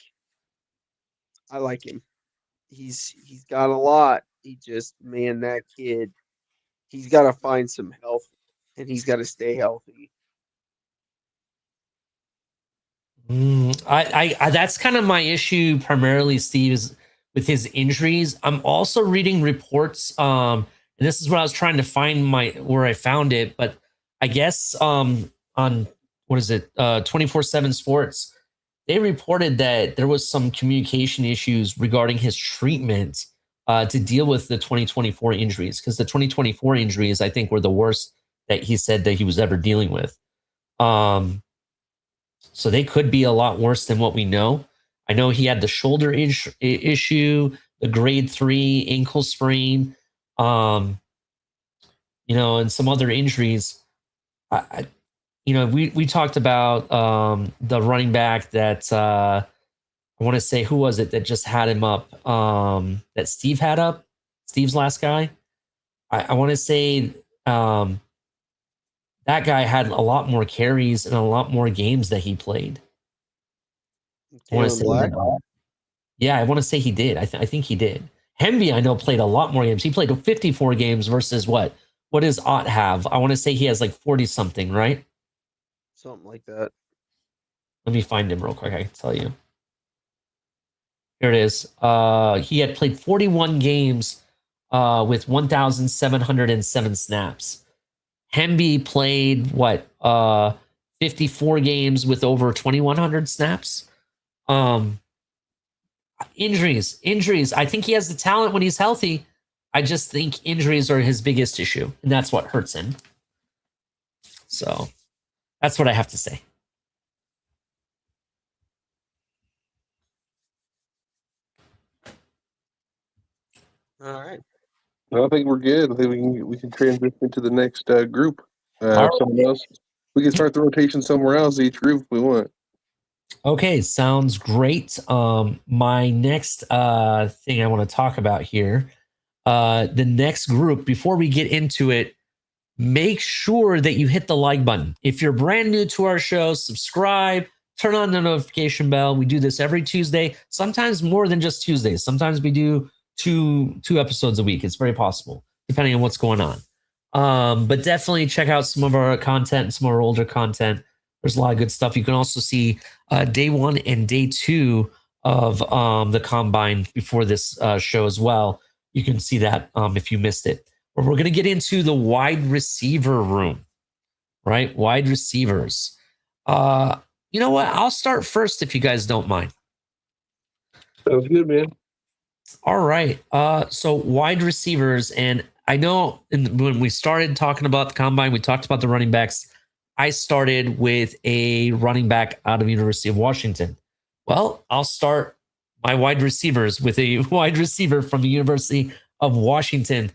I like him. He's got a lot. He just man, that kid, he's got to find some health and he's got to stay healthy. I that's kind of my issue primarily, Steve, is with his injuries. I'm also reading reports, and this is what I was trying to find where I found it, but I guess on what is it, 24/7 Sports, they reported that there was some communication issues regarding his treatment to deal with the 2024 injuries, because the 2024 injuries, I think, were the worst that he said that he was ever dealing with. So they could be a lot worse than what we know. I know he had the shoulder issue, the grade 3 ankle sprain, and some other injuries. We talked about the running back that I want to say, who was it that just had him up? That Steve had up, Steve's last guy. I want to say that guy had a lot more carries and a lot more games that he played. I want to say Black? Yeah, I want to say he did. I think he did. Hemby, I know, played a lot more games. He played 54 games versus what? What does Ott have? I want to say he has like 40 something, right? Something like that. Let me find him real quick. I can tell you. Here it is. He had played 41 games with 1,707 snaps. Hemby played what? 54 games with over 2,100 snaps. Injuries. I think he has the talent when he's healthy. I just think injuries are his biggest issue, and that's what hurts him. So that's what I have to say. All right. I think we're good. I think we can transition to the next group. All someone right. else. We can start the rotation somewhere else. Each group if we want. Okay, sounds great. My next thing I want to talk about here, the next group. Before we get into it, make sure that you hit the like button. If you're brand new to our show, subscribe, turn on the notification bell. We do this every Tuesday, sometimes more than just Tuesdays. Sometimes we do two episodes a week. It's very possible, depending on what's going on. But definitely check out some of our content, some of our older content. There's a lot of good stuff. You can also see day 1 and day 2 of the Combine before this show as well. You can see that if you missed it. But we're going to get into the wide receiver room, right? Wide receivers. You know what? I'll start first if you guys don't mind. Sounds good, man. All right. So wide receivers, and I know when we started talking about the Combine, we talked about the running backs. I started with a running back out of University of Washington. Well, I'll start my wide receivers with a wide receiver from the University of Washington,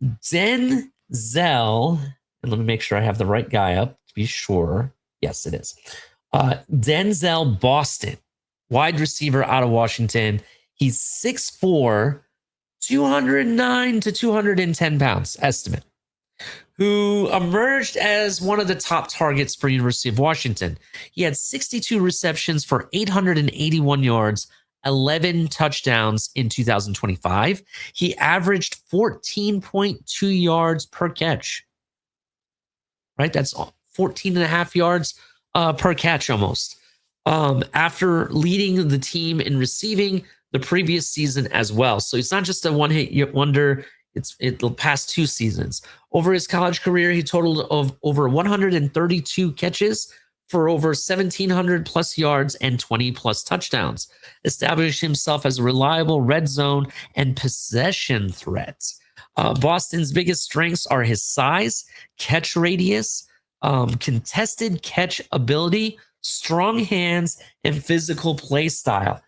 Denzel. And let me make sure I have the right guy up to be sure. Yes, it is. Denzel Boston, wide receiver out of Washington. He's 6'4", 209 to 210 pounds estimate, who emerged as one of the top targets for University of Washington. He had 62 receptions for 881 yards, 11 touchdowns in 2025. He averaged 14.2 yards per catch. Right? That's 14 and a half yards per catch almost. After leading the team in receiving the previous season as well. So it's not just a one-hit wonder. It's the past 2 seasons. Over his college career, he totaled of over 132 catches for over 1,700 plus yards and 20 plus touchdowns, establishing himself as a reliable red zone and possession threat. Boston's biggest strengths are his size, catch radius, contested catch ability, strong hands, and physical play style.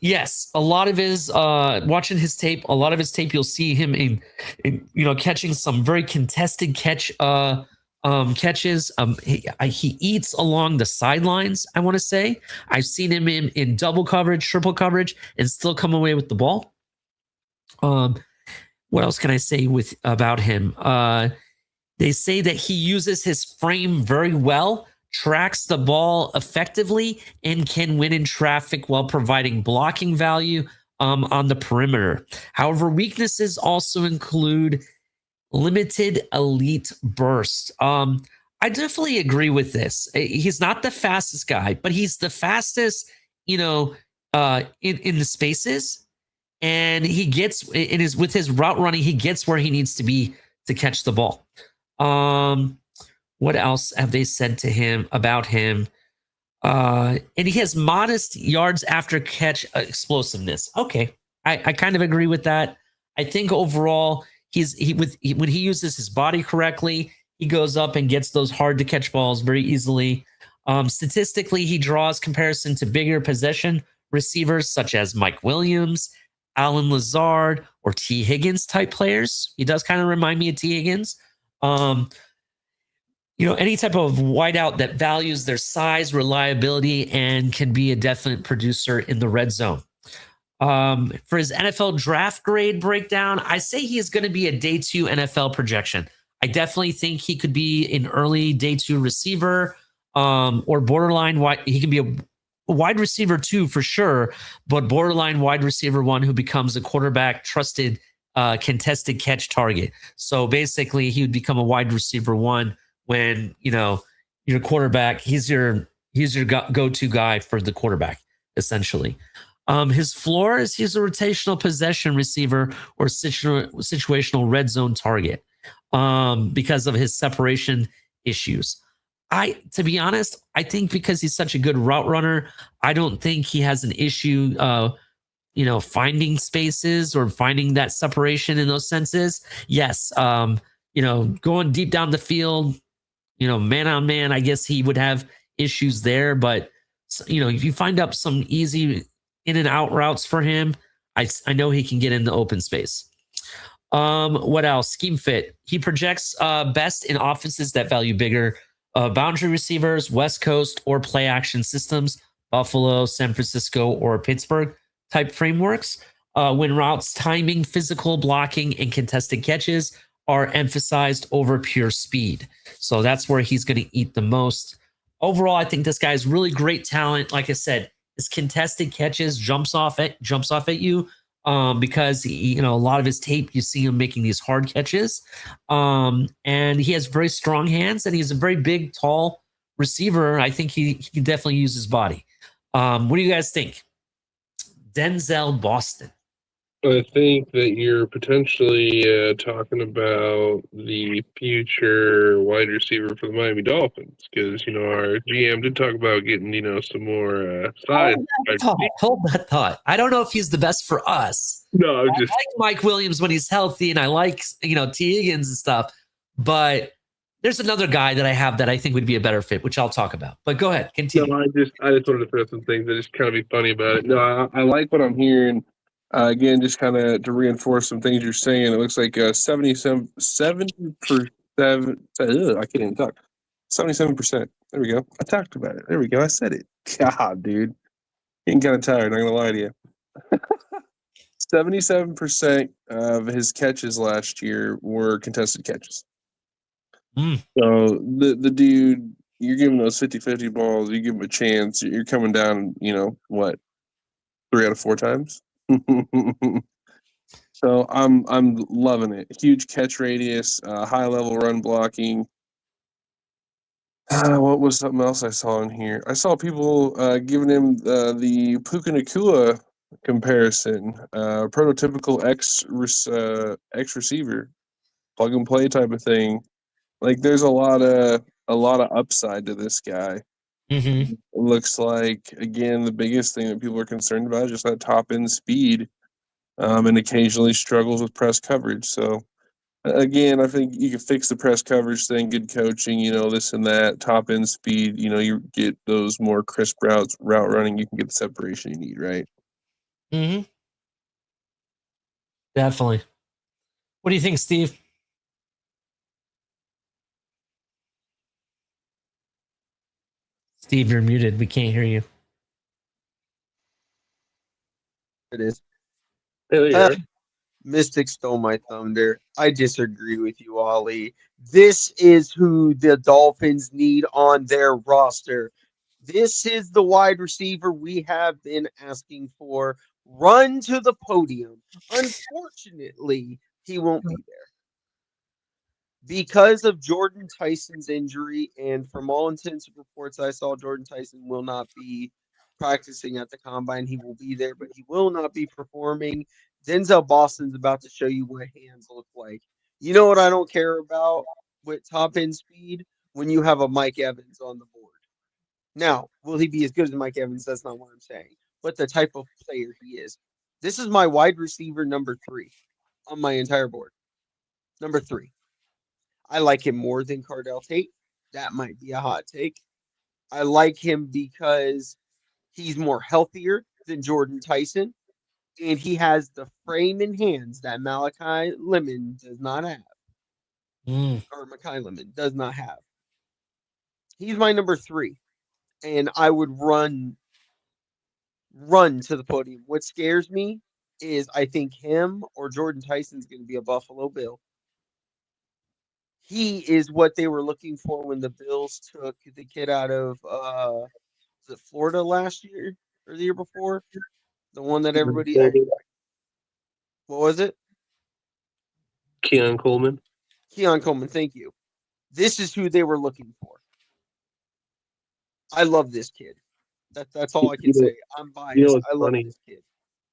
Yes, a lot of his watching his tape, a lot of his tape, you'll see him in catching some very contested catches. He eats along the sidelines. I want to say I've seen him in double coverage, triple coverage, and still come away with the ball. What else can I say about him? They say that he uses his frame very well, tracks the ball effectively, and can win in traffic while providing blocking value on the perimeter. However, weaknesses also include limited elite burst. I definitely agree with this. He's not the fastest guy, but he's the fastest, in the spaces. And he gets with his route running, he gets where he needs to be to catch the ball. What else have they said to him about him? And he has modest yards after catch explosiveness. Okay, I kind of agree with that. I think overall, when he uses his body correctly, he goes up and gets those hard to catch balls very easily. Statistically, he draws comparison to bigger possession receivers such as Mike Williams, Alan Lazard, or T. Higgins type players. He does kind of remind me of T. Higgins. Any type of wideout that values their size, reliability, and can be a definite producer in the red zone. For his NFL draft grade breakdown, I say he is going to be a day 2 NFL projection. I definitely think he could be an early day 2 receiver or borderline wide. He can be a wide receiver 2 for sure, but borderline wide receiver 1 who becomes a quarterback trusted contested catch target. So basically, he would become a wide receiver 1 when your quarterback, he's your go-to guy for the quarterback essentially. His floor is he's a rotational possession receiver or situational red zone target because of his separation issues. To be honest, I think because he's such a good route runner, I don't think he has an issue, finding spaces or finding that separation in those senses. Yes, going deep down the field, man on man, I guess he would have issues there. But if you find up some easy in and out routes for him, I know he can get in the open space. What else? Scheme fit. He projects best in offenses that value bigger boundary receivers, West Coast or play action systems, Buffalo, San Francisco, or Pittsburgh type frameworks. When routes, timing, physical blocking, and contested catches are emphasized over pure speed. So that's where he's going to eat the most. Overall, I think this guy's really great talent. Like I said, his contested catches jumps off at you because a lot of his tape, you see him making these hard catches. And he has very strong hands, and he's a very big, tall receiver. I think he can definitely use his body. What do you guys think? Denzel Boston. I think that you're potentially talking about the future wide receiver for the Miami Dolphins because, our GM did talk about getting, some more size. Hold that thought. I don't know if he's the best for us. No, I like Mike Williams when he's healthy, and I like, T. Higgins and stuff. But there's another guy that I have that I think would be a better fit, which I'll talk about. But go ahead, continue. No, I just wanted to throw some things that just kind of be funny about it. No, I like what I'm hearing. Again, just kind of to reinforce some things you're saying, it looks like 70%. I can't even talk. 77%. There we go. I talked about it. There we go. I said it. God, dude. Getting kind of tired. Not going to lie to you. 77% of his catches last year were contested catches. So the dude, you're giving those 50-50 balls, you give him a chance, you're coming down, 3 out of 4 times. So I'm loving it. Huge catch radius, high level run blocking. What was something else I saw in here? I saw people giving him the Puka Nakua comparison, prototypical X receiver, plug and play type of thing. Like there's a lot of upside to this guy. Mm-hmm. It looks like, again, the biggest thing that people are concerned about is just that top end speed, and occasionally struggles with press coverage. So again, I think you can fix the press coverage thing, good coaching, this and that, top end speed, you get those more crisp route running, you can get the separation you need, right? Mm-hmm. Definitely. What do you think, Steve? Steve, you're muted. We can't hear you. It is. Yeah. Mystic stole my thunder. I disagree with you, Ollie. This is who the Dolphins need on their roster. This is the wide receiver we have been asking for. Run to the podium. Unfortunately, he won't be there because of Jordan Tyson's injury. And from all intents and reports I saw, Jordan Tyson will not be practicing at the combine. He will be there, but he will not be performing. Denzel Boston's about to show you what hands look like. You know what I don't care about with top end speed? When you have a Mike Evans on the board. Now, will he be as good as Mike Evans? That's not what I'm saying. But the type of player he is. This is my wide receiver number 3 on my entire board. Number 3. I like him more than Cardell Tate. That might be a hot take. I like him because he's more healthier than Jordan Tyson, and he has the frame and hands that Malachi Lemon does not have, or Makai Lemon does not have. He's my number 3, and I would run to the podium. What scares me is I think him or Jordan Tyson's going to be a Buffalo Bill. He is what they were looking for when the Bills took the kid out of Florida last year or the year before. The one that everybody what was it? Keon Coleman. Keon Coleman, thank you. This is who they were looking for. I love this kid. That's all I can say. I'm biased. I love this kid.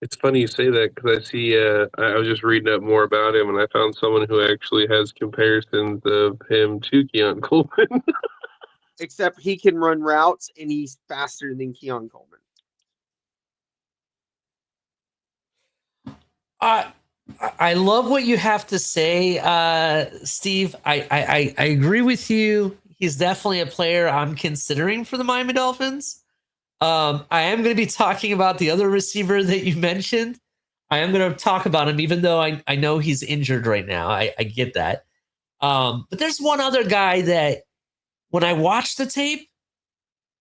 It's funny you say that because I see, I was just reading up more about him, and I found someone who actually has comparisons of him to Keon Coleman. Except he can run routes, and he's faster than Keon Coleman. I love what you have to say, Steve. I agree with you. He's definitely a player I'm considering for the Miami Dolphins. I am going to be talking about the other receiver that you mentioned. I am going to talk about him, even though I know he's injured right now. I get that. But there's one other guy that when I watch the tape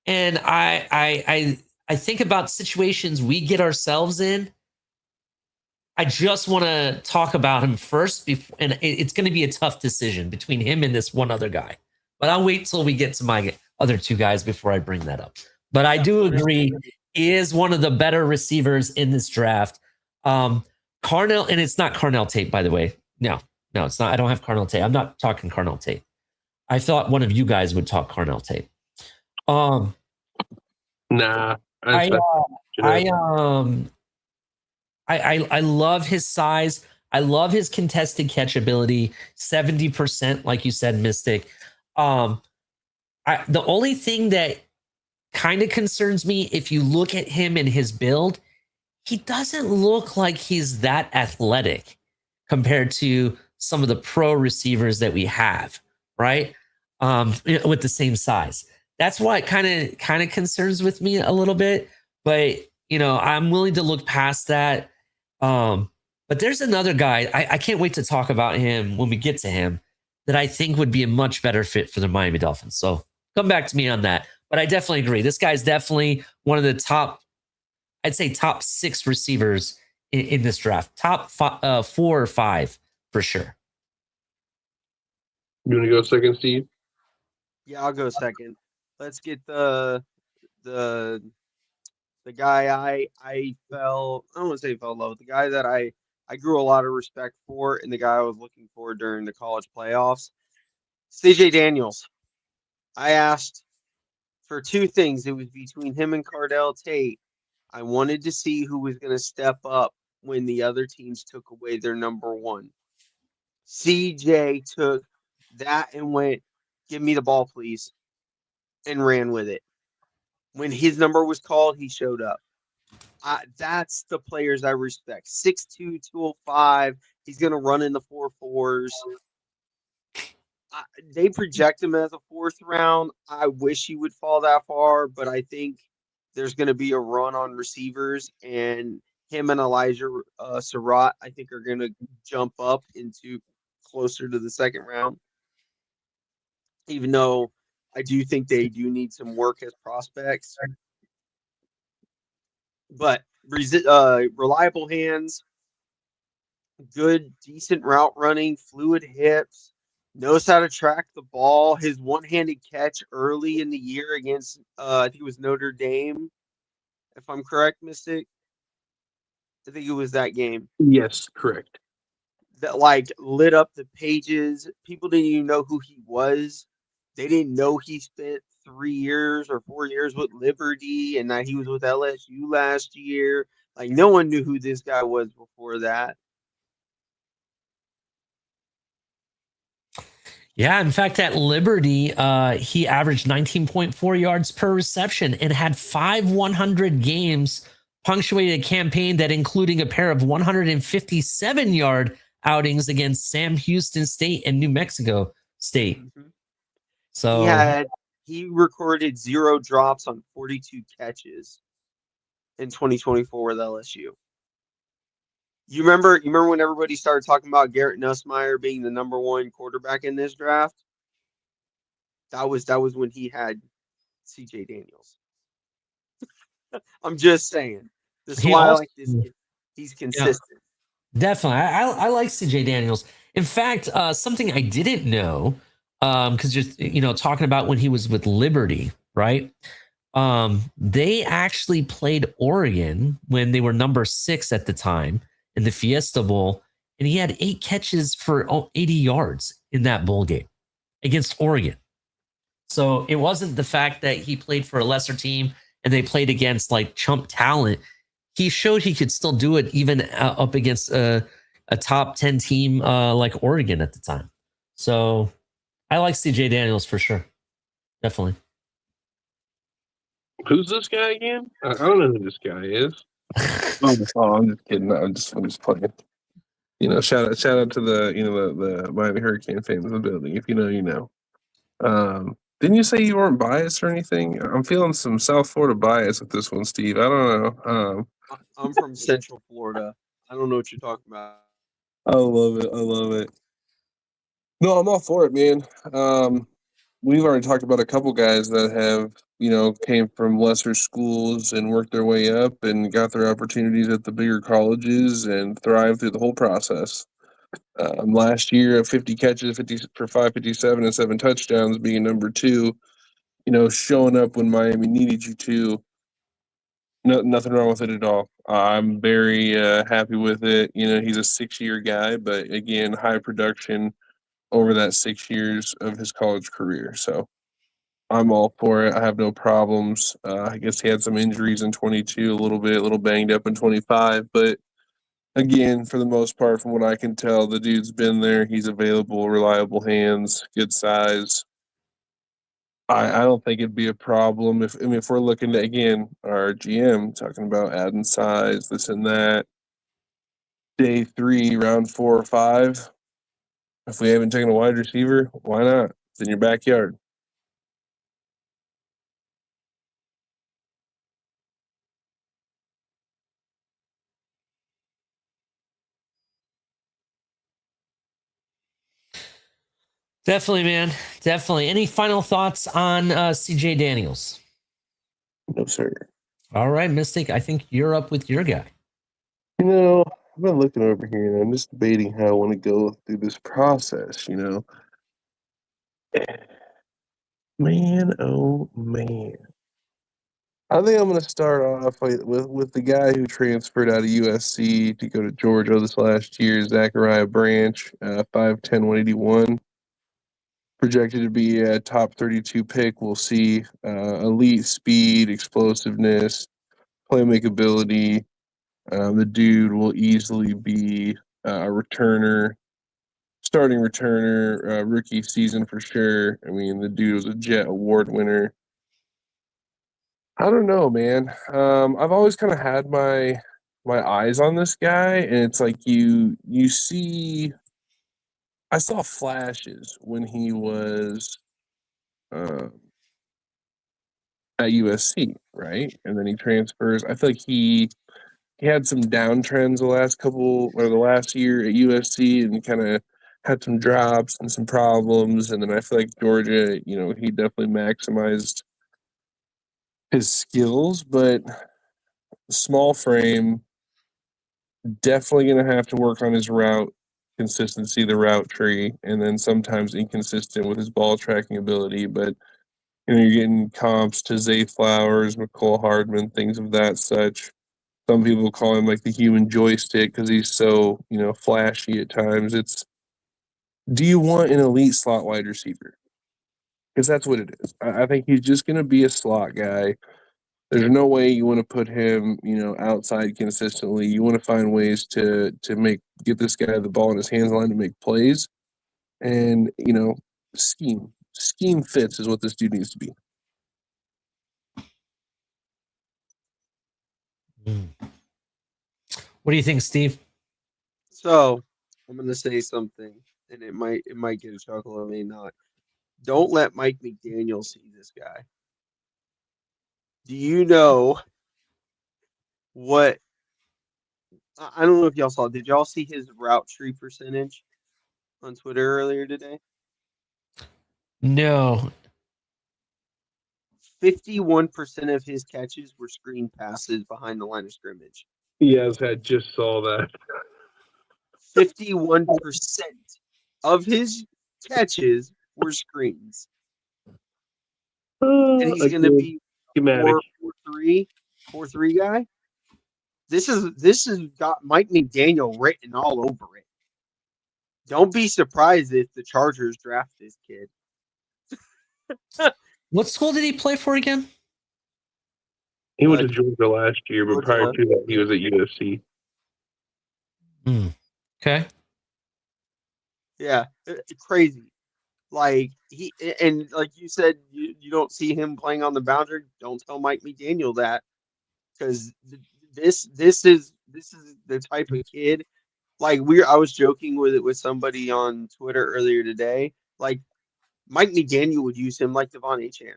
and I think about situations we get ourselves in, I just want to talk about him first. And it's going to be a tough decision between him and this one other guy. But I'll wait till we get to my other 2 guys before I bring that up. But I do agree, he is one of the better receivers in this draft. Carnell, and it's not Carnell Tate, by the way. No, it's not. I don't have Carnell Tate. I'm not talking Carnell Tate. I thought one of you guys would talk Carnell Tate. Nah. I love his size. I love his contested catch ability. 70%, like you said, Mystic. The only thing that kind of concerns me, if you look at him and his build, he doesn't look like he's that athletic compared to some of the pro receivers that we have, right? With the same size. That's why it kind of concerns with me a little bit. But I'm willing to look past that. But there's another guy. I can't wait to talk about him when we get to him. that I think would be a much better fit for the Miami Dolphins. So come back to me on that. But I definitely agree. This guy's definitely one of the top, I'd say top 6 receivers in this draft. Top 4 or 5 for sure. You want to go second, Steve? Yeah, I'll go second. Let's get the guy I don't want to say fell in love with, the guy that I grew a lot of respect for, and the guy I was looking for during the college playoffs, CJ Daniels. I asked for 2 things. It was between him and Cardell Tate. I wanted to see who was going to step up when the other teams took away their number 1. CJ took that and went, "Give me the ball, please," and ran with it. When his number was called, he showed up. That's the players I respect. 6'2", 205. He's going to run in the 4.4s. They project him as a 4th round. I wish he would fall that far, but I think there's going to be a run on receivers, and him and Elijah Surratt, I think, are going to jump up into closer to the 2nd round, even though I do think they do need some work as prospects. But reliable hands, good, decent route running, fluid hips, knows how to track the ball. His one-handed catch early in the year against, I think it was Notre Dame, if I'm correct, Mystic. I think it was that game Yes, correct. that like lit up the pages. People didn't even know who he was. They didn't know he spent 3 years or 4 years with Liberty and that he was with LSU last year. Like no one knew who this guy was before that. Yeah, in fact, at Liberty, he averaged 19.4 yards per reception and had 5 100 games, punctuated a campaign that including a pair of 157-yard outings against Sam Houston State and New Mexico State. Mm-hmm. So He recorded 0 drops on 42 catches in 2024 with LSU. You remember when everybody started talking about Garrett Nussmeier being the number 1 quarterback in this draft? That was when he had CJ Daniels. I'm just saying. This is he why I also, like this kid. He's yeah, consistent. definitely. I like CJ Daniels. In fact, something I didn't know, because just talking about when he was with Liberty, right? They actually played Oregon when they were number 6 at the time in the Fiesta Bowl, and he had 8 catches for 80 yards in that bowl game against Oregon. So it wasn't the fact that he played for a lesser team and they played against like chump talent. He showed he could still do it even up against a top 10 team like Oregon at the time. So I like CJ Daniels for sure. Definitely. Who's this guy again? I don't know who this guy is. I'm just kidding. I'm just playing. Shout out to the the Miami Hurricane fans in the building. If you know, you know. Didn't you say you weren't biased or anything? I'm feeling some South Florida bias with this one, Steve. I don't know. I'm from Central Florida. I don't know what you're talking about. I love it. I love it. No, I'm all for it, man. We've already talked about a couple guys that have, came from lesser schools and worked their way up and got their opportunities at the bigger colleges and thrived through the whole process. Last year, 50 catches, 50 for 557 and 7 touchdowns, being number 2. Showing up when Miami needed you to. No, nothing wrong with it at all. I'm very happy with it. He's a 6-year guy, but again, high production over that 6 years of his college career. So I'm all for it. I have no problems. I guess he had some injuries in 22, a little banged up in 25, but again, for the most part, from what I can tell, the dude's been there. He's available, reliable hands, good size. I don't think it'd be a problem if we're looking at, again, our GM talking about adding size, this and that. Day 3, round 4 or 5. If we haven't taken a wide receiver, why not? It's in your backyard. Definitely, man. Definitely. Any final thoughts on CJ Daniels? No, sir. All right, Mystic. I think you're up with your guy. You know, I've been looking over here and I'm just debating how I want to go through this process, you know. Man, oh man. I think I'm going to start off with the guy who transferred out of USC to go to Georgia this last year, Zachariah Branch, 5'10", 181. Projected to be a top 32 pick. We'll see elite speed, explosiveness, playmakability. The dude will easily be a returner, starting returner, rookie season for sure. I mean, the dude was a Jet Award winner. I don't know, man. I've always kind of had my eyes on this guy, and it's like you see. I saw flashes when he was at USC, right, and then he transfers. I feel like he had some downtrends the last couple or the last year at USC, and kind of had some drops and some problems. And then I feel like Georgia, you know, he definitely maximized his skills, but small frame, definitely going to have to work on his route consistency, the route tree, and then sometimes inconsistent with his ball tracking ability. But you know, you're getting comps to Zay Flowers, McCole Hardman, things of that such. Some people call him like the human joystick because he's so, you know, flashy at times. It's, do you want an elite slot wide receiver? Because that's what it is. I think he's just going to be a slot guy. There's no way you want to put him, you know, outside consistently. You want to find ways to get this guy the ball in his hands line to make plays, and you know, scheme fits is what this dude needs to be. What do you think, Steve? So I'm gonna say something, and it might get a chuckle, it may not. Don't let Mike McDaniel see this guy. Do you know what? I don't know if y'all saw. Did y'all see his route tree percentage on Twitter earlier today? No. 51% of his catches were screen passes behind the line of scrimmage. Yes, I just saw that. 51% of his catches were screens. And he's going to be a 4-3 guy. This has got Mike McDaniel written all over it. Don't be surprised if the Chargers draft this kid. What school did he play for again? He went to Georgia last year, but prior to that, he was at USC. Okay. Yeah, crazy. Like like you said, you don't see him playing on the boundary. Don't tell Mike McDaniel that, because this is the type of kid. Like I was joking with somebody on Twitter earlier today. Like Mike McDaniel would use him like Devon Achane.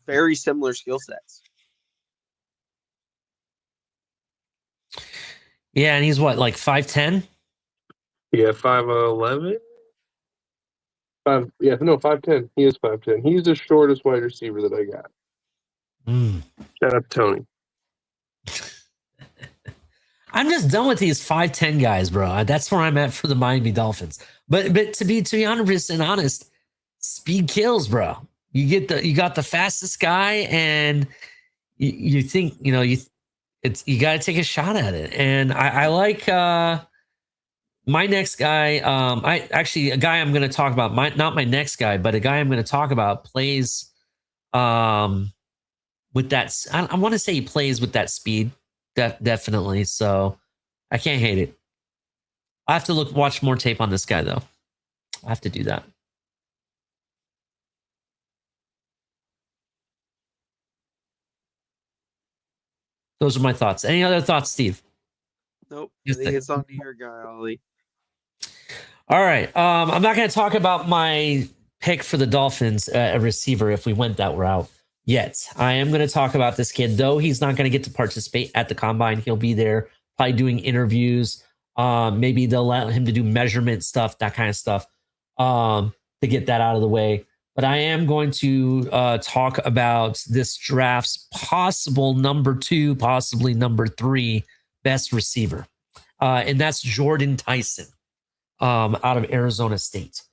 Very similar skill sets. Yeah, and he's what, like 5'10"? Yeah, 5'11". 5'10". He is 5'10". He's the shortest wide receiver that I got. Shout out to Tony. I'm just done with these 5'10" guys, bro. That's where I'm at for the Miami Dolphins. But to be 100% honest, speed kills, bro. You got the fastest guy, and you think, you know, you got to take a shot at it. And I like my next guy. A guy I'm going to talk about. Not my next guy, but a guy I'm going to talk about plays with that. I want to say he plays with that speed. Definitely. So I can't hate it. I have to watch more tape on this guy, though. I have to do that. Those are my thoughts. Any other thoughts, Steve? Nope. I think it's on to your guy, Ollie. All right. I'm not going to talk about my pick for the Dolphins, a receiver, if we went that route yet. I am going to talk about this kid, though he's not going to get to participate at the Combine. He'll be there probably doing interviews Maybe they'll allow him to do measurement stuff, that kind of stuff, to get that out of the way. But I am going to talk about this draft's possible number 2, possibly number 3 best receiver. And that's Jordan Tyson out of Arizona State.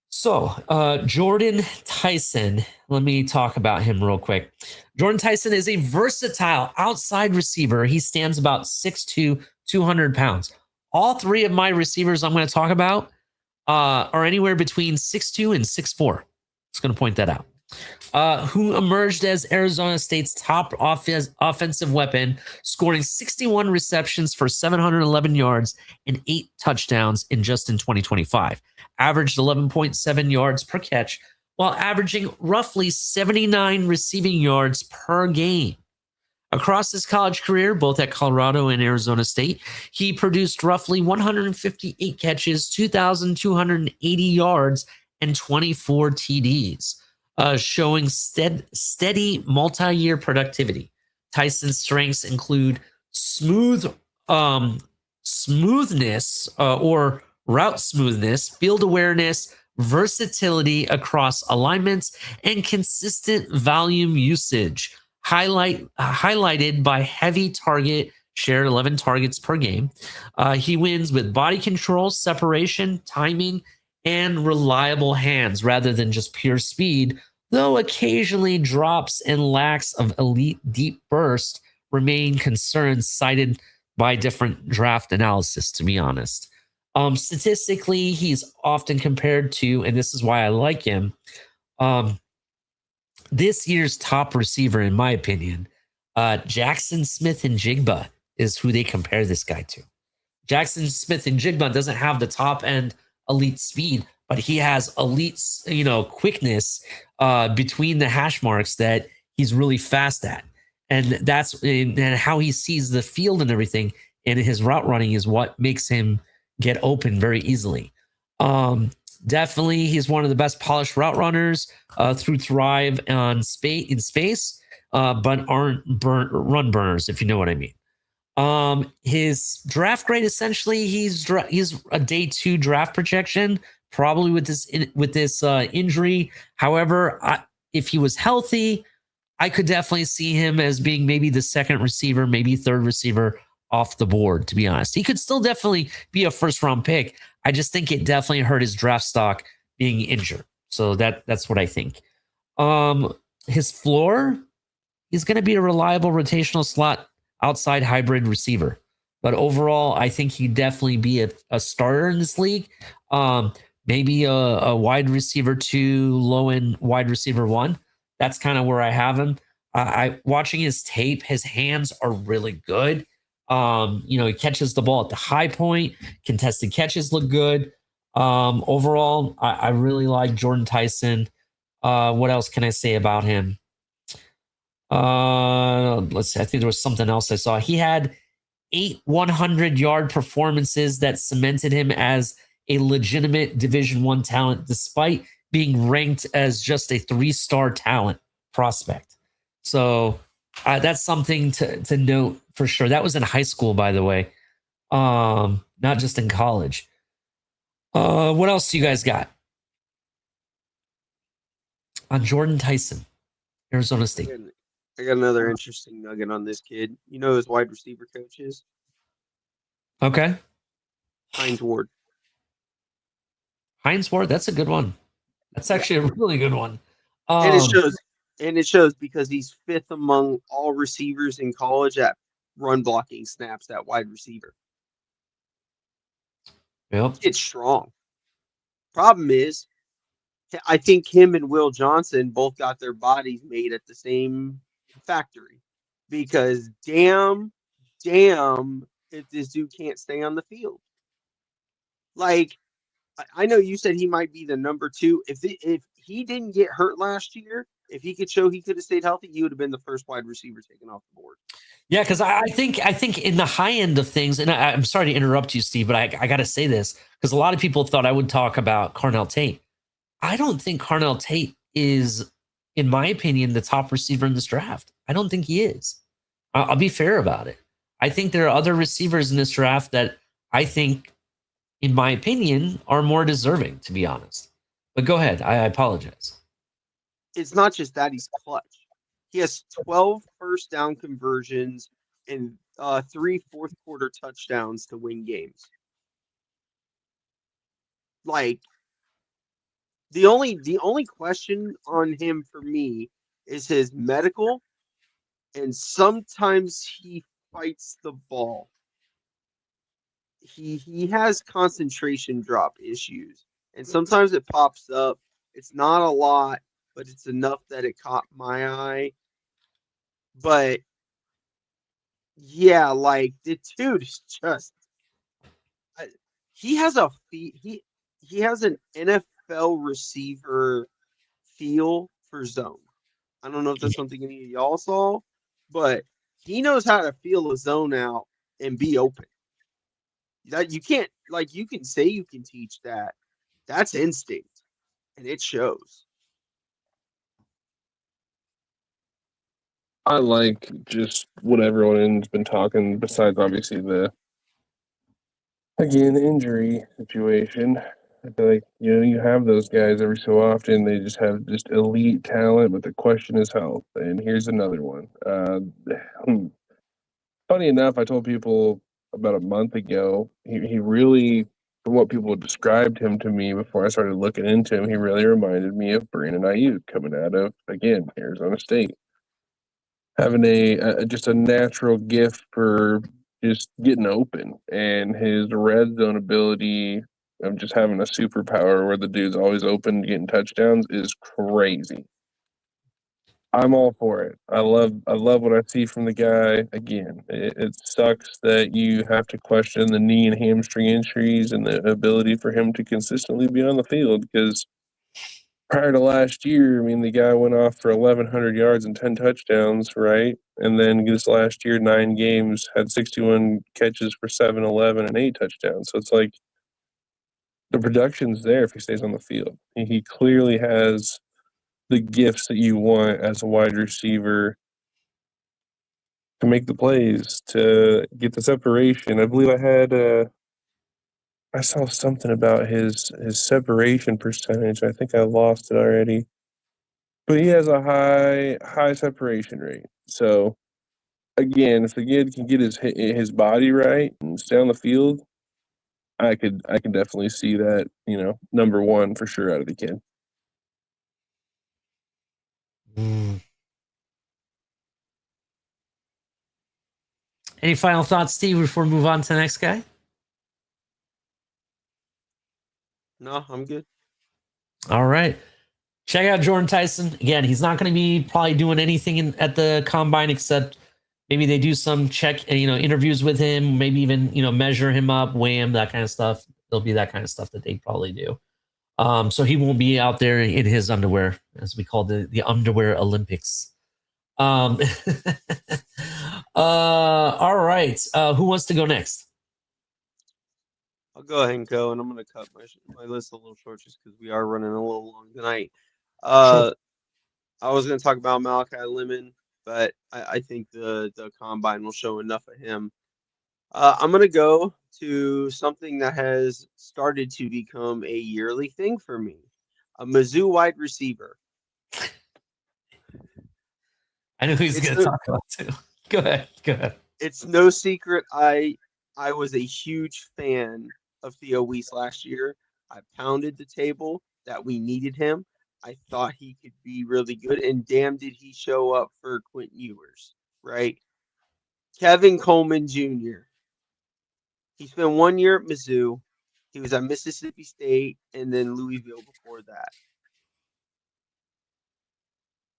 So, Jordan Tyson, let me talk about him real quick. Jordan Tyson is a versatile outside receiver. He stands about 6'2", 200 pounds. All 3 of my receivers I'm going to talk about are anywhere between 6'2" and 6'4". Just going to point that out. Who emerged as Arizona State's top offensive weapon, scoring 61 receptions for 711 yards and 8 touchdowns in 2025. Averaged 11.7 yards per catch, while averaging roughly 79 receiving yards per game. Across his college career, both at Colorado and Arizona State, he produced roughly 158 catches, 2,280 yards, and 24 TDs. Showing steady multi-year productivity. Tyson's strengths include smoothness or route smoothness, field awareness, versatility across alignments, and consistent volume usage, highlighted by heavy target share, 11 targets per game. He wins with body control, separation, timing, and reliable hands rather than just pure speed, though occasionally drops and lacks of elite deep burst remain concerns cited by different draft analysis, to be honest. Statistically, he's often compared to, and this is why I like him, this year's top receiver, in my opinion, Jackson Smith and Jigba is who they compare this guy to. Jackson Smith and Jigba doesn't have the top end elite speed, but he has elite, quickness between the hash marks that he's really fast at. And that's and how he sees the field and everything. And his route running is what makes him get open very easily. Definitely, he's one of the best polished route runners through thrive in space, but aren't run burners, if you know what I mean. His draft grade, essentially, he's a day 2 draft projection, probably with this injury. However, if he was healthy, I could definitely see him as being maybe the 2nd receiver, maybe 3rd receiver off the board, to be honest. He could still definitely be a 1st-round pick. I just think it definitely hurt his draft stock being injured. So that's what I think. His floor, he's going to be a reliable rotational slot outside hybrid receiver. But overall, I think he'd definitely be a starter in this league. Maybe a wide receiver 2, low end wide receiver 1. That's kind of where I have him. Watching his tape, his hands are really good. He catches the ball at the high point. Contested catches look good. Overall, I really like Jordan Tyson. What else can I say about him? Let's see. I think there was something else I saw. He had 8 100-yard performances that cemented him as a legitimate Division I talent, despite being ranked as just a 3-star talent prospect. So that's something to note for sure. That was in high school, by the way, not just in college. What else do you guys got on Jordan Tyson, Arizona State? I got another interesting nugget on this kid. You know who his wide receiver coach is? Okay. Hines Ward. Hines Ward, that's a good one. That's actually a really good one. And it shows because he's 5th among all receivers in college at run blocking snaps at wide receiver. Yep. It's strong. Problem is, I think him and Will Johnson both got their bodies made at the same factory, because damn if this dude can't stay on the field. Like, I know you said he might be the number 2. If he didn't get hurt last year, if he could show he could have stayed healthy, he would have been the first wide receiver taken off the board. Yeah, because I think in the high end of things, and I'm sorry to interrupt you, Steve, but I got to say this because a lot of people thought I would talk about Carnell Tate. I don't think Carnell Tate is, in my opinion, the top receiver in this draft. I don't think he is. I'll be fair about it. I think there are other receivers in this draft that I think, in my opinion, are more deserving, to be honest. But go ahead. I apologize. It's not just that he's clutch. He has 12 first down conversions and 3 fourth quarter touchdowns to win games. Like the only question on him for me is his medical, and sometimes he fights the ball. He has concentration drop issues, and sometimes it pops up. It's not a lot, but it's enough that it caught my eye. But yeah, like the dude is just he has a he has an NFL receiver feel for zone. I don't know if that's something any of y'all saw, but he knows how to feel a zone out and be open. That you can't you can say you can teach that. That's instinct, and it shows. I like just what everyone's been talking, besides obviously the injury situation. I feel like you have those guys every so often. They just have just elite talent, but the question is health. And here's another one. Funny enough, I told people about a month ago. He really, from what people described him to me before I started looking into him, he really reminded me of Brandon Ayuk coming out of Arizona State, having just a natural gift for just getting open, and his red zone ability of just having a superpower where the dude's always open getting touchdowns is crazy. I'm all for it. I love what I see from the guy. Again, it sucks that you have to question the knee and hamstring injuries and the ability for him to consistently be on the field, because prior to last year, I mean, the guy went off for 1,100 yards and 10 touchdowns, right? And then this last year, 9 games, had 61 catches for 711 and 8 touchdowns. So it's like the production's there if he stays on the field. He clearly has the gifts that you want as a wide receiver to make the plays, to get the separation. I believe I saw something about his separation percentage. I think I lost it already. But he has a high separation rate. So again, if the kid can get his body right and stay on the field, I can definitely see that, number one for sure out of the kid. Mm. Any final thoughts, Steve, before we move on to the next guy? No, I'm good. All right. Check out Jordan Tyson. Again, he's not going to be probably doing anything at the combine except maybe they do some interviews with him, maybe even, measure him up, weigh him, that kind of stuff. There'll be that kind of stuff that they probably do. So he won't be out there in his underwear, as we call the underwear Olympics. All right. Who wants to go next? I'll go ahead and go, and I'm going to cut my list a little short just because we are running a little long tonight. Sure. I was going to talk about Malachi Lemon, but I think the combine will show enough of him. I'm going to go to something that has started to become a yearly thing for me, a Mizzou wide receiver. I know who he's going to talk about too. Go ahead. It's no secret I was a huge fan of Theo Weiss last year. I pounded the table that we needed him. I thought he could be really good, and damn did he show up for Quentin Ewers, right? Kevin Coleman Jr. He spent 1 year at Mizzou. He was at Mississippi State and then Louisville before that.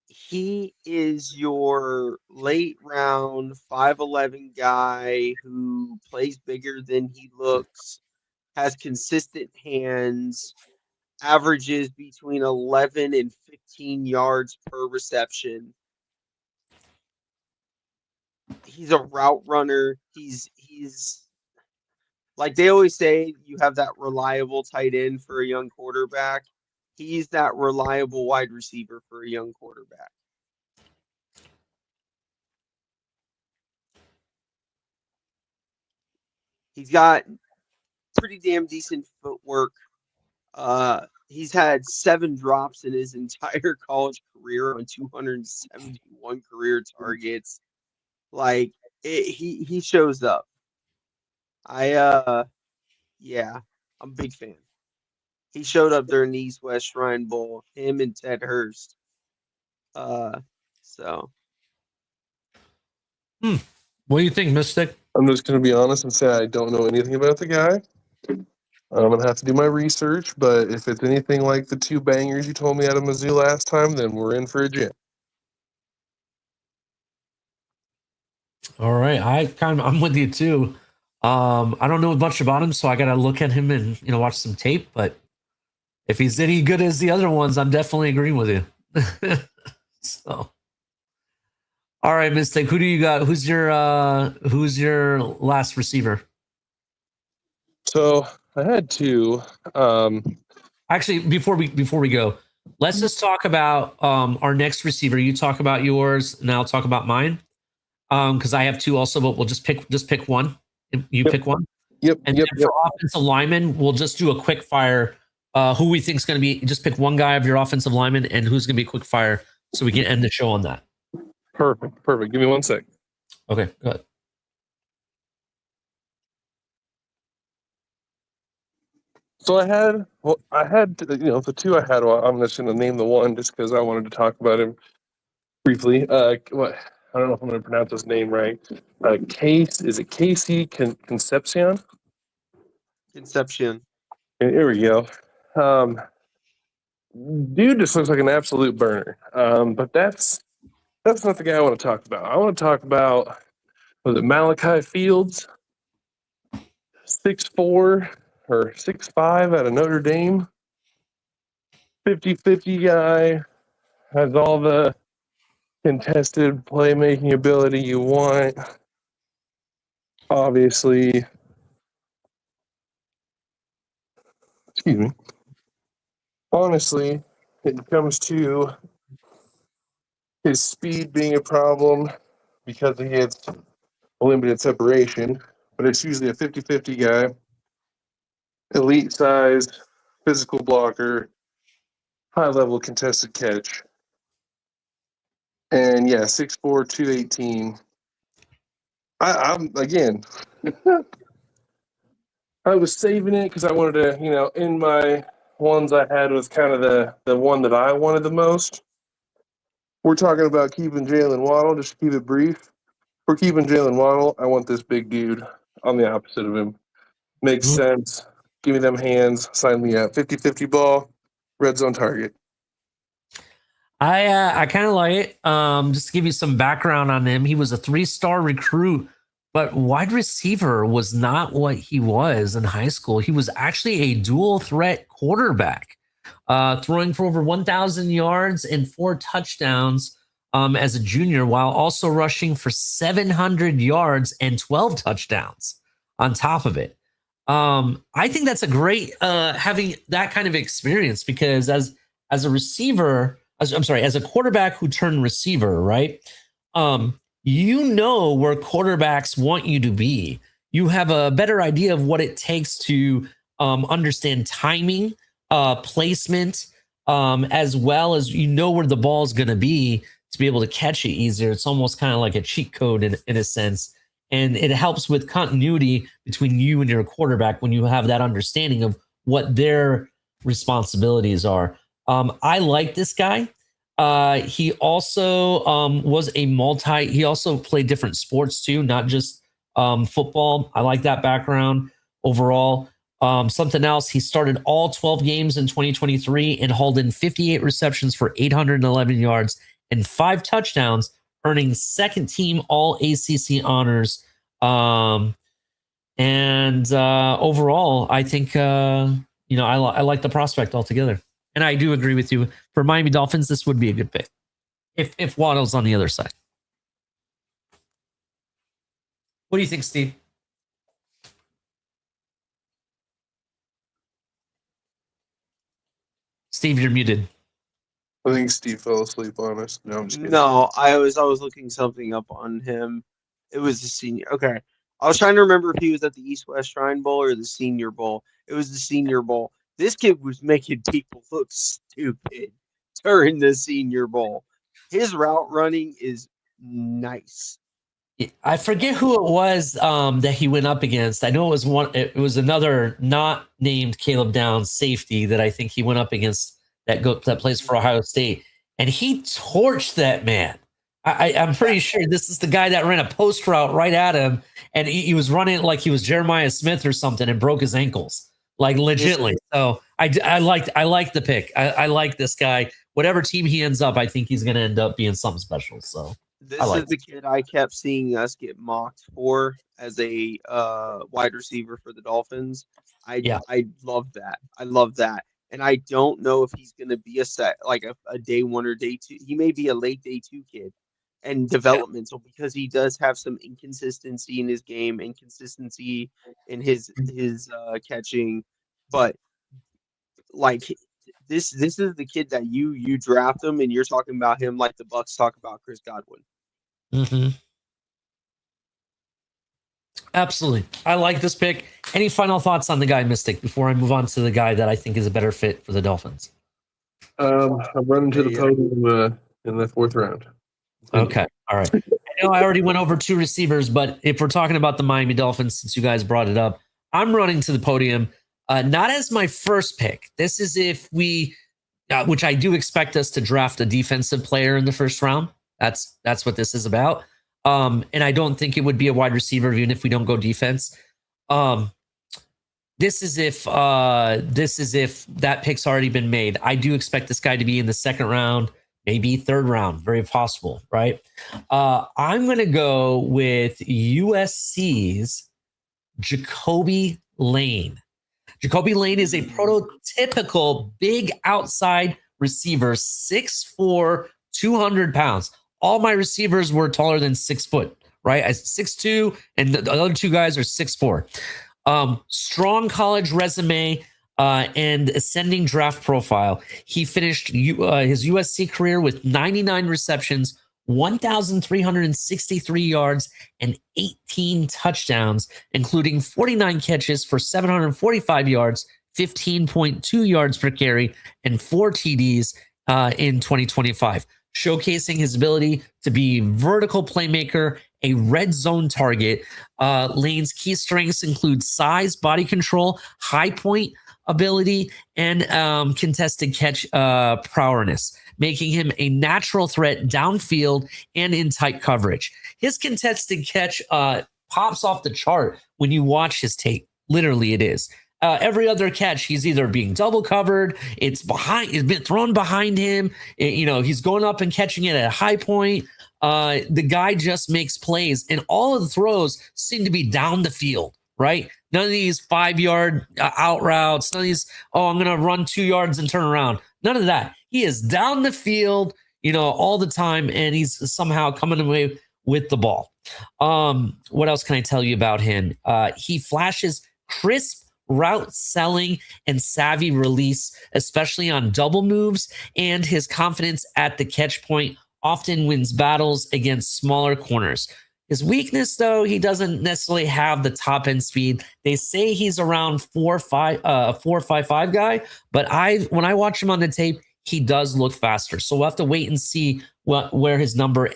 He is your late round 5'11" guy who plays bigger than he looks, has consistent hands, averages between 11 and 15 yards per reception. He's a route runner. He's like they always say, you have that reliable tight end for a young quarterback. He's that reliable wide receiver for a young quarterback. He's got pretty damn decent footwork. He's had 7 drops in his entire college career on 271 career targets. Like he shows up. Yeah, I'm a big fan. He showed up during the East West Shrine Bowl. Him and Ted Hurst. So What do you think, Mystic? I'm just going to be honest and say I don't know anything about the guy. I'm going to have to do my research, but if it's anything like the 2 bangers you told me out of Mizzou last time, then we're in for a jam. All right, I'm with you too. I don't know much about him, so I got to look at him and watch some tape. But if he's any good as the other ones, I'm definitely agreeing with you. So, all right, Mystic, who do you got? Who's your last receiver? So I had 2. Actually, before we go, let's just talk about our next receiver. You talk about yours, and I'll talk about mine. Because I have 2 also, but we'll just pick one. You pick one. Yep. And then for offensive lineman, we'll just do a quick fire. Who we think is going to be, just pick one guy of your offensive lineman and who's going to be a quick fire, so we can end the show on that. Perfect. Give me 1 sec. Okay, go ahead. So I had the 2 I had. Well, I'm just going to name the one just because I wanted to talk about him briefly. What? I don't know if I'm going to pronounce his name right. Is it Casey Concepcion? Conception. Here we go. Dude just looks like an absolute burner. But that's not the guy I want to talk about. I want to talk about, was it Malachi Fields? 6'4" or 6'5" out of Notre Dame. 50-50 guy. Has all the contested playmaking ability you want. Obviously, excuse me. Honestly, it comes to his speed being a problem because he has limited separation, but it's usually a 50-50 guy. Elite size, physical blocker, high level contested catch. And yeah, 6'4", 218. I'm again, I was saving it because I wanted to, in my ones I had was kind of the one that I wanted the most. We're talking about keeping Jalen Waddle, just to keep it brief. We're keeping Jalen Waddle. I want this big dude on the opposite of him. Makes sense. Give me them hands. Sign me up. 50-50 ball. Red zone target. I kind of like it. Just to give you some background on him, he was a 3-star recruit, but wide receiver was not what he was in high school. He was actually a dual threat quarterback, throwing for over 1,000 yards and 4 touchdowns as a junior, while also rushing for 700 yards and 12 touchdowns on top of it. I think that's a great having that kind of experience, because as a receiver, as a quarterback who turned receiver, right? Where quarterbacks want you to be. You have a better idea of what it takes to understand timing, placement, as well as where the ball is going to be to be able to catch it easier. It's almost kind of like a cheat code in a sense. And it helps with continuity between you and your quarterback when you have that understanding of what their responsibilities are. I like this guy. He also he also played different sports too, not just football. I like that background overall. Something else, he started all 12 games in 2023 and hauled in 58 receptions for 811 yards and 5 touchdowns, earning second team all ACC honors. Overall, I think, I like the prospect altogether. And I do agree with you. For Miami Dolphins, this would be a good pick if Waddle's on the other side. What do you think, Steve? Steve, you're muted. I think Steve fell asleep on us. No, I'm just kidding. No, I was looking something up on him. It was the senior. Okay. I was trying to remember if he was at the East West Shrine Bowl or the Senior Bowl. It was the Senior Bowl. This kid was making people look stupid during the Senior Bowl. His route running is nice. I forget who it was that he went up against. I know it was one. It was another not named Caleb Downs safety that I think he went up against that plays for Ohio State, and he torched that man. I'm pretty sure this is the guy that ran a post route right at him, and he was running like he was Jeremiah Smith or something, and broke his ankles, like legitly. So I like the pick. I like this guy. Whatever team he ends up, I think he's going to end up being something special. So. This is the kid I kept seeing us get mocked for as a wide receiver for the Dolphins. I love that. I love that. And I don't know if he's going to be a day one or day two. He may be a late day two kid and developmental because he does have some inconsistency in his game, inconsistency in his catching. But like this is the kid that you draft him and you're talking about him like the Bucks talk about Chris Godwin. Mm-hmm. Absolutely. I like this pick. Any final thoughts on the guy, Mystic, before I move on to the guy that I think is a better fit for the Dolphins? I'm running to the podium in the 4th round. Okay. All right. I know I already went over 2 receivers, but if we're talking about the Miami Dolphins, since you guys brought it up, I'm running to the podium, not as my first pick. This is if we, which I do expect us to draft a defensive player in the 1st round. That's what this is about. And I don't think it would be a wide receiver even if we don't go defense. This is if that pick's already been made. I do expect this guy to be in the 2nd round, maybe 3rd round, very possible, right? I'm going to go with USC's Jacoby Lane. Jacoby Lane is a prototypical big outside receiver, 6'4", 200 pounds. All my receivers were taller than 6 foot, right? I 6'2", and the other 2 guys are 6'4". Strong college resume and ascending draft profile. He finished his USC career with 99 receptions, 1,363 yards, and 18 touchdowns, including 49 catches for 745 yards, 15.2 yards per carry, and 4 TDs in 2025. Showcasing his ability to be vertical playmaker, a red zone target. Lane's key strengths include size, body control, high point ability, and contested catch prowess, making him a natural threat downfield and in tight coverage. His contested catch pops off the chart when you watch his tape. Literally, it is. Every other catch, he's either being double covered, it's been thrown behind him. He's going up and catching it at a high point. The guy just makes plays, and all of the throws seem to be down the field, right? None of these 5-yard out routes, none of these, I'm going to run 2 yards and turn around. None of that. He is down the field, all the time, and he's somehow coming away with the ball. What else can I tell you about him? He flashes crisp route selling and savvy release, especially on double moves, and his confidence at the catch point often wins battles against smaller corners. His weakness, though, he doesn't necessarily have the top end speed. They say he's around 4.55 guy, but when I watch him on the tape, he does look faster. So we'll have to wait and see where his number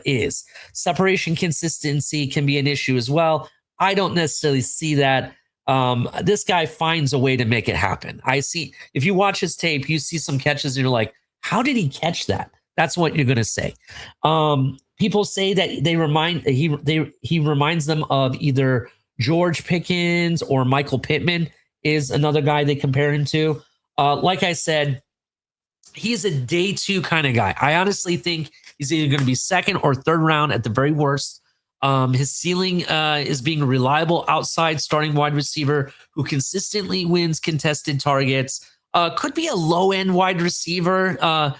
is. Separation consistency can be an issue as well. I don't necessarily see that. This guy finds a way to make it happen. If you watch his tape, you see some catches and you're like, how did he catch that? That's what you're going to say. People say that he reminds them of either George Pickens or Michael Pittman is another guy they compare him to. Like I said, he's a day 2 kind of guy. I honestly think he's either going to be 2nd or 3rd round at the very worst. His ceiling is being a reliable outside starting wide receiver who consistently wins contested targets. Could be a low-end wide receiver, a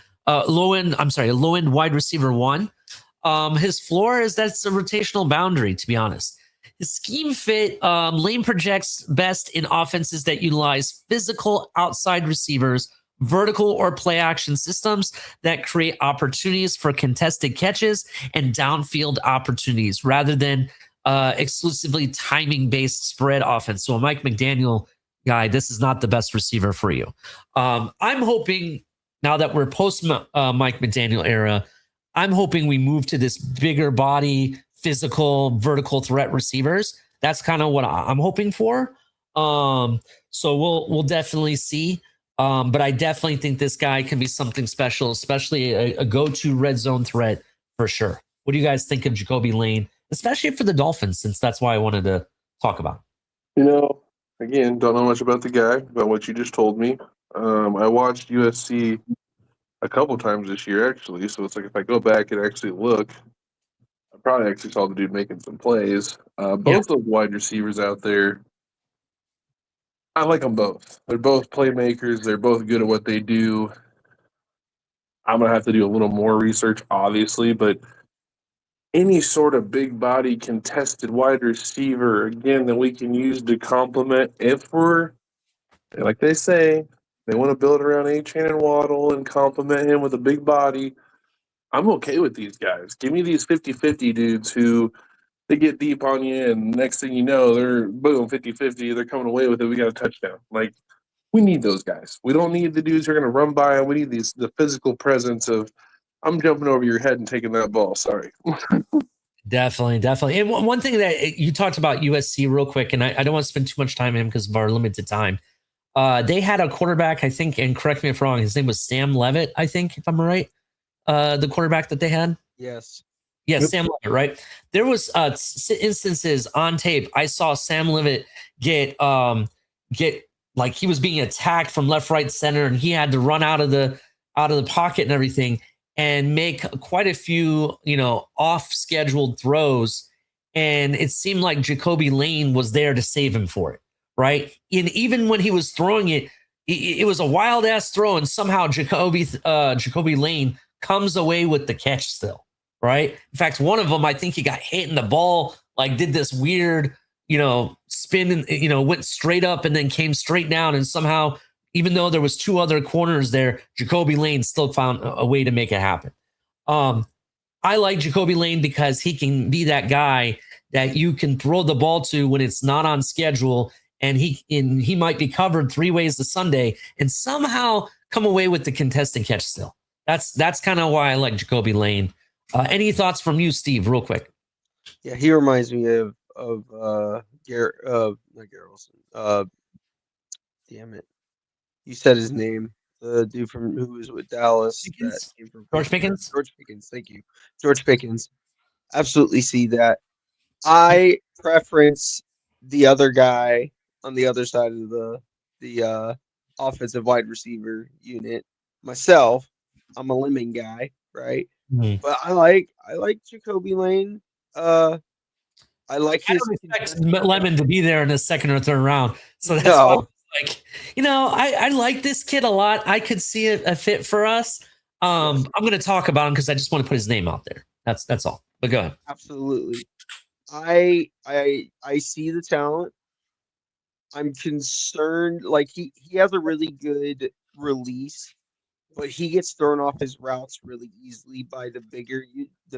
low-end wide receiver 1. His floor is that's a rotational boundary, to be honest. His scheme fit, Lane projects best in offenses that utilize physical outside receivers, vertical or play action systems that create opportunities for contested catches and downfield opportunities rather than exclusively timing based spread offense. So a Mike McDaniel guy, this is not the best receiver for you. I'm hoping now that we're post Mike McDaniel era, I'm hoping we move to this bigger body, physical, vertical threat receivers. That's kind of what I'm hoping for. So we'll definitely see. But I definitely think this guy can be something special, especially a go-to red zone threat for sure. What do you guys think of Jacoby Lane, especially for the Dolphins, since that's why I wanted to talk about him? You know, again, don't know much about the guy, about what you just told me. I watched USC a couple times this year, actually. So it's like if I go back and actually look, I probably actually saw the dude making some plays. Both those wide receivers out there, I like them both. They're both playmakers. They're both good at what they do. I'm going to have to do a little more research, obviously, but any sort of big body contested wide receiver, again, that we can use to complement if we're, like they say, they want to build around A-Chain and Waddle and complement him with a big body. I'm okay with these guys. Give me these 50-50 dudes who they get deep on you, and next thing you know, they're boom, 50-50. They're coming away with it. We got a touchdown. Like, we need those guys. We don't need the dudes who are going to run by, and we need the physical presence of, I'm jumping over your head and taking that ball. Sorry. Definitely. And one thing that you talked about USC real quick, and I don't want to spend too much time on him because of our limited time. They had a quarterback, I think, and correct me if I'm wrong, his name was Sam Levitt, I think, if I'm right. The quarterback that they had? Yes. Yeah, Sam Levitt, right? There was instances on tape. I saw Sam Levitt get like he was being attacked from left, right, center, and he had to run out of the pocket and everything and make quite a few, off-scheduled throws. And it seemed like Jacoby Lane was there to save him for it, right? And even when he was throwing it, it was a wild-ass throw, and somehow Jacoby Lane comes away with the catch still, right? In fact, one of them, I think he got hit and the ball like did this weird, spin and, went straight up and then came straight down. And somehow, even though there was two other corners there, Jacoby Lane still found a way to make it happen. I like Jacoby Lane because he can be that guy that you can throw the ball to when it's not on schedule, and he might be covered three ways to Sunday and somehow come away with the contested catch still. That's kind of why I like Jacoby Lane. Any thoughts from you, Steve, real quick? Yeah, he reminds me of Garrett, not Garrett Wilson. Damn it, you said his name. The dude who was with Dallas. That came from George Pickens. George Pickens. Thank you, George Pickens. Absolutely see that. I preference the other guy on the other side of the offensive wide receiver unit. Myself, I'm a Lemon guy, right? Mm-hmm. But I like Jacoby Lane. I like his. I don't expect Lemon to be there in the second or third round, so that's why like, I like this kid a lot. I could see a fit for us. I'm going to talk about him because I just want to put his name out there. That's all. But go ahead. Absolutely. I see the talent. I'm concerned. Like he has a really good release, but he gets thrown off his routes really easily by the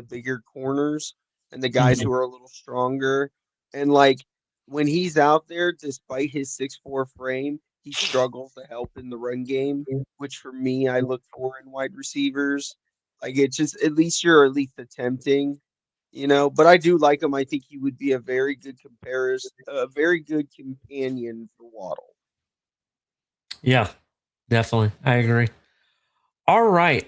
bigger corners and the guys who are a little stronger. And like when he's out there, despite his 6'4" frame, he struggles to help in the run game, which for me I look for in wide receivers. Like it's just at least you're attempting. But I do like him. I think he would be a very good a very good companion for Waddle. Yeah, definitely. I agree. All right.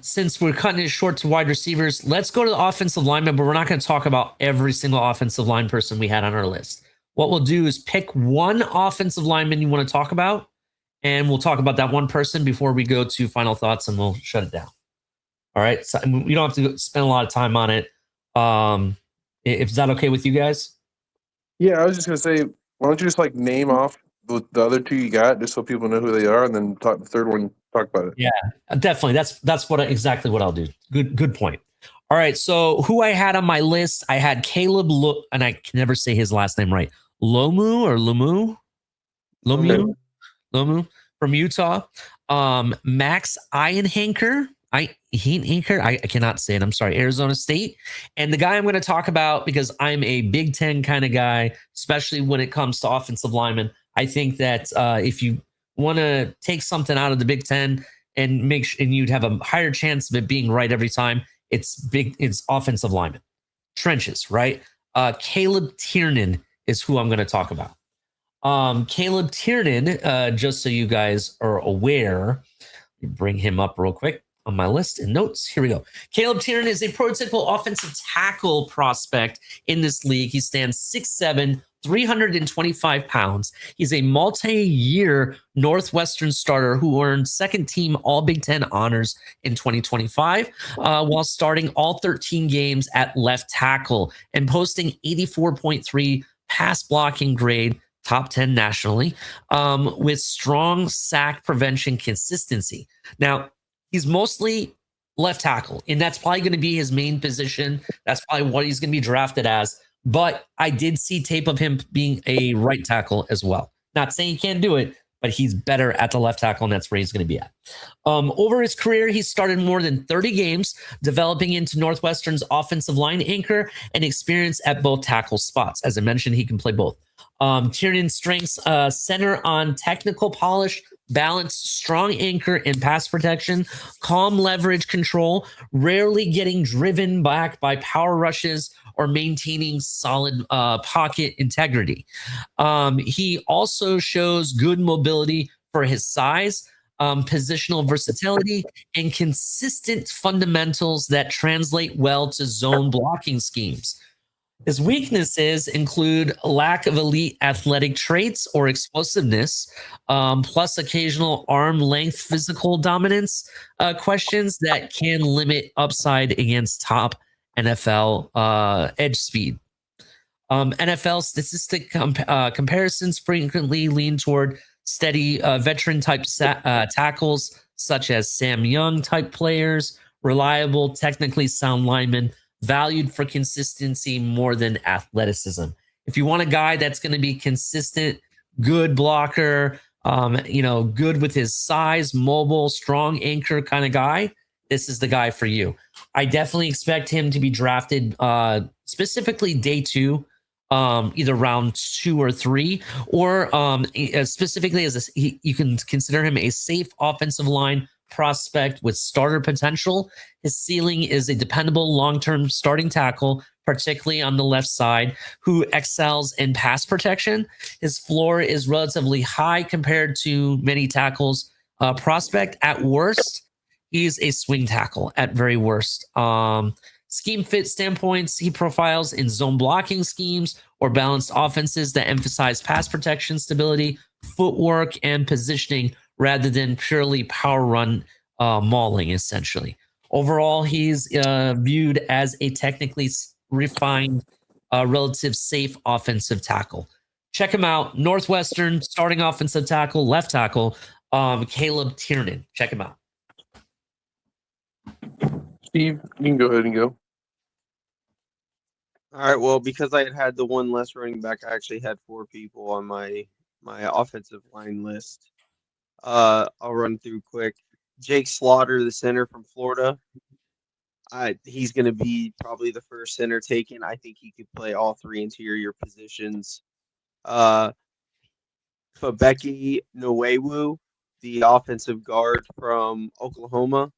Since we're cutting it short to wide receivers, let's go to the offensive lineman, but we're not going to talk about every single offensive line person we had on our list. What we'll do is pick one offensive lineman you want to talk about, and we'll talk about that one person before we go to final thoughts, and we'll shut it down. All right. So we don't have to spend a lot of time on it. If is that okay with you guys? Yeah, I was just gonna say, why don't you just name off the other two you got, just so people know who they are, and then talk the third one. Talk about it. Yeah, definitely. That's exactly what I'll do. Good point. All right. So who I had on my list, I had Caleb and I can never say his last name right. Lomu from Utah. Max Ironhanker Heat Anchor. I cannot say it. I'm sorry. Arizona State. And the guy I'm going to talk about, because I'm a Big Ten kind of guy, especially when it comes to offensive linemen. I think that if you want to take something out of the Big Ten and and you'd have a higher chance of it being right every time, it's offensive linemen. Trenches, right? Caleb Tiernan is who I'm going to talk about. Caleb Tiernan, just so you guys are aware, let me bring him up real quick on my list and notes. Here we go. Caleb Tiernan is a prototypical offensive tackle prospect in this league. He stands 6'7", 325 pounds. He's a multi-year Northwestern starter who earned second-team All-Big Ten honors in 2025 while starting all 13 games at left tackle and posting 84.3 pass blocking grade, top 10 nationally, with strong sack prevention consistency. Now, he's mostly left tackle, and that's probably going to be his main position. That's probably what he's going to be drafted as. But I did see tape of him being a right tackle as well. Not saying he can't do it, but he's better at the left tackle, and that's where he's going to be at. Over his career, he started more than 30 games, developing into Northwestern's offensive line anchor and experience at both tackle spots. As I mentioned, he can play both. Tiernan's strengths center on technical polish, balance, strong anchor and pass protection, calm leverage control, rarely getting driven back by power rushes or maintaining solid pocket integrity. He also shows good mobility for his size, positional versatility, and consistent fundamentals that translate well to zone blocking schemes. His weaknesses include lack of elite athletic traits or explosiveness, plus occasional arm length physical dominance questions that can limit upside against top NFL edge speed. NFL statistic comparisons frequently lean toward steady veteran type tackles, such as Sam Young type players, reliable, technically sound linemen, valued for consistency more than athleticism. If you want a guy that's going to be consistent, good blocker, good with his size, mobile, strong anchor kind of guy, this is the guy for you. I definitely expect him to be drafted specifically day 2, either round 2 or 3, or specifically you can consider him a safe offensive line prospect with starter potential. His ceiling is a dependable long-term starting tackle, particularly on the left side, who excels in pass protection. His floor is relatively high compared to many tackles. Prospect at worst, he's a swing tackle at very worst. Scheme fit standpoints, he profiles in zone blocking schemes or balanced offenses that emphasize pass protection, stability, footwork, and positioning rather than purely power run mauling, essentially. Overall, he's viewed as a technically refined, relative safe offensive tackle. Check him out. Northwestern starting offensive tackle, left tackle, Caleb Tiernan. Check him out. Steve, you can go ahead and go. All right. Well, because I had the one less running back, I actually had 4 people on my offensive line list. I'll run through quick. Jake Slaughter, the center from Florida. He's going to be probably the first center taken. I think he could play all 3 interior positions. Fabeki Nwewu, the offensive guard from Oklahoma.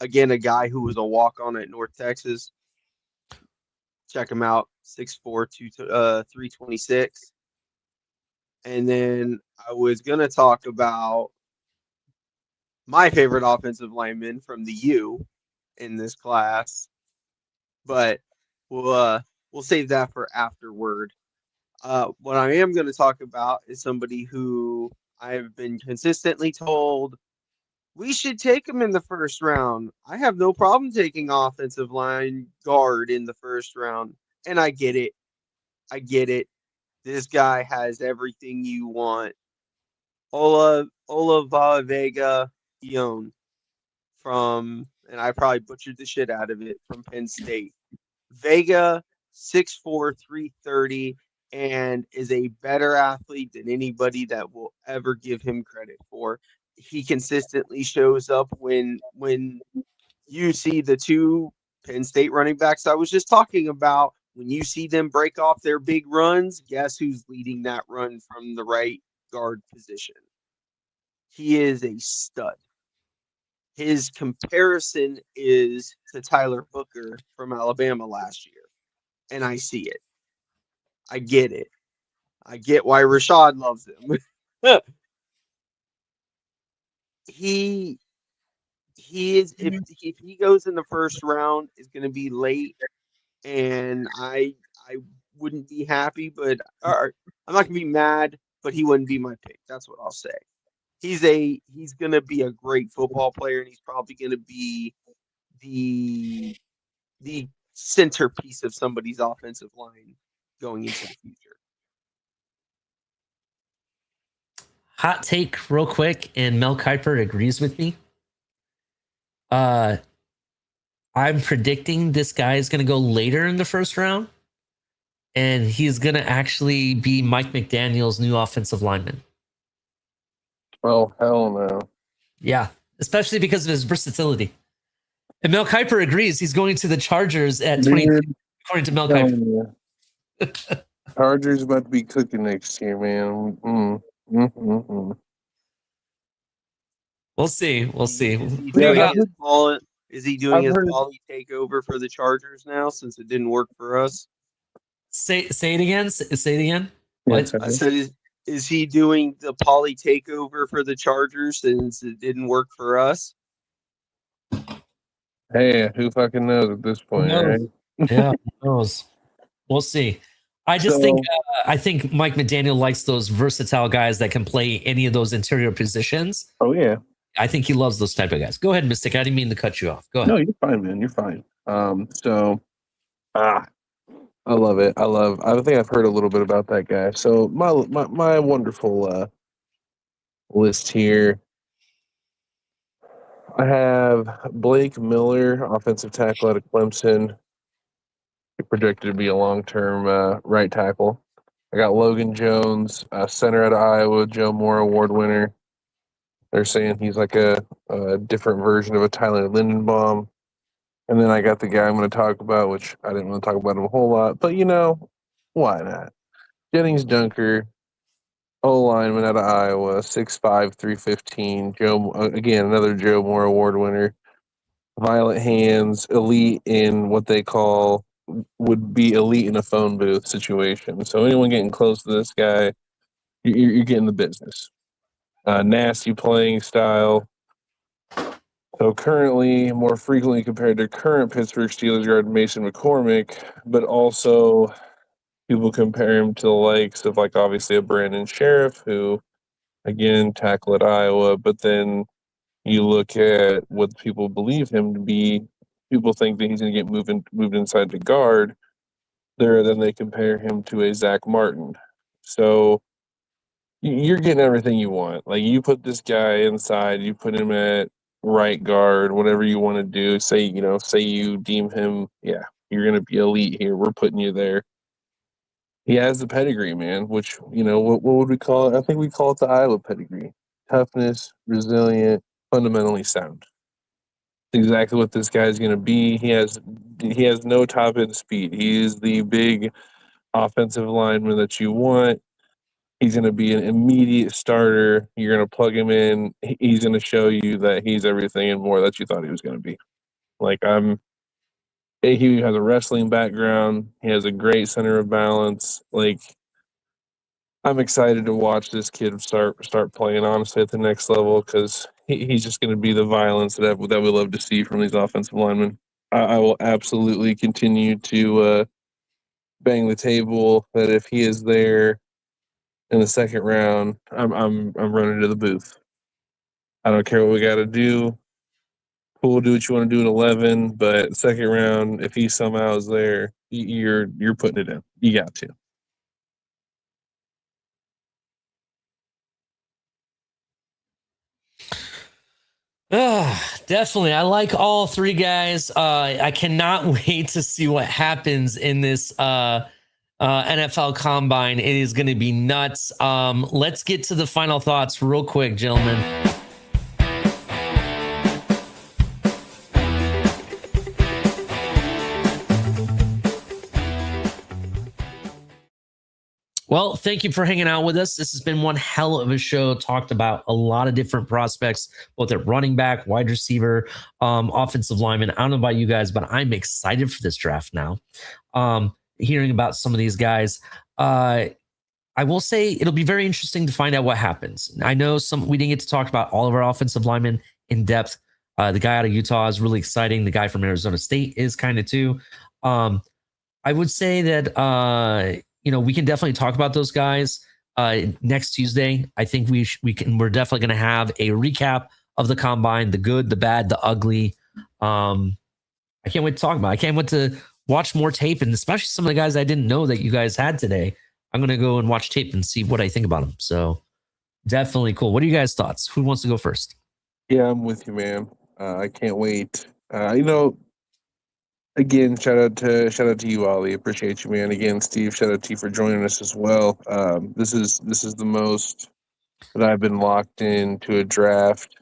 Again, a guy who was a walk-on at North Texas. Check him out, 6'4", 326. And then I was going to talk about my favorite offensive lineman from the U in this class, but we'll save that for afterward. What I am going to talk about is somebody who I've been consistently told we should take him in the first round. I have no problem taking offensive line guard in the first round, and I get it. This guy has everything you want. Ola Vega Ion from, and I probably butchered the shit out of it, from Penn State. Vega, 6'4", 330, and is a better athlete than anybody that will ever give him credit for. He consistently shows up when You see the two Penn State running backs I was just talking about. When you see them break off their big runs, guess who's leading that run from the right guard position? He is a stud. His comparison is to Tyler Booker from Alabama last year. And I see it. I get it. I get why Rashad loves him. he is if he goes in the first round, is going to be late, and I wouldn't be happy, but I'm not going to be mad, but he wouldn't be my pick. That's what I'll say. He's going to be a great football player, and he's probably going to be the centerpiece of somebody's offensive line going into the future. Hot take real quick, and Mel Kiper agrees with me. I'm predicting this guy is going to go later in the first round, and he's going to actually be Mike McDaniel's new offensive lineman. Oh, hell no. Yeah, especially because of his versatility. And Mel Kiper agrees. He's going to the Chargers at 20, according to Mel Kiper. Chargers about to be cooking next year, man. We'll see. We'll see. Is he doing his Paulie takeover for the Chargers now since it didn't work for us? Say it again. Say it again. What? I said, is he doing the Paulie takeover for the Chargers since it didn't work for us? Hey, who fucking knows at this point, right? Yeah, who knows? We'll see. I think Mike McDaniel likes those versatile guys that can play any of those interior positions. Oh yeah. I think he loves those type of guys. Go ahead, Mystic. I didn't mean to cut you off. Go ahead. No, you're fine, man. You're fine. I love it. I think I've heard a little bit about that guy. So my wonderful list here. I have Blake Miller, offensive tackle out of Clemson, projected to be a long-term right tackle. I got Logan Jones, center out of Iowa, Joe Moore Award winner. They're saying he's like a different version of a Tyler Lindenbaum. And then I got the guy I'm going to talk about, which I didn't want to talk about him a whole lot, but why not? Jennings Dunker, O-lineman out of Iowa, 6'5", 315. Again, another Joe Moore Award winner. Violent hands, elite in what they call would be elite in a phone booth situation. So anyone getting close to this guy, you're getting the business. Nasty playing style. So currently, more frequently compared to current Pittsburgh Steelers guard Mason McCormick, but also people compare him to the likes of, like, obviously a Brandon Sheriff, who, again, tackle at Iowa, but then you look at what people believe him to be, people think that he's going to get moved inside the guard. Then they compare him to a Zach Martin. So you're getting everything you want. Like, you put this guy inside, you put him at right guard, whatever you want to do. Say you deem him, yeah, you're going to be elite here. We're putting you there. He has the pedigree, man, which, what would we call it? I think we call it the Iowa pedigree. Toughness, resilient, fundamentally sound. Exactly what this guy's going to be. He has no top end speed. He is the big offensive lineman that you want. He's going to be an immediate starter. You're going to plug him in. He's going to show you that he's everything and more that you thought he was going to be. He has a wrestling background. He has a great center of balance. I'm excited to watch this kid start playing, honestly, at the next level, because he's just going to be the violence that we love to see from these offensive linemen. I will absolutely continue to bang the table that if he is there in the second round, I'm running to the booth. I don't care what we got to do. Cool, do what you want to do at 11, but second round, if he somehow is there, you're putting it in. You got to. Definitely. I like all three guys. I cannot wait to see what happens in this NFL Combine. It is going to be nuts. Let's get to the final thoughts real quick, gentlemen. Well, thank you for hanging out with us. This has been one hell of a show. Talked about a lot of different prospects, both at running back, wide receiver, offensive lineman. I don't know about you guys, but I'm excited for this draft now. Hearing about some of these guys. I will say it'll be very interesting to find out what happens. I know we didn't get to talk about all of our offensive linemen in depth. The guy out of Utah is really exciting. The guy from Arizona State is kind of too. I would say that we can definitely talk about those guys next Tuesday. I think we're definitely going to have a recap of the combine, the good, the bad, the ugly. I can't wait to talk about it. I can't wait to watch more tape, and especially some of the guys I didn't know that you guys had today. I'm going to go and watch tape and see what I think about them. So definitely cool. What are you guys' thoughts? Who wants to go first? Yeah, I'm with you, man. I can't wait. Again, shout out to you, Ollie. Appreciate you, man. Again, Steve, shout out to you for joining us as well. This is the most that I've been locked into a draft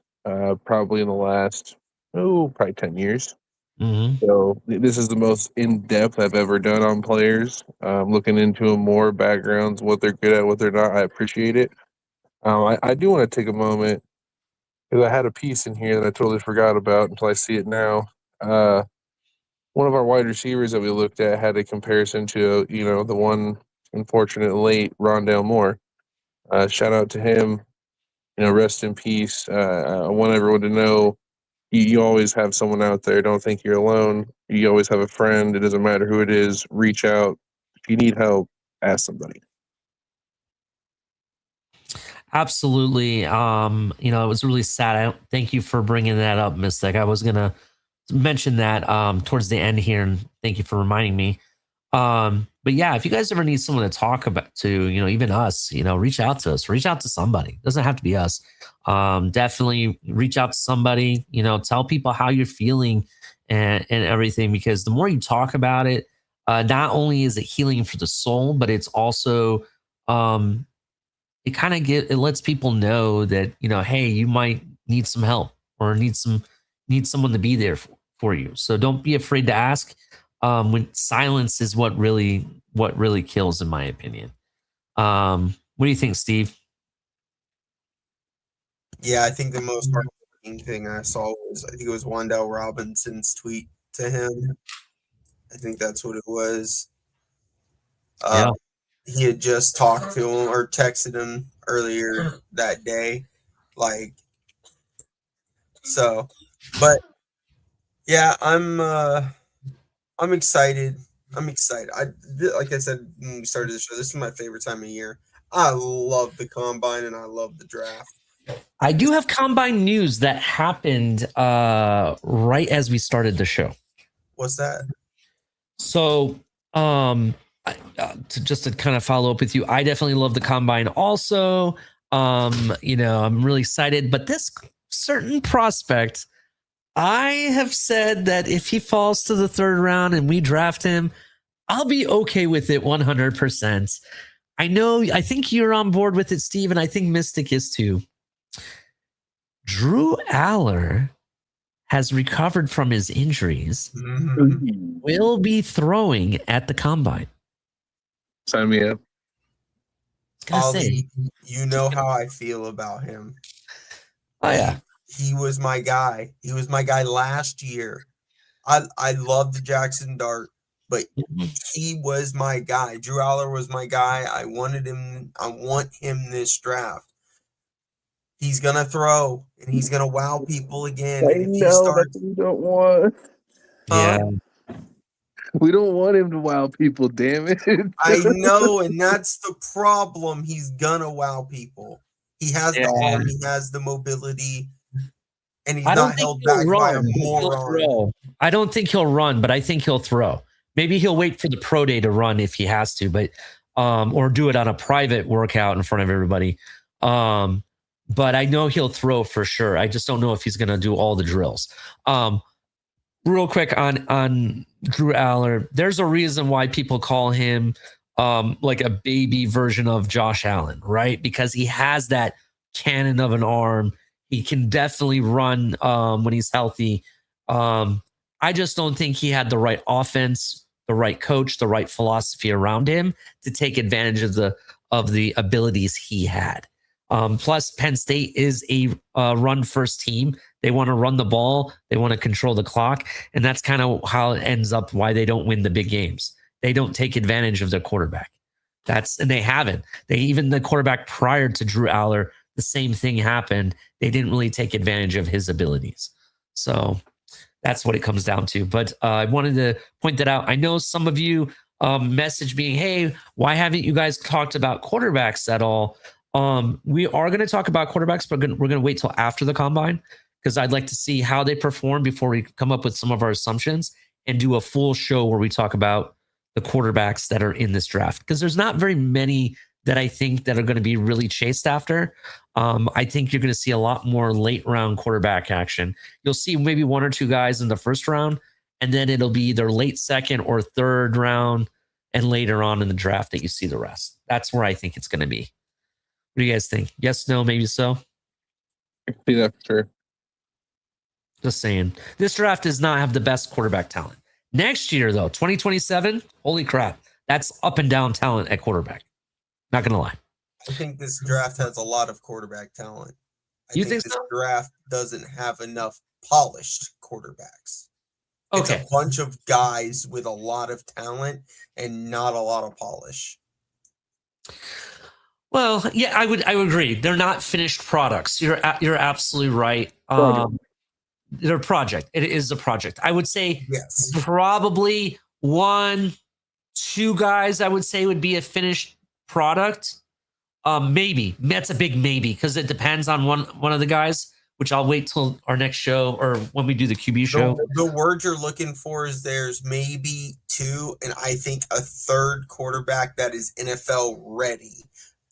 probably in the last probably 10 years. Mm-hmm. So this is the most in-depth I've ever done on players. Looking into them more, backgrounds, what they're good at, what they're not. I appreciate it. I do want to take a moment because I had a piece in here that I totally forgot about until I see it now. One of our wide receivers that we looked at had a comparison to, the one unfortunate late Rondale Moore. Shout out to him. Rest in peace. I want everyone to know you always have someone out there. Don't think you're alone. You always have a friend. It doesn't matter who it is. Reach out. If you need help, ask somebody. Absolutely. It was really sad. Thank you for bringing that up, Mystic. I was gonna mention that towards the end here, and thank you for reminding me. But yeah, if you guys ever need someone to talk about to, even us, reach out to us. Reach out to somebody. It doesn't have to be us. Definitely reach out to somebody. Tell people how you're feeling and everything, because the more you talk about it, not only is it healing for the soul, but it's also it lets people know that, hey, you might need some help or need someone to be there for you. So don't be afraid to ask. When silence is what really kills, in my opinion. What do you think, Steve? Yeah, I think the most heartbreaking thing I saw was, I think it was Wandale Robinson's tweet to him. I think that's what it was. Yeah. He had just talked to him or texted him earlier that day. But yeah, I'm excited. I'm excited. Like I said when we started the show, this is my favorite time of year. I love the combine and I love the draft. I do have combine news that happened right as we started the show. What's that? So, to kind of follow up with you, I definitely love the combine also. I'm really excited, but this certain prospect, I have said that if he falls to the third round and we draft him, I'll be okay with it 100%. I think you're on board with it, Steve, and I think Mystic is too. Drew Aller has recovered from his injuries, will be throwing at the combine. Sign me up. Ollie, you know how I feel about him. Oh, yeah. He was my guy. He was my guy last year. I love the Jackson Dart, but he was my guy. Drew Aller was my guy. I want him this draft. He's gonna throw and he's gonna wow people again. I and if know he starts, that's what we don't want. Yeah. We don't want him to wow people, damn it. I know, and that's the problem. He's gonna wow people. He has the arm, he has the mobility, and he's not held back by a moron. I don't think he'll run, but I think he'll throw. Maybe he'll wait for the pro day to run if he has to, but or do it on a private workout in front of everybody. But I know he'll throw for sure. I just don't know if he's going to do all the drills. Real quick on Drew Aller, there's a reason why people call him like a baby version of Josh Allen, right? Because he has that cannon of an arm. He can definitely run when he's healthy. I just don't think he had the right offense, the right coach, the right philosophy around him to take advantage of of the abilities he had. Plus, Penn State is a run first team. They want to run the ball. They want to control the clock. And that's kind of how it ends up why they don't win the big games. They don't take advantage of their quarterback. And they haven't. Even the quarterback prior to Drew Aller, the same thing happened. They didn't really take advantage of his abilities. So that's what it comes down to. But I wanted to point that out. I know some of you message me, hey, why haven't you guys talked about quarterbacks at all? We are going to talk about quarterbacks, but we're going to wait till after the combine because I'd like to see how they perform before we come up with some of our assumptions and do a full show where we talk about the quarterbacks that are in this draft, because there's not very many that I think that are going to be really chased after. I think you're going to see a lot more late round quarterback action. You'll see maybe one or two guys in the first round, and then it'll be either late second or third round and later on in the draft that you see the rest. That's where I think it's going to be. What do you guys think? Yes, no, maybe so? I can see that for sure. Just saying. This draft does not have the best quarterback talent. Next year, though, 2027, holy crap. That's up and down talent at quarterback. Not going to lie. I think this draft has a lot of quarterback talent. You think this so? draft doesn't have enough polished quarterbacks. Okay. It's a bunch of guys with a lot of talent and not a lot of polish. Well, yeah, I would agree. They're not finished products. You're absolutely right. They're a project. It is a project. I would say yes, probably 1-2 guys I would say would be a finished product. Maybe. That's a big maybe because it depends on one of the guys, which I'll wait till our next show or when we do the QB show. The word you're looking for is there's maybe 2, and I think a third quarterback that is NFL ready.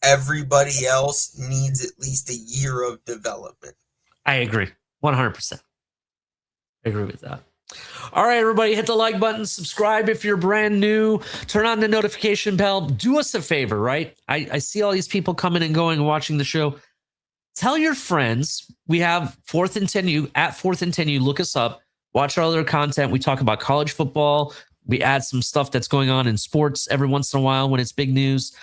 Everybody else needs at least a year of development. I agree. 100%. I agree with that. All right, everybody, hit the like button, subscribe if you're brand new, turn on the notification bell. Do us a favor, right? I see all these people coming and going and watching the show. Tell your friends. We have 4th and 10U at 4th and 10U. Look us up. Watch our other content. We talk about college football. We add some stuff that's going on in sports every once in a while when it's big news.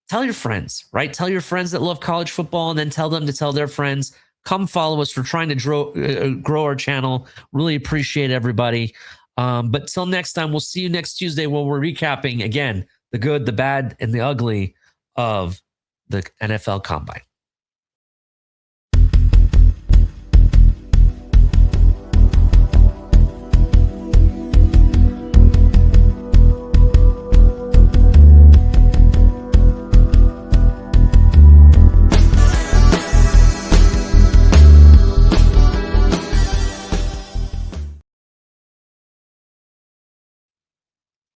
Tell your friends, right? Tell your friends that love college football and then tell them to tell their friends. Come follow us. We're trying to grow our channel. Really appreciate everybody. But till next time, we'll see you next Tuesday when we're recapping, again, the good, the bad, and the ugly of the NFL Combine.